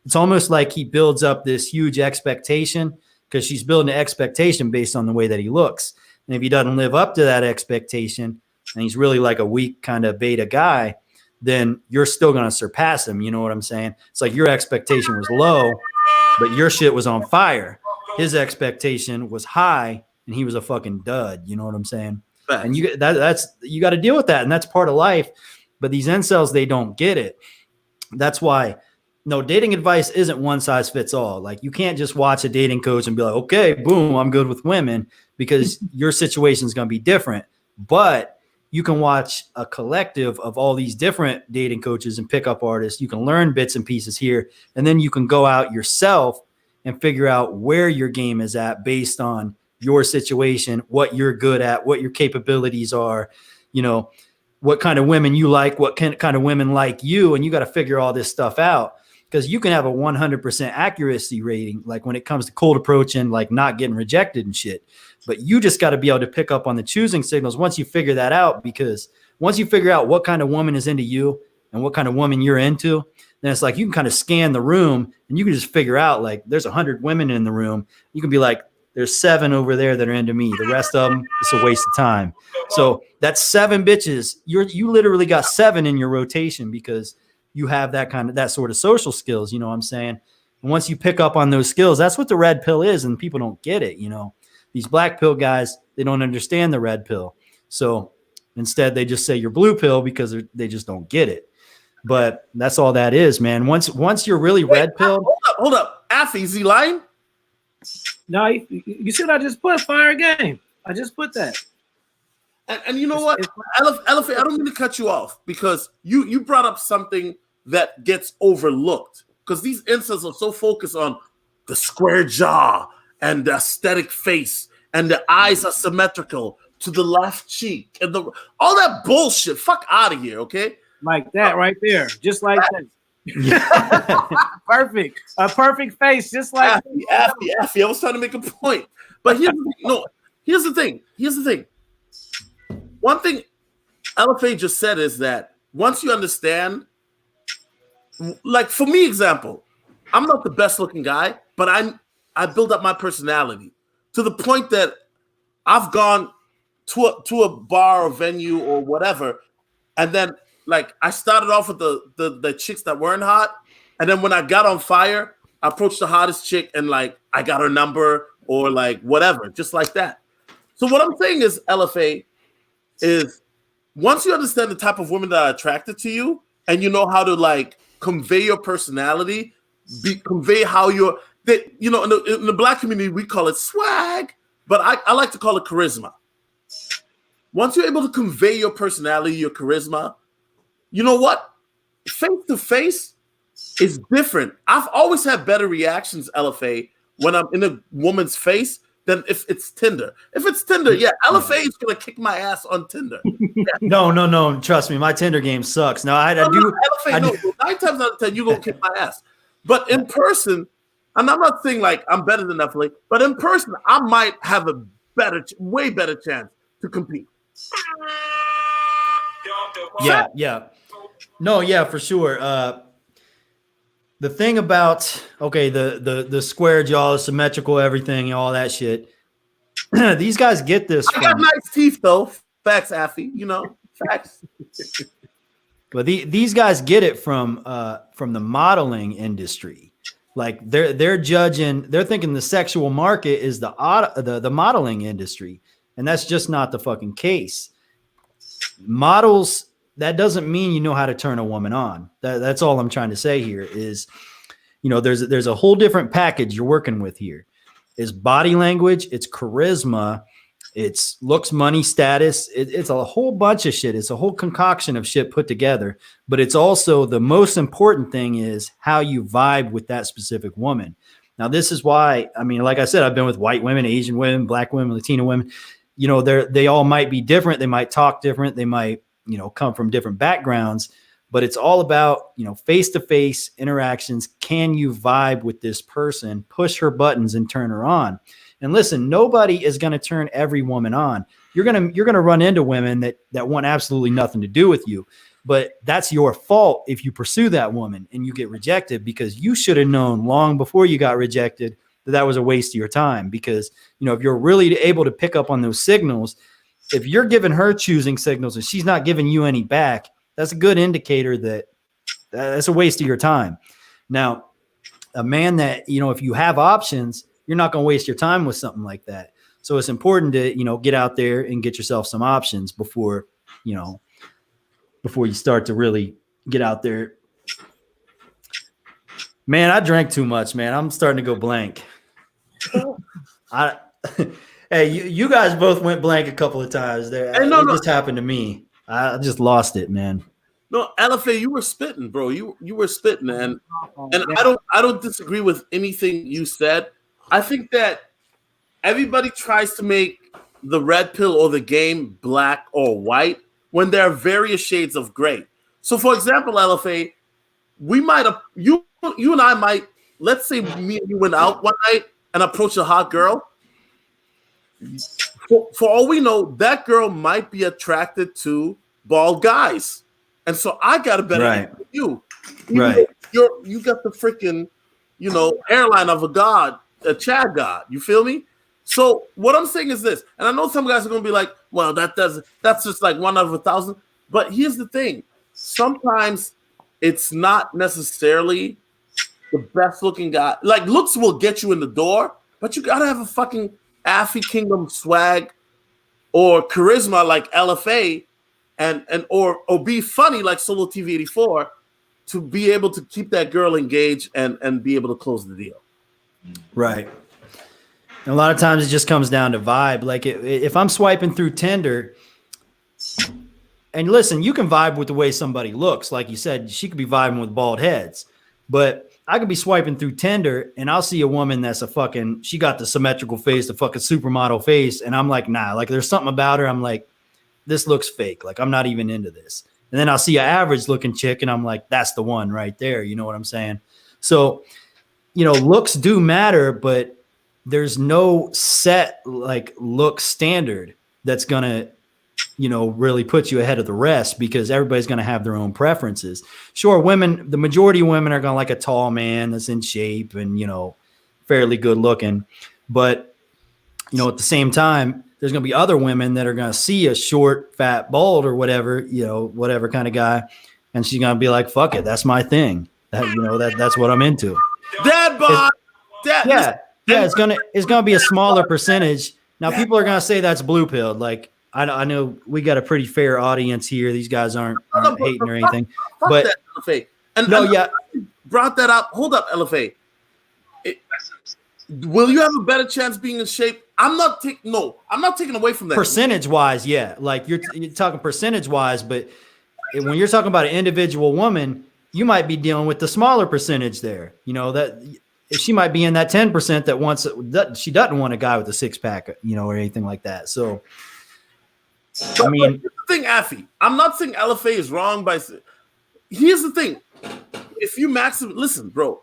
[SPEAKER 2] it's almost like he builds up this huge expectation because she's building an expectation based on the way that he looks. And if he doesn't live up to that expectation and he's really like a weak kind of beta guy, then you're still going to surpass him. You know what I'm saying? It's like your expectation was low, but your shit was on fire. His expectation was high and he was a fucking dud. You know what I'm saying? Right. And you got to deal with that. And that's part of life. But these incels, they don't get it. That's why dating advice isn't one size fits all. Like you can't just watch a dating coach and be like, okay, boom, I'm good with women, because your situation is going to be different. But you can watch a collective of all these different dating coaches and pickup artists. You can learn bits and pieces here, and then you can go out yourself and figure out where your game is at based on your situation, what you're good at, what your capabilities are, you know, what kind of women you like, what kind of women like you. And you got to figure all this stuff out because you can have a 100% accuracy rating, like when it comes to cold approach and like not getting rejected and shit. But you just got to be able to pick up on the choosing signals once you figure that out, because once you figure out what kind of woman is into you and what kind of woman you're into, then it's like you can kind of scan the room and you can just figure out like there's 100 women in the room. You can be like, there's 7 over there that are into me. The rest of them, it's a waste of time. So that's 7 bitches. You literally got 7 in your rotation because you have that sort of social skills. You know what I'm saying? And once you pick up on those skills, that's what the red pill is. And people don't get it. You know, these black pill guys, they don't understand the red pill. So instead they just say you're blue pill because they just don't get it. But that's all that is, man. Once you're really red pilled.
[SPEAKER 3] Hold up. Affy, is he lying?
[SPEAKER 1] No, you see what I just put? Fire game. I just put that.
[SPEAKER 3] And you know what, LFA, I don't mean to cut you off because you brought up something that gets overlooked because these incels are so focused on the square jaw and the aesthetic face and the eyes are symmetrical to the left cheek and all that bullshit. Fuck out of here, okay?
[SPEAKER 1] Like that right there, just like that. Perfect, a perfect face, just like
[SPEAKER 3] Affy. I was trying to make a point, but here's the thing. One thing LFA just said is that once you understand, like for me, example, I'm not the best looking guy, but I build up my personality to the point that I've gone to a bar or venue or whatever, and then like I started off with the chicks that weren't hot, and then when I got on fire, I approached the hottest chick and like I got her number or like whatever, just like that. So what I'm saying is, LFA, is once you understand the type of women that are attracted to you and you know how to like convey your personality, convey how you're, in the black community, we call it swag, but I like to call it charisma. Once you're able to convey your personality, your charisma, you know what? Face to face is different. I've always had better reactions, LFA, when I'm in a woman's face than if it's Tinder. If it's Tinder, yeah, LFA is gonna kick my ass on Tinder. Yeah.
[SPEAKER 2] No. Trust me, my Tinder game sucks. No, I do.
[SPEAKER 3] LFA, no. 9 times out of 10, you gonna kick my ass. But in person, and I'm not saying like I'm better than LFA, but in person, I might have a way better chance to compete.
[SPEAKER 2] Yeah. No, yeah, for sure. The thing about the square jaw, the symmetrical, everything, all that shit. These guys get this.
[SPEAKER 3] I got nice teeth though. Facts, Affy. Facts.
[SPEAKER 2] But these guys get it from the modeling industry. Like they're judging. They're thinking the sexual market is the modeling industry, and that's just not the fucking case. Models. That doesn't mean you know how to turn a woman on. That's all I'm trying to say here is, there's a whole different package you're working with here. It's body language, it's charisma, it's looks, money, status. It's a whole bunch of shit. It's a whole concoction of shit put together. But it's also the most important thing is how you vibe with that specific woman. Now, this is why, like I said, I've been with white women, Asian women, black women, Latino women. They all might be different. They might talk different. They might come from different backgrounds, but it's all about, face-to-face interactions. Can you vibe with this person, push her buttons and turn her on? And listen, nobody is going to turn every woman on. You're going to run into women that want absolutely nothing to do with you, but that's your fault if you pursue that woman and you get rejected, because you should have known long before you got rejected that was a waste of your time. Because, if you're really able to pick up on those signals, if you're giving her choosing signals and she's not giving you any back, that's a good indicator that that's a waste of your time. Now, a man that, if you have options, you're not going to waste your time with something like that. So it's important to, get out there and get yourself some options before you start to really get out there. Man, I drank too much, man. I'm starting to go blank. Hey, you guys both went blank a couple of times there. It just happened to me. I just lost it, man.
[SPEAKER 3] No, LFA, you were spitting, bro. You were spitting, and I don't disagree with anything you said. I think that everybody tries to make the red pill or the game black or white when there are various shades of gray. So, for example, LFA, we might have you and I might, let's say me and you went out one night and approached a hot girl. For all we know, that girl might be attracted to bald guys, and so I got a better answer than you.
[SPEAKER 2] Right?
[SPEAKER 3] You got the freaking, hairline of a Chad god. You feel me? So what I'm saying is this, and I know some guys are gonna be like, "Well, that's just like 1 out of 1,000." But here's the thing: sometimes it's not necessarily the best looking guy. Like looks will get you in the door, but you gotta have a fucking Affy Kingdom swag or charisma like LFA or be funny like Solotv84 to be able to keep that girl engaged and be able to close the deal.
[SPEAKER 2] Right. A lot of times it just comes down to vibe. Like if I'm swiping through Tinder, and listen, you can vibe with the way somebody looks. Like you said, she could be vibing with bald heads, but I could be swiping through Tinder and I'll see a woman that's she got the symmetrical face, the fucking supermodel face. And I'm like, nah, like there's something about her. I'm like, this looks fake. Like I'm not even into this. And then I'll see an average looking chick and I'm like, that's the one right there. You know what I'm saying? So, looks do matter, but there's no set like look standard that's going to, really put you ahead of the rest because everybody's going to have their own preferences. Sure, the majority of women are going to like a tall man that's in shape and, fairly good looking. But, at the same time, there's going to be other women that are going to see a short, fat, bald or whatever, whatever kind of guy. And she's going to be like, fuck it. That's my thing. That's what I'm into.
[SPEAKER 3] Dad bod.
[SPEAKER 2] Yeah. It's going to be a smaller percentage. Now people are going to say that's blue pilled. Like, I know we got a pretty fair audience here. These guys aren't hating or anything. But
[SPEAKER 3] that, LFA. And brought that up. Hold up, LFA. Will you have a better chance being in shape? I'm not taking away from that.
[SPEAKER 2] Percentage wise, yeah. Like you're talking percentage wise, but when you're talking about an individual woman, you might be dealing with the smaller percentage there. That she might be in that 10% that she doesn't want a guy with a six pack, or anything like that. So.
[SPEAKER 3] But here's the thing, Affy. I'm not saying LFA is wrong here's the thing. If you listen, bro.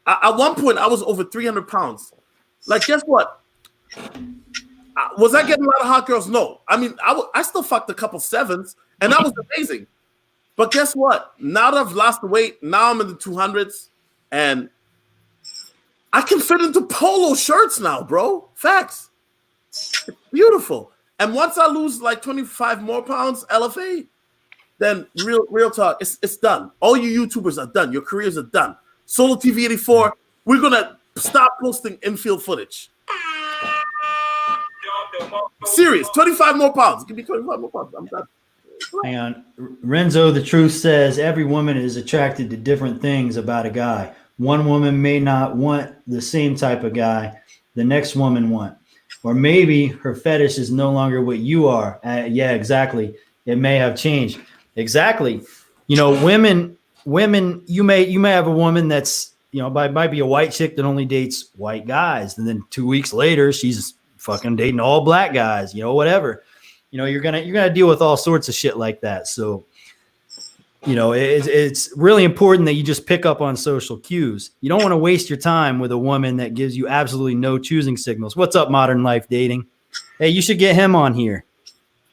[SPEAKER 3] At one point, I was over 300 pounds. Like, guess what? Was I getting a lot of hot girls? No. I mean, I still fucked a couple sevens, and that was amazing. But guess what? Now that I've lost the weight, now I'm in the 200s, and I can fit into polo shirts now, bro. Facts. It's beautiful. And once I lose like 25 more pounds, LFA, then real talk, it's done. All you YouTubers are done. Your careers are done. Solotv84, we're going to stop posting infield footage. Serious, 25 more pounds. Give me 25 more pounds. I'm done.
[SPEAKER 2] Hang on. Renzo, the truth says every woman is attracted to different things about a guy. One woman may not want the same type of guy the next woman want. Or maybe her fetish is no longer what you are. Yeah, exactly. It may have changed. Exactly. Women, you may have a woman that's, might be a white chick that only dates white guys. And then 2 weeks later, she's fucking dating all black guys, whatever. You're going to deal with all sorts of shit like that. So, it's really important that you just pick up on social cues. You don't want to waste your time with a woman that gives you absolutely no choosing signals. What's up, Modern Life Dating? Hey, you should get him on here.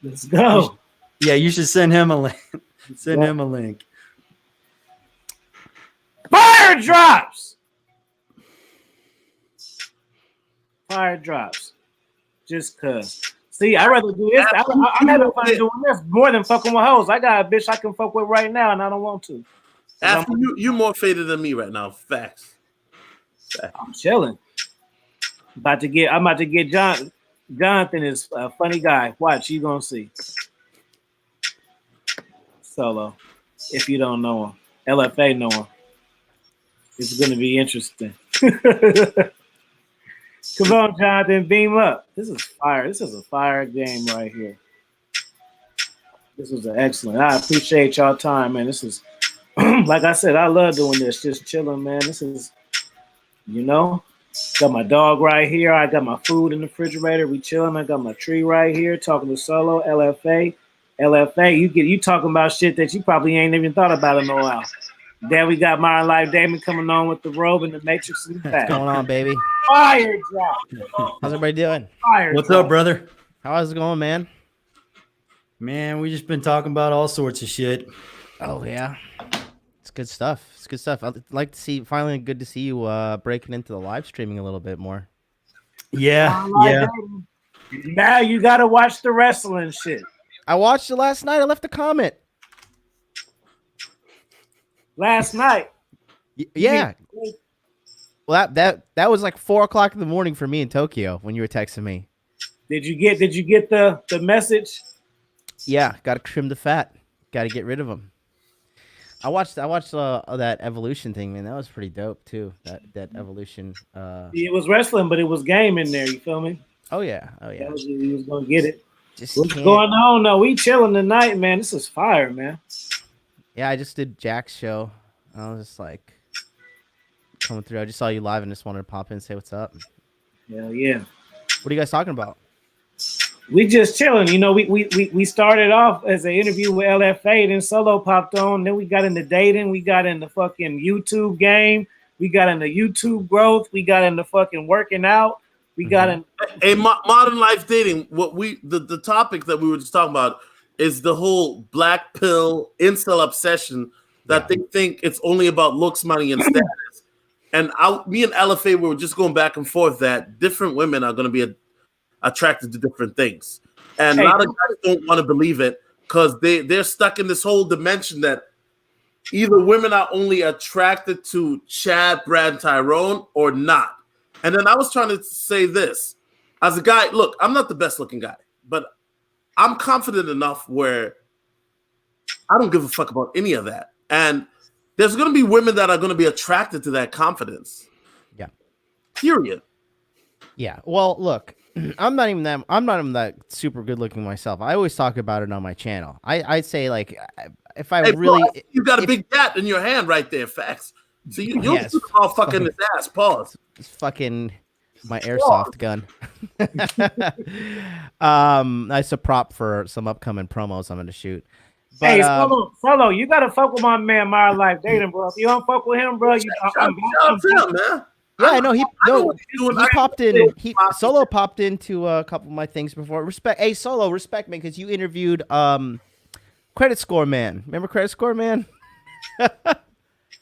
[SPEAKER 1] Let's go.
[SPEAKER 2] You should send him a link. Send him a link.
[SPEAKER 1] Fire drops. Fire drops. Just cause. See, I'd rather do this. I'm having fun doing this more than fucking with hoes. I got a bitch I can fuck with right now, and I don't want to.
[SPEAKER 3] After you more faded than me right now. Facts.
[SPEAKER 1] I'm chilling. I'm about to get John. Jonathan is a funny guy. Watch, you gonna see. Solo. If you don't know him, LFA know him. It's gonna be interesting. Come on, Jonathan, beam up. This is fire. This is a fire game right here. This was an excellent. I appreciate y'all time, man. This is, like I said, I love doing this. Just chilling, man. This is, got my dog right here. I got my food in the refrigerator. We chilling. I got my tree right here. Talking to Solo, LFA. You talking about shit that you probably ain't even thought about in a while. Then we got ModernLifeDating coming on with the robe and the matrix and the
[SPEAKER 4] What's going on, baby?
[SPEAKER 1] Fire drop.
[SPEAKER 4] How's everybody doing?
[SPEAKER 1] Fire
[SPEAKER 2] What's
[SPEAKER 1] drop.
[SPEAKER 2] up, brother?
[SPEAKER 4] How's it going, man?
[SPEAKER 2] Man, we just been talking about all sorts of shit.
[SPEAKER 4] Oh yeah, it's good stuff. It's good stuff. I'd like to see. Finally, good to see you breaking into the live streaming a little bit more.
[SPEAKER 2] Yeah.
[SPEAKER 1] Now you gotta watch the wrestling shit.
[SPEAKER 4] I watched it last night. I left a comment.
[SPEAKER 1] Last night.
[SPEAKER 4] Yeah. Well, that was like 4 o'clock in the morning for me in Tokyo when you were texting me.
[SPEAKER 1] Did you get the message?
[SPEAKER 4] Yeah, got to trim the fat. Got to get rid of them. I watched that evolution thing, man. That was pretty dope too. That evolution.
[SPEAKER 1] It was wrestling, but it was game in there. You feel me?
[SPEAKER 4] Oh yeah.
[SPEAKER 1] He was gonna get it.
[SPEAKER 4] Just
[SPEAKER 1] What's
[SPEAKER 4] can't.
[SPEAKER 1] going on? No, we chilling tonight, man. This is fire, man.
[SPEAKER 4] Yeah, I just did Jack's show. I was just like coming through. I just saw you live and just wanted to pop in and say what's up.
[SPEAKER 1] Hell yeah.
[SPEAKER 4] What are you guys talking about?
[SPEAKER 1] We just chilling. You know, we started off as an interview with LFA, then Solo popped on. Then we got into dating. We got into fucking YouTube game. We got into YouTube growth. We got into fucking working out. We got in.
[SPEAKER 3] Hey, modern life dating. What the topic that we were just talking about is the whole black pill incel obsession that they think it's only about looks, money, and status. And me and LFA we were just going back and forth that different women are going to be attracted to different things, and a lot of guys don't want to believe it because they're stuck in this whole dimension that either women are only attracted to Chad, Brad, and Tyrone or not. And then I was trying to say this as a guy. Look, I'm not the best looking guy, but I'm confident enough where I don't give a fuck about any of that. And there's going to be women that are going to be attracted to that confidence.
[SPEAKER 4] Yeah.
[SPEAKER 3] Period.
[SPEAKER 4] Yeah. Well, look, I'm not even that super good looking myself. I always talk about it on my channel. I'd say like if I really
[SPEAKER 3] Pause. You got a big cat in your hand right there. Facts. So you're all fucking his ass. Pause.
[SPEAKER 4] It's fucking my airsoft gun. That's a prop for some upcoming promos I'm gonna shoot. But,
[SPEAKER 1] hey, Solo, you gotta fuck with my man, Modern Life Dating, bro. If you don't fuck with him, bro,
[SPEAKER 3] man.
[SPEAKER 4] Yeah, I know he popped in. Solo popped into a couple of my things before. Hey, Solo, respect me because you interviewed Credit Score Man. Remember Credit Score Man?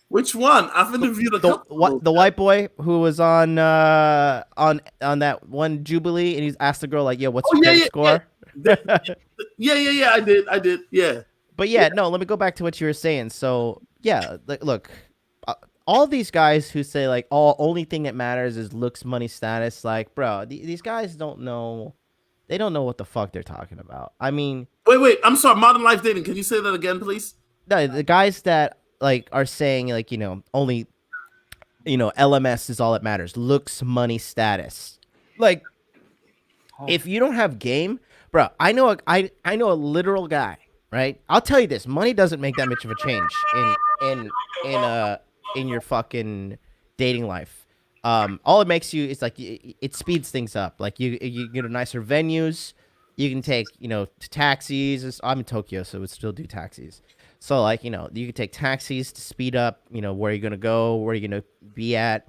[SPEAKER 3] Which one? I've interviewed a couple.
[SPEAKER 4] The white boy who was on that one Jubilee, and he's asked the girl like, "Yo, what's your credit score?"
[SPEAKER 3] Yeah. I did. Yeah.
[SPEAKER 4] But yeah, no. Let me go back to what you were saying. So yeah, look, all these guys who say like, only thing that matters is looks, money, status. Like, bro, these guys don't know. They don't know what the fuck they're talking about. I mean,
[SPEAKER 3] wait. I'm sorry. Modern Life Dating. Can you say that again, please?
[SPEAKER 4] No, the guys that like are saying like, only, LMS is all that matters. Looks, money, status. Like, if you don't have game, bro, I know a literal guy, right? I'll tell you this: money doesn't make that much of a change in your fucking dating life. All it makes you is like it speeds things up. Like you get to nicer venues. You can take taxis. I'm in Tokyo, so we'd still do taxis. So like you can take taxis to speed up. Where you're gonna go, where you're gonna be at.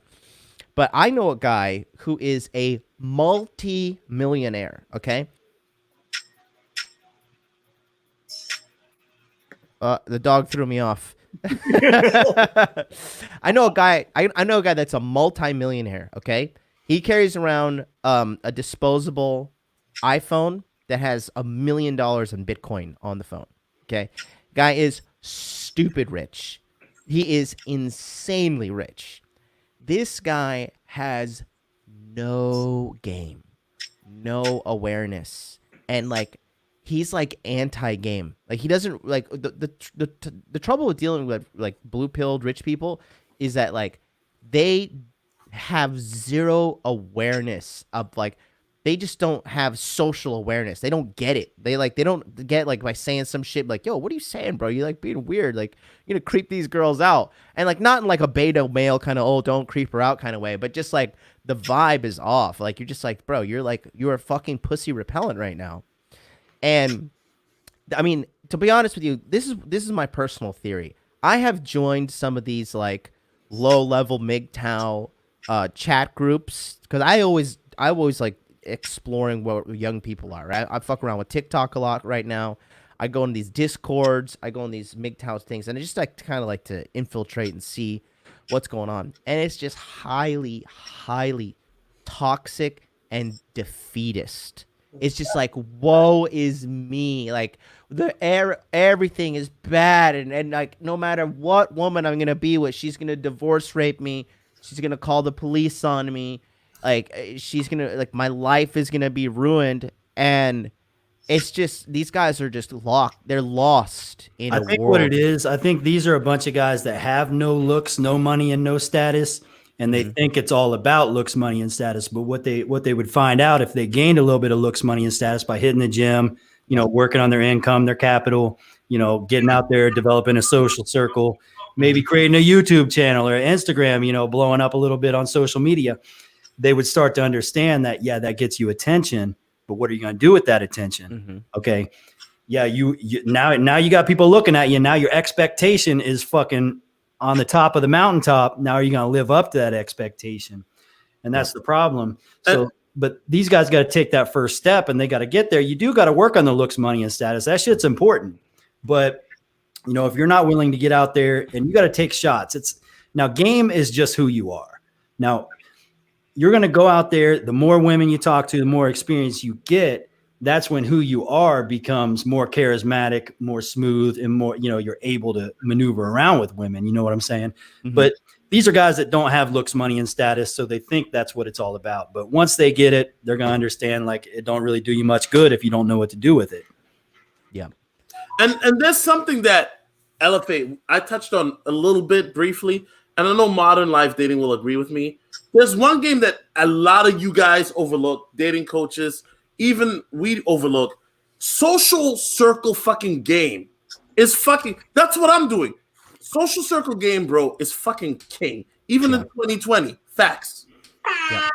[SPEAKER 4] But I know a guy who is a multi-millionaire. Okay. The dog threw me off. I know a guy. I know a guy that's a multi-millionaire. Okay, he carries around a disposable iPhone that has $1 million in Bitcoin on the phone. Okay, guy is stupid rich. He is insanely rich. This guy has no game, no awareness, and like. He's like anti-game. Like he doesn't like the trouble with dealing with like blue-pilled rich people is that like they have zero awareness of like they just don't have social awareness. They don't get it. They don't get like by saying some shit like, "Yo, what are you saying, bro? You like being weird. Like you're gonna creep these girls out." And like not in like a beta male kind of don't creep her out kind of way, but just like the vibe is off. Like you're just like, bro, you're a fucking pussy repellent right now. And I mean, to be honest with you, this is my personal theory. I have joined some of these like low-level MGTOW chat groups because I always like exploring what young people are. Right? I fuck around with TikTok a lot right now. I go in these Discords, I go in these MGTOW things, and I just like to kind of like to infiltrate and see what's going on. And it's just highly, highly toxic and defeatist. It's just like, woe is me. Like everything is bad. And like, no matter what woman I'm going to be with, she's going to divorce rape me. She's going to call the police on me. Like she's going to, like, my life is going to be ruined. And it's just these guys are just locked. They're lost in a
[SPEAKER 2] think
[SPEAKER 4] world.
[SPEAKER 2] what it is, I think these are a bunch of guys that have no looks, no money, and no status, and they think it's all about looks, money, and status. But what they would find out if they gained a little bit of looks, money, and status by hitting the gym, you know, working on their income, their capital, you know, getting out there, developing a social circle, maybe creating a YouTube channel or Instagram, you know, blowing up a little bit on social media, they would start to understand that, yeah, that gets you attention, but what are you going to do with that attention? Okay. Yeah, you now you got people looking at you. Now your expectation is fucking on the top of the mountaintop. Now are you going to live up to that expectation? And that's the problem. So, but these guys got to take that first step, and they got to get there. You do got to work on the looks, money, and status. That shit's important. But you know, if you're not willing to get out there, and you got to take shots. Now game is just who you are. Now you're going to go out there. The more women you talk to, the more experience you get. That's when who you are becomes more charismatic, more smooth, and more, you know, you're able to maneuver around with women. You know what I'm saying? But these are guys that don't have looks, money, and status, so they think that's what it's all about. But once they get it, they're going to understand, like, it don't really do you much good if you don't know what to do with it.
[SPEAKER 4] Yeah.
[SPEAKER 3] And there's something that LFA, I touched on a little bit briefly, and I know Modern Life Dating will agree with me. There's one game that a lot of you guys overlook, dating coaches, even we overlook. Social circle fucking game is fucking, that's what I'm doing. Social circle game, bro, is fucking king. Even in 2020. Facts.
[SPEAKER 4] Yeah.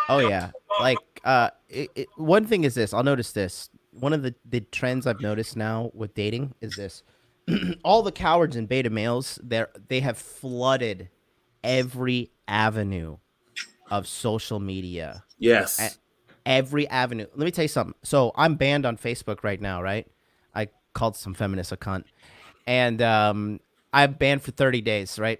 [SPEAKER 4] Oh, yeah. Like, one thing is this. I'll notice this. One of the trends I've noticed now with dating is this. All the cowards and beta males, they have flooded every avenue of social media.
[SPEAKER 3] Yes.
[SPEAKER 4] Every avenue. Let me tell you something. So I'm banned on Facebook right now, right? I called some feminist a cunt. And I'm banned for 30 days, right?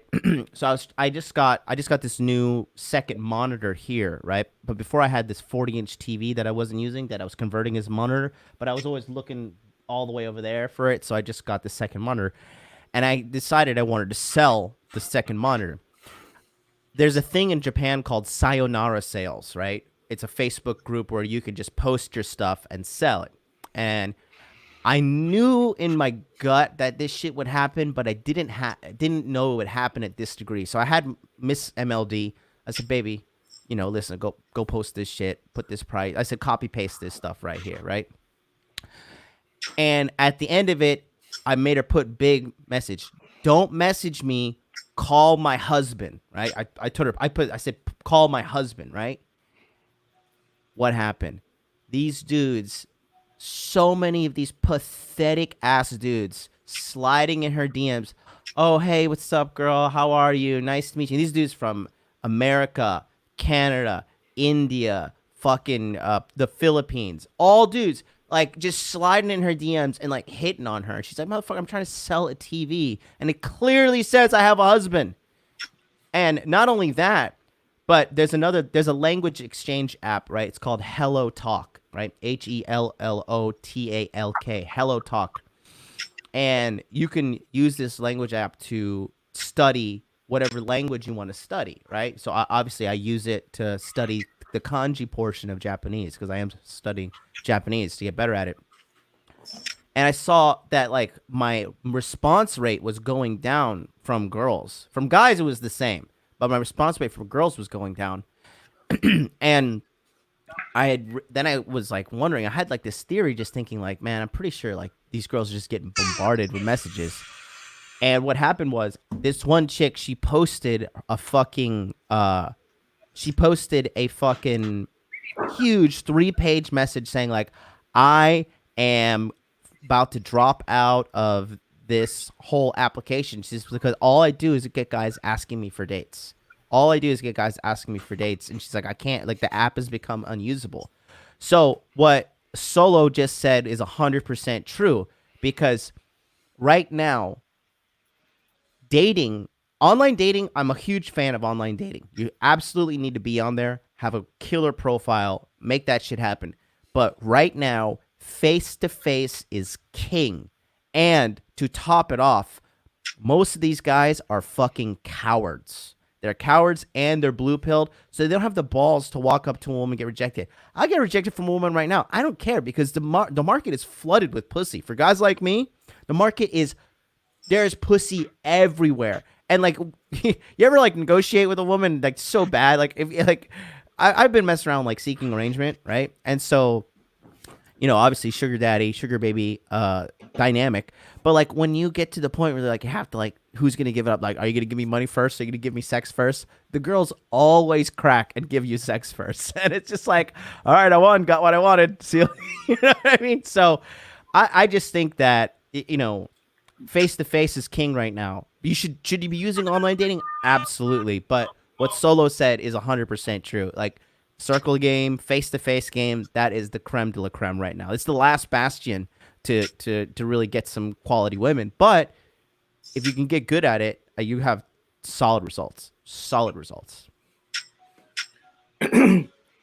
[SPEAKER 4] So I just got this new second monitor here, right? But before I had this 40-inch TV that I wasn't using, that I was converting as a monitor, but I was always looking all the way over there for it, so I just got the second monitor. And I decided I wanted to sell the second monitor. There's a thing in Japan called sayonara sales, right? It's a Facebook group where you can just post your stuff and sell it. And I knew in my gut that this shit would happen, but I didn't know it would happen at this degree. So I had Miss MLD. I said, baby, you know, listen, go post this shit, put this price. I said, copy paste this stuff right here, right? And at the end of it, I made her put big message. Don't message me. Call my husband, right? I told her, I said, call my husband, right? What happened? These dudes, so many of these pathetic ass dudes sliding in her DMs. Oh, hey, what's up, girl? How are you? Nice to meet you. These dudes from America, Canada, India, fucking the Philippines, all dudes like just sliding in her DMs and like hitting on her. She's like, motherfucker, I'm trying to sell a TV. And it clearly says I have a husband. And not only that, but there's a language exchange app, right? It's called Hello Talk, right? HELLOTALK, Hello Talk. And you can use this language app to study whatever language you want to study, right? So obviously I use it to study the kanji portion of Japanese because I am studying Japanese to get better at it. And I saw that like my response rate was going down from girls. From guys, it was the same, but my response rate from girls was going down. And then I was like wondering, I had like this theory just thinking like, man, I'm pretty sure like these girls are just getting bombarded with messages. And what happened was this one chick, she posted a fucking huge 3-page message saying like, I am about to drop out of this whole application. She's because all I do is get guys asking me for dates. And she's like, I can't, like the app has become unusable. So what Solo just said is 100% true, because right now, online dating, I'm a huge fan of online dating. You absolutely need to be on there, have a killer profile, make that shit happen. But right now, face-to-face is king. And to top it off, most of these guys are fucking cowards. They're cowards and they're blue pilled, so they don't have the balls to walk up to a woman and get rejected. I get rejected from a woman right now. I don't care because the market is flooded with pussy. For guys like me, the market is there's pussy everywhere. And like, you ever like negotiate with a woman like so bad? Like if like I've been messing around like seeking arrangement, right? And so, you know, obviously sugar daddy, sugar baby, dynamic. But like when you get to the point where like you have to like, who's gonna give it up? Like, are you gonna give me money first? Are you gonna give me sex first? The girls always crack and give you sex first, and it's just like, all right, I won, got what I wanted. See, you know what I mean? So, I just think that you know, face to face is king right now. Should you be using online dating? Absolutely, but what Solo said is 100% true. Like circle game, face to face game, that is the creme de la creme right now. It's the last bastion to really get some quality women. But if you can get good at it, you have solid results. Solid results.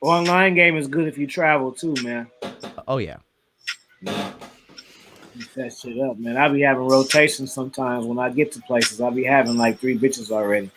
[SPEAKER 1] Online game is good if you travel too, man.
[SPEAKER 4] Oh yeah.
[SPEAKER 1] Keep that shit up, man. I be having rotations sometimes when I get to places. I be having like 3 bitches already.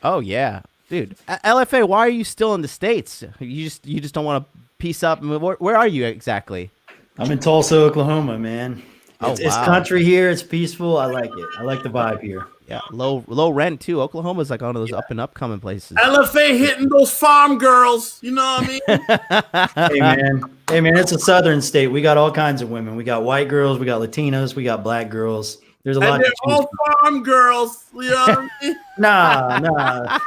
[SPEAKER 4] Oh yeah, dude. LFA, why are you still in the States? You just don't want to piece up. I mean, where are you exactly?
[SPEAKER 2] I'm in Tulsa, Oklahoma, man. It's,
[SPEAKER 4] wow.
[SPEAKER 2] It's country here. It's peaceful. I like it. I like the vibe here.
[SPEAKER 4] Yeah, low rent too. Oklahoma's like one of those up and upcoming places.
[SPEAKER 3] LFA hitting those farm girls. You know what I mean?
[SPEAKER 2] Hey man, it's a southern state. We got all kinds of women. We got white girls. We got Latinos. We got black girls. There's a lot.
[SPEAKER 3] And they're all farm girls. You know what I mean?
[SPEAKER 2] Nah.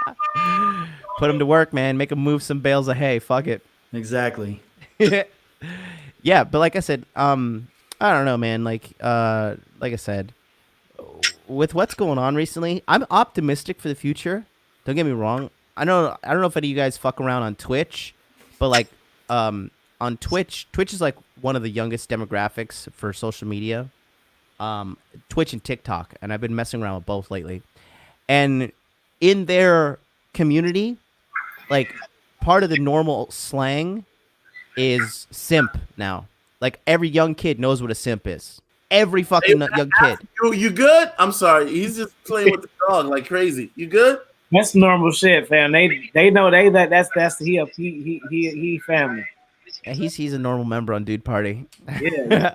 [SPEAKER 4] Put them to work, man. Make them move some bales of hay. Fuck it.
[SPEAKER 2] Exactly.
[SPEAKER 4] Yeah, but like I said, I don't know, man. Like I said, with what's going on recently, I'm optimistic for the future. Don't get me wrong. I don't know if any of you guys fuck around on Twitch, but like on Twitch is like one of the youngest demographics for social media. Twitch and TikTok, and I've been messing around with both lately. And in their community, like part of the normal slang is simp now. Like every young kid knows what a simp is. Every fucking young kid.
[SPEAKER 3] You good? I'm sorry. He's just playing with the dog like crazy. You good?
[SPEAKER 1] That's normal shit, fam. They know that's he family.
[SPEAKER 4] Yeah, he's a normal member on Dude Party.
[SPEAKER 1] Yeah.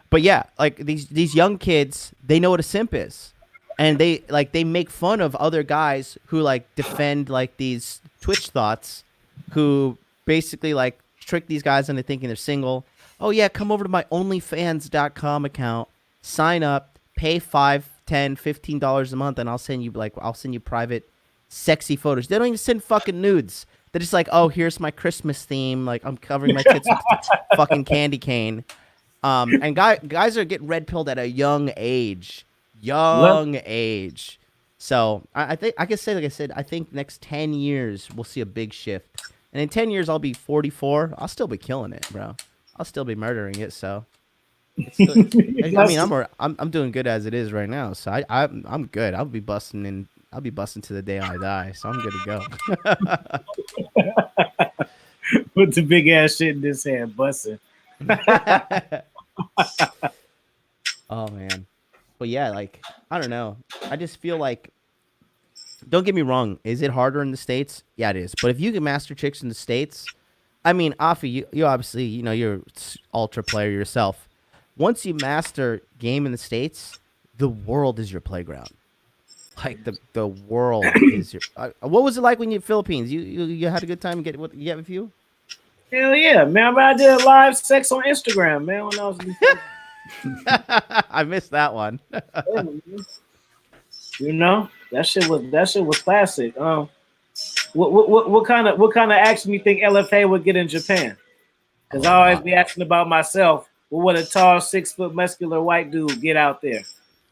[SPEAKER 4] But yeah, like these young kids, they know what a simp is. And they make fun of other guys who like defend like these Twitch thoughts who basically like trick these guys into thinking they're single. Oh yeah, come over to my onlyfans.com account, sign up, pay $5, $10, $15 a month, and I'll send you private sexy photos. They don't even send fucking nudes. They're just like, oh, here's my Christmas theme, like I'm covering my tits with fucking candy cane. And guys are getting red pilled at a young age. So I think I can say, like I said, I think next 10 years we'll see a big shift. And in 10 years I'll be 44. I'll still be killing it, bro. I'll still be murdering it. So I mean, I'm doing good as it is right now. So I'm good. I'll be busting to the day I die. So I'm good to go.
[SPEAKER 1] Put the big ass shit in this hand, busting.
[SPEAKER 4] Oh man. But yeah, like I don't know. I just feel like, don't get me wrong, is it harder in the States? Yeah, it is. But if you can master chicks in the States, I mean, Afi, you obviously, you know, you're an ultra player yourself. Once you master game in the States, the world is your playground. Like the world is your. What was it like when you were in the Philippines? You had a good time? You have a few?
[SPEAKER 1] Hell yeah, man! I did live sex on Instagram, man. When I was
[SPEAKER 4] I missed that one.
[SPEAKER 1] You know, that shit was classic. What kind of action do you think LFA would get in Japan? Because I always be asking about myself. What would a tall, 6-foot, muscular white dude get out there?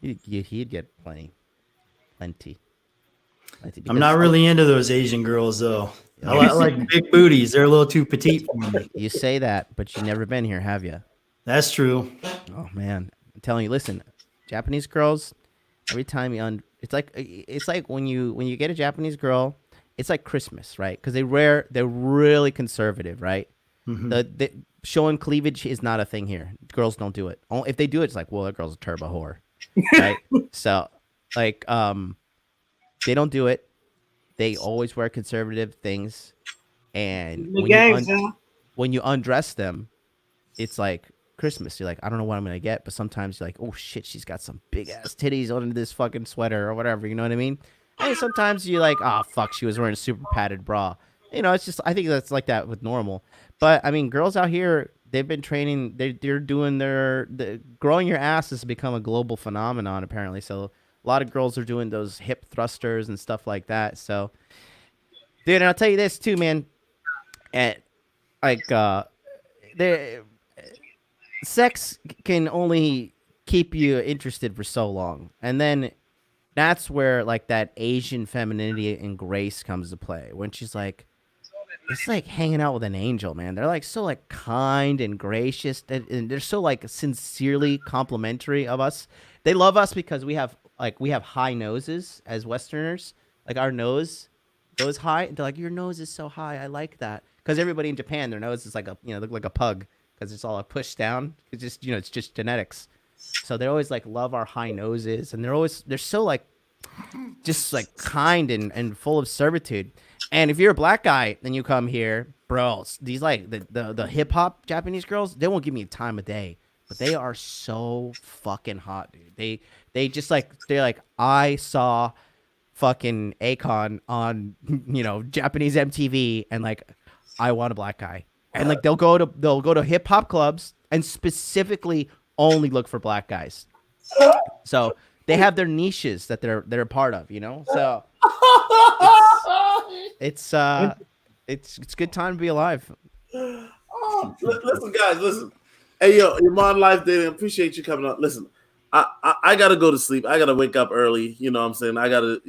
[SPEAKER 4] He'd get plenty.
[SPEAKER 2] I'm not really into those Asian girls though. I like big booties. They're a little too petite for me.
[SPEAKER 4] You say that, but you've never been here, have you?
[SPEAKER 2] That's true.
[SPEAKER 4] Oh man, I'm telling you. Listen, Japanese girls. Every time it's like when you get a Japanese girl, it's like Christmas, right? Because they're really conservative, right? Mm-hmm. The showing cleavage is not a thing here. Girls don't do it. If they do it, it's like, well, that girl's a turbo whore, right? So, like, they don't do it. They always wear conservative things, and
[SPEAKER 1] The games,
[SPEAKER 4] when you undress them, it's like Christmas. You're like, I don't know what I'm gonna get, but sometimes you're like, oh shit, she's got some big ass titties under this fucking sweater or whatever. You know what I mean? And sometimes you're like, oh fuck, she was wearing a super padded bra. You know, it's just I think that's like that with normal. But I mean, girls out here, they've been training. They're doing growing your ass has become a global phenomenon apparently. So a lot of girls are doing those hip thrusters and stuff like that. So, dude, and I'll tell you this too, man. And like, sex can only keep you interested for so long, and then that's where like that Asian femininity and grace comes to play. When she's like, it's like hanging out with an angel, man. They're like so like kind and gracious, and they're so like sincerely complimentary of us. They love us because we have high noses as Westerners. Like our nose goes high. They're like, your nose is so high. I like that. Because everybody in Japan, their nose is like look like a pug because it's all pushed down. It's just it's just genetics. So they always like love our high noses, and they're so like just like kind and full of servitude. And if you're a black guy and you come here, bro, these like the hip hop Japanese girls, they won't give me a time of day, but they are so fucking hot, dude. They just like I saw fucking Akon on Japanese MTV, and like I want a black guy, and like they'll go to hip hop clubs and specifically only look for black guys. So they have their niches that they're a part of, So it's good time to be alive.
[SPEAKER 3] Listen, guys, listen. Hey, yo, your ModernLifeDating, appreciate you coming up. Listen, I gotta go to sleep. I gotta wake up early. You know what I'm saying? I gotta,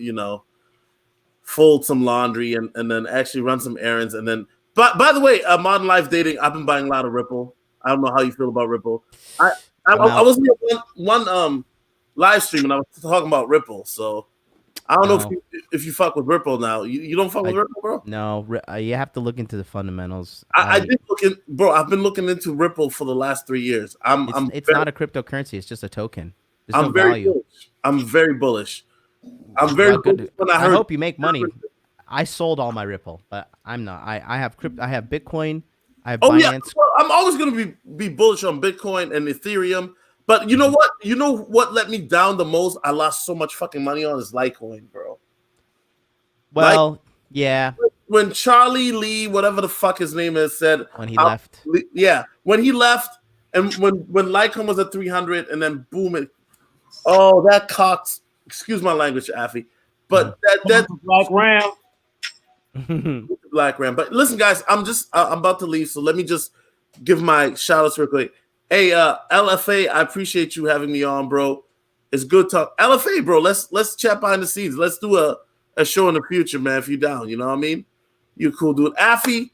[SPEAKER 3] fold some laundry and then actually run some errands. And then, by the way, ModernLifeDating, I've been buying a lot of Ripple. I don't know how you feel about Ripple. I was in one live stream and I was talking about Ripple. So I don't know if you fuck with Ripple now. You don't fuck with Ripple, bro?
[SPEAKER 4] No, you have to look into the fundamentals.
[SPEAKER 3] I did look in, bro. I've been looking into Ripple for the last 3 years.
[SPEAKER 4] It's not a cryptocurrency. It's just a token. There's no
[SPEAKER 3] very
[SPEAKER 4] value.
[SPEAKER 3] bullish. I'm very bullish. I'm very bullish.
[SPEAKER 4] I hope you make money. I sold all my Ripple, but I'm not. I have I have Bitcoin. I have Binance.
[SPEAKER 3] Yeah. Well, I'm always gonna be bullish on Bitcoin and Ethereum. But you know what? You know what let me down the most? I lost so much fucking money on is Litecoin, bro.
[SPEAKER 4] Well, yeah.
[SPEAKER 3] When Charlie Lee, whatever the fuck his name is, said
[SPEAKER 4] when he left.
[SPEAKER 3] Yeah, when he left, and when Litecoin was at 300, and then boom, that cocks. Excuse my language, Affy. But that
[SPEAKER 1] Black Ram.
[SPEAKER 3] Black Ram. But listen, guys, I'm about to leave, so let me just give my shout outs real quick. Hey, LFA, I appreciate you having me on, bro. It's good talk. LFA, bro, let's chat behind the scenes. Let's do a show in the future, man, if you're down. You know what I mean? You cool dude. Affy,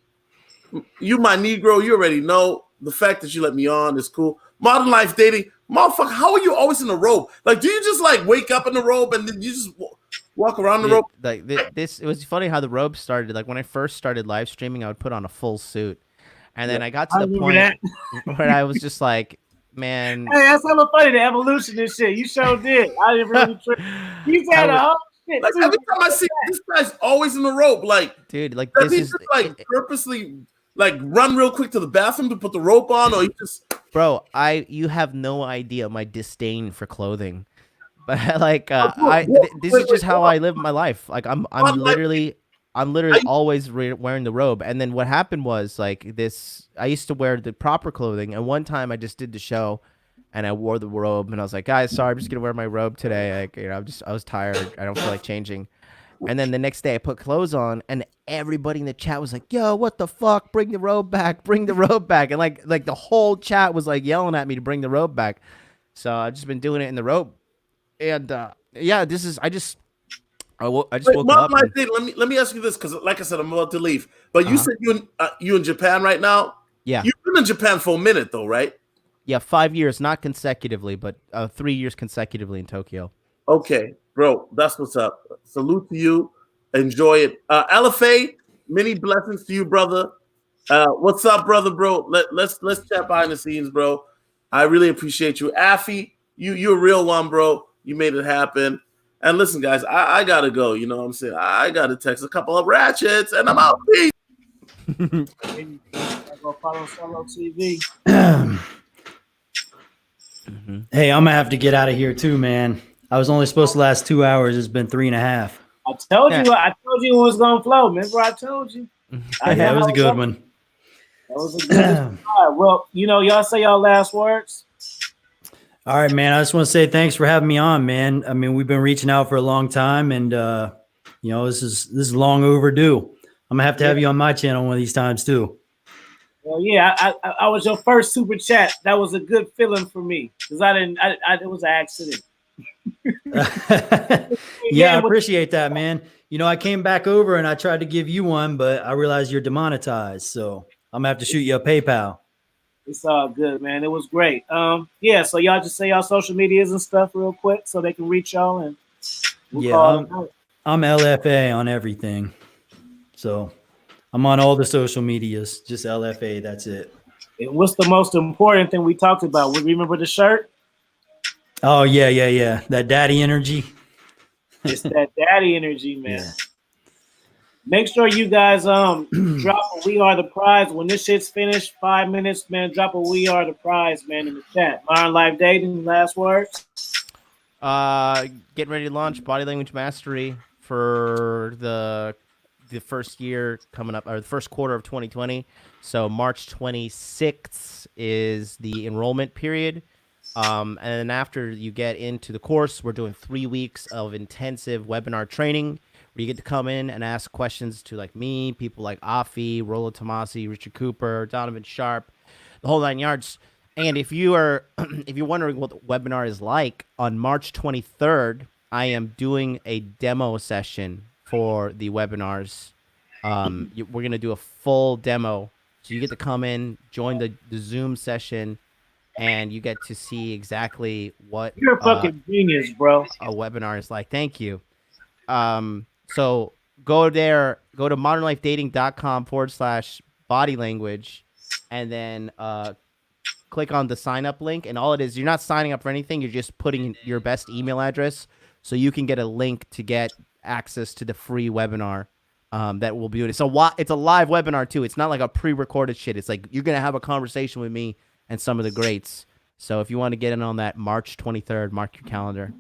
[SPEAKER 3] you my Negro. You already know. The fact that you let me on is cool. ModernLifeDating. Motherfucker, how are you always in the robe? Like, do you just like wake up in the robe and then you just walk around the robe?
[SPEAKER 4] Like this, it was funny how the robe started. Like when I first started live streaming, I would put on a full suit. And then I got to the point where I was just like, man.
[SPEAKER 1] Hey, that's hella funny, the evolution and shit. You sure did. I didn't really trip. You said a whole shit.
[SPEAKER 3] Like, every time I see this guy's always in the rope. Like,
[SPEAKER 4] dude, like
[SPEAKER 3] this is just like purposely like run real quick to the bathroom to put the rope on, or you just
[SPEAKER 4] you have no idea my disdain for clothing. But like this is just how I live my life. Like I'm literally always wearing the robe. And then what happened was like this, I used to wear the proper clothing. And one time I just did the show and I wore the robe and I was like, guys, sorry, I'm just going to wear my robe today. Like, I was tired. I don't feel like changing. And then the next day I put clothes on and everybody in the chat was like, yo, what the fuck? Bring the robe back. Bring the robe back. And like the whole chat was like yelling at me to bring the robe back. So I've just been doing it in the robe. And I just woke up.
[SPEAKER 3] Let me ask you this, because like I said, I'm about to leave. But you said you in Japan right now.
[SPEAKER 4] Yeah,
[SPEAKER 3] you've been in Japan for a minute though, right?
[SPEAKER 4] Yeah, 5 years, not consecutively, but 3 years consecutively in Tokyo.
[SPEAKER 3] Okay, bro, that's what's up. Salute to you. Enjoy it. LFA, many blessings to you, brother. What's up, brother, bro? Let's chat behind the scenes, bro. I really appreciate you. Affy, you're a real one, bro. You made it happen. And listen, guys, I gotta go. You know what I'm saying? I gotta text a couple of ratchets, and I'm out. Peace.
[SPEAKER 1] Go follow Solo TV.
[SPEAKER 2] Hey, I'm gonna have to get out of here too, man. I was only supposed to last 2 hours. It's been 3.5.
[SPEAKER 1] I told you it was gonna flow. Remember, I told you.
[SPEAKER 2] Yeah, it was a good one.
[SPEAKER 1] That was a good one. All right, well, y'all say y'all last words.
[SPEAKER 2] All right, man. I just want to say thanks for having me on, man. I mean, we've been reaching out for a long time, and this is long overdue. I'm gonna have to have you on my channel one of these times too.
[SPEAKER 1] Well, yeah, I was your first super chat. That was a good feeling for me because it was an accident.
[SPEAKER 2] Yeah, I appreciate that, man. I came back over and I tried to give you one, but I realized you're demonetized, so I'm gonna have to shoot you a PayPal.
[SPEAKER 1] It's all good, man. It was great. Yeah. So y'all just say y'all social medias and stuff real quick so they can reach y'all and
[SPEAKER 2] I'm LFA on everything, so I'm on all the social medias. Just LFA. That's it.
[SPEAKER 1] And what's the most important thing we talked about? We remember the shirt.
[SPEAKER 2] Oh yeah. That daddy energy.
[SPEAKER 1] It's that daddy energy, man.
[SPEAKER 2] Yeah.
[SPEAKER 1] Make sure you guys drop a "We Are the Prize" when this shit's finished. 5 minutes, man. Drop a "We Are the Prize," man, in the chat. Modern Life Dating. Last words.
[SPEAKER 4] Getting ready to launch Body Language Mastery for the first year coming up, or the first quarter of 2020. So March 26th is the enrollment period. And then after you get into the course, we're doing 3 weeks of intensive webinar training where you get to come in and ask questions to like me, people like Afi, Rolo Tomasi, Richard Cooper, Donovan Sharp, the whole 9 yards. And if you're wondering what the webinar is like, on March 23rd, I am doing a demo session for the webinars. We're going to do a full demo. So you get to come in, join the Zoom session, and you get to see exactly what
[SPEAKER 1] You're a fucking genius, bro.
[SPEAKER 4] A webinar is like. Thank you. So go there, go to modernlifedating.com/body language, and then click on the sign up link. And all it is, you're not signing up for anything. You're just putting in your best email address so you can get a link to get access to the free webinar that will be. It's a live webinar too. It's not like a pre-recorded shit. It's like you're going to have a conversation with me and some of the greats. So if you want to get in on that, March 23rd, mark your calendar.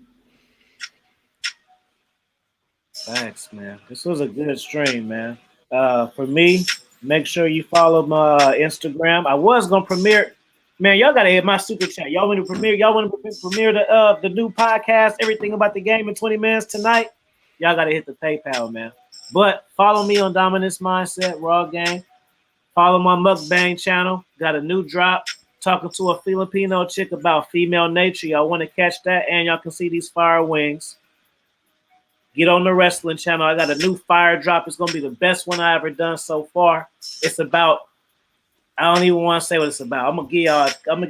[SPEAKER 1] Thanks, man. This was a good stream, man. For me, make sure you follow my Instagram. I was gonna premiere. Man, y'all gotta hit my super chat. Y'all want to premiere? Y'all want to premiere the new podcast, everything about the game in 20 minutes tonight? Y'all gotta hit the PayPal, man. But follow me on Dominance Mindset Raw Game. Follow my mukbang channel. Got a new drop. Talking to a Filipino chick about female nature. Y'all want to catch that, and y'all can see these fire wings. Get on the wrestling channel. I got a new fire drop. It's gonna be the best one I ever done so far. It's about, I don't even want to say what it's about. I'm gonna give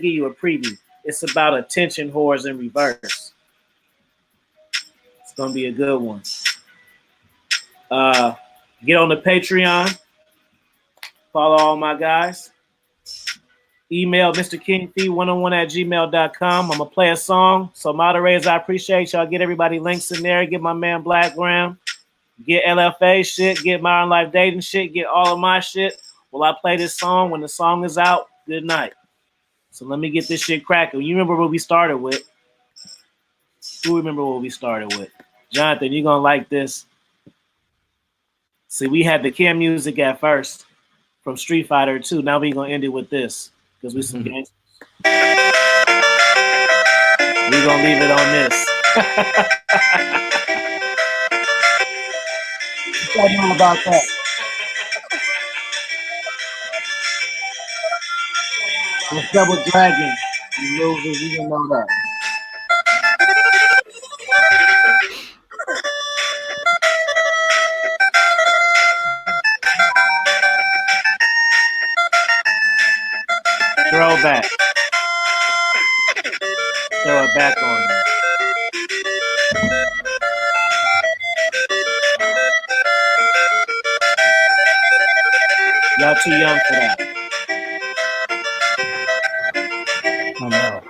[SPEAKER 1] you a preview. It's about attention whores in reverse. It's gonna be a good one. Get on the Patreon. Follow all my guys. Email MrKingFee101@gmail.com. I'm going to play a song. So moderators, I appreciate y'all. Get everybody links in there. Get my man Blackgram. Get LFA shit. Get Modern Life Dating shit. Get all of my shit. Will I play this song when the song is out? Good night. So let me get this shit cracking. You remember what we started with? Who remember what we started with? Jonathan, you're going to like this. See, we had the Cam music at first from Street Fighter 2. Now we're going to end it with this. Because we some gangsters. We're gonna leave it on this. What you know about that? It's Double Dragon. You don't know that. Throwback. Throw it back on me. Y'all too young for that.
[SPEAKER 2] Oh no.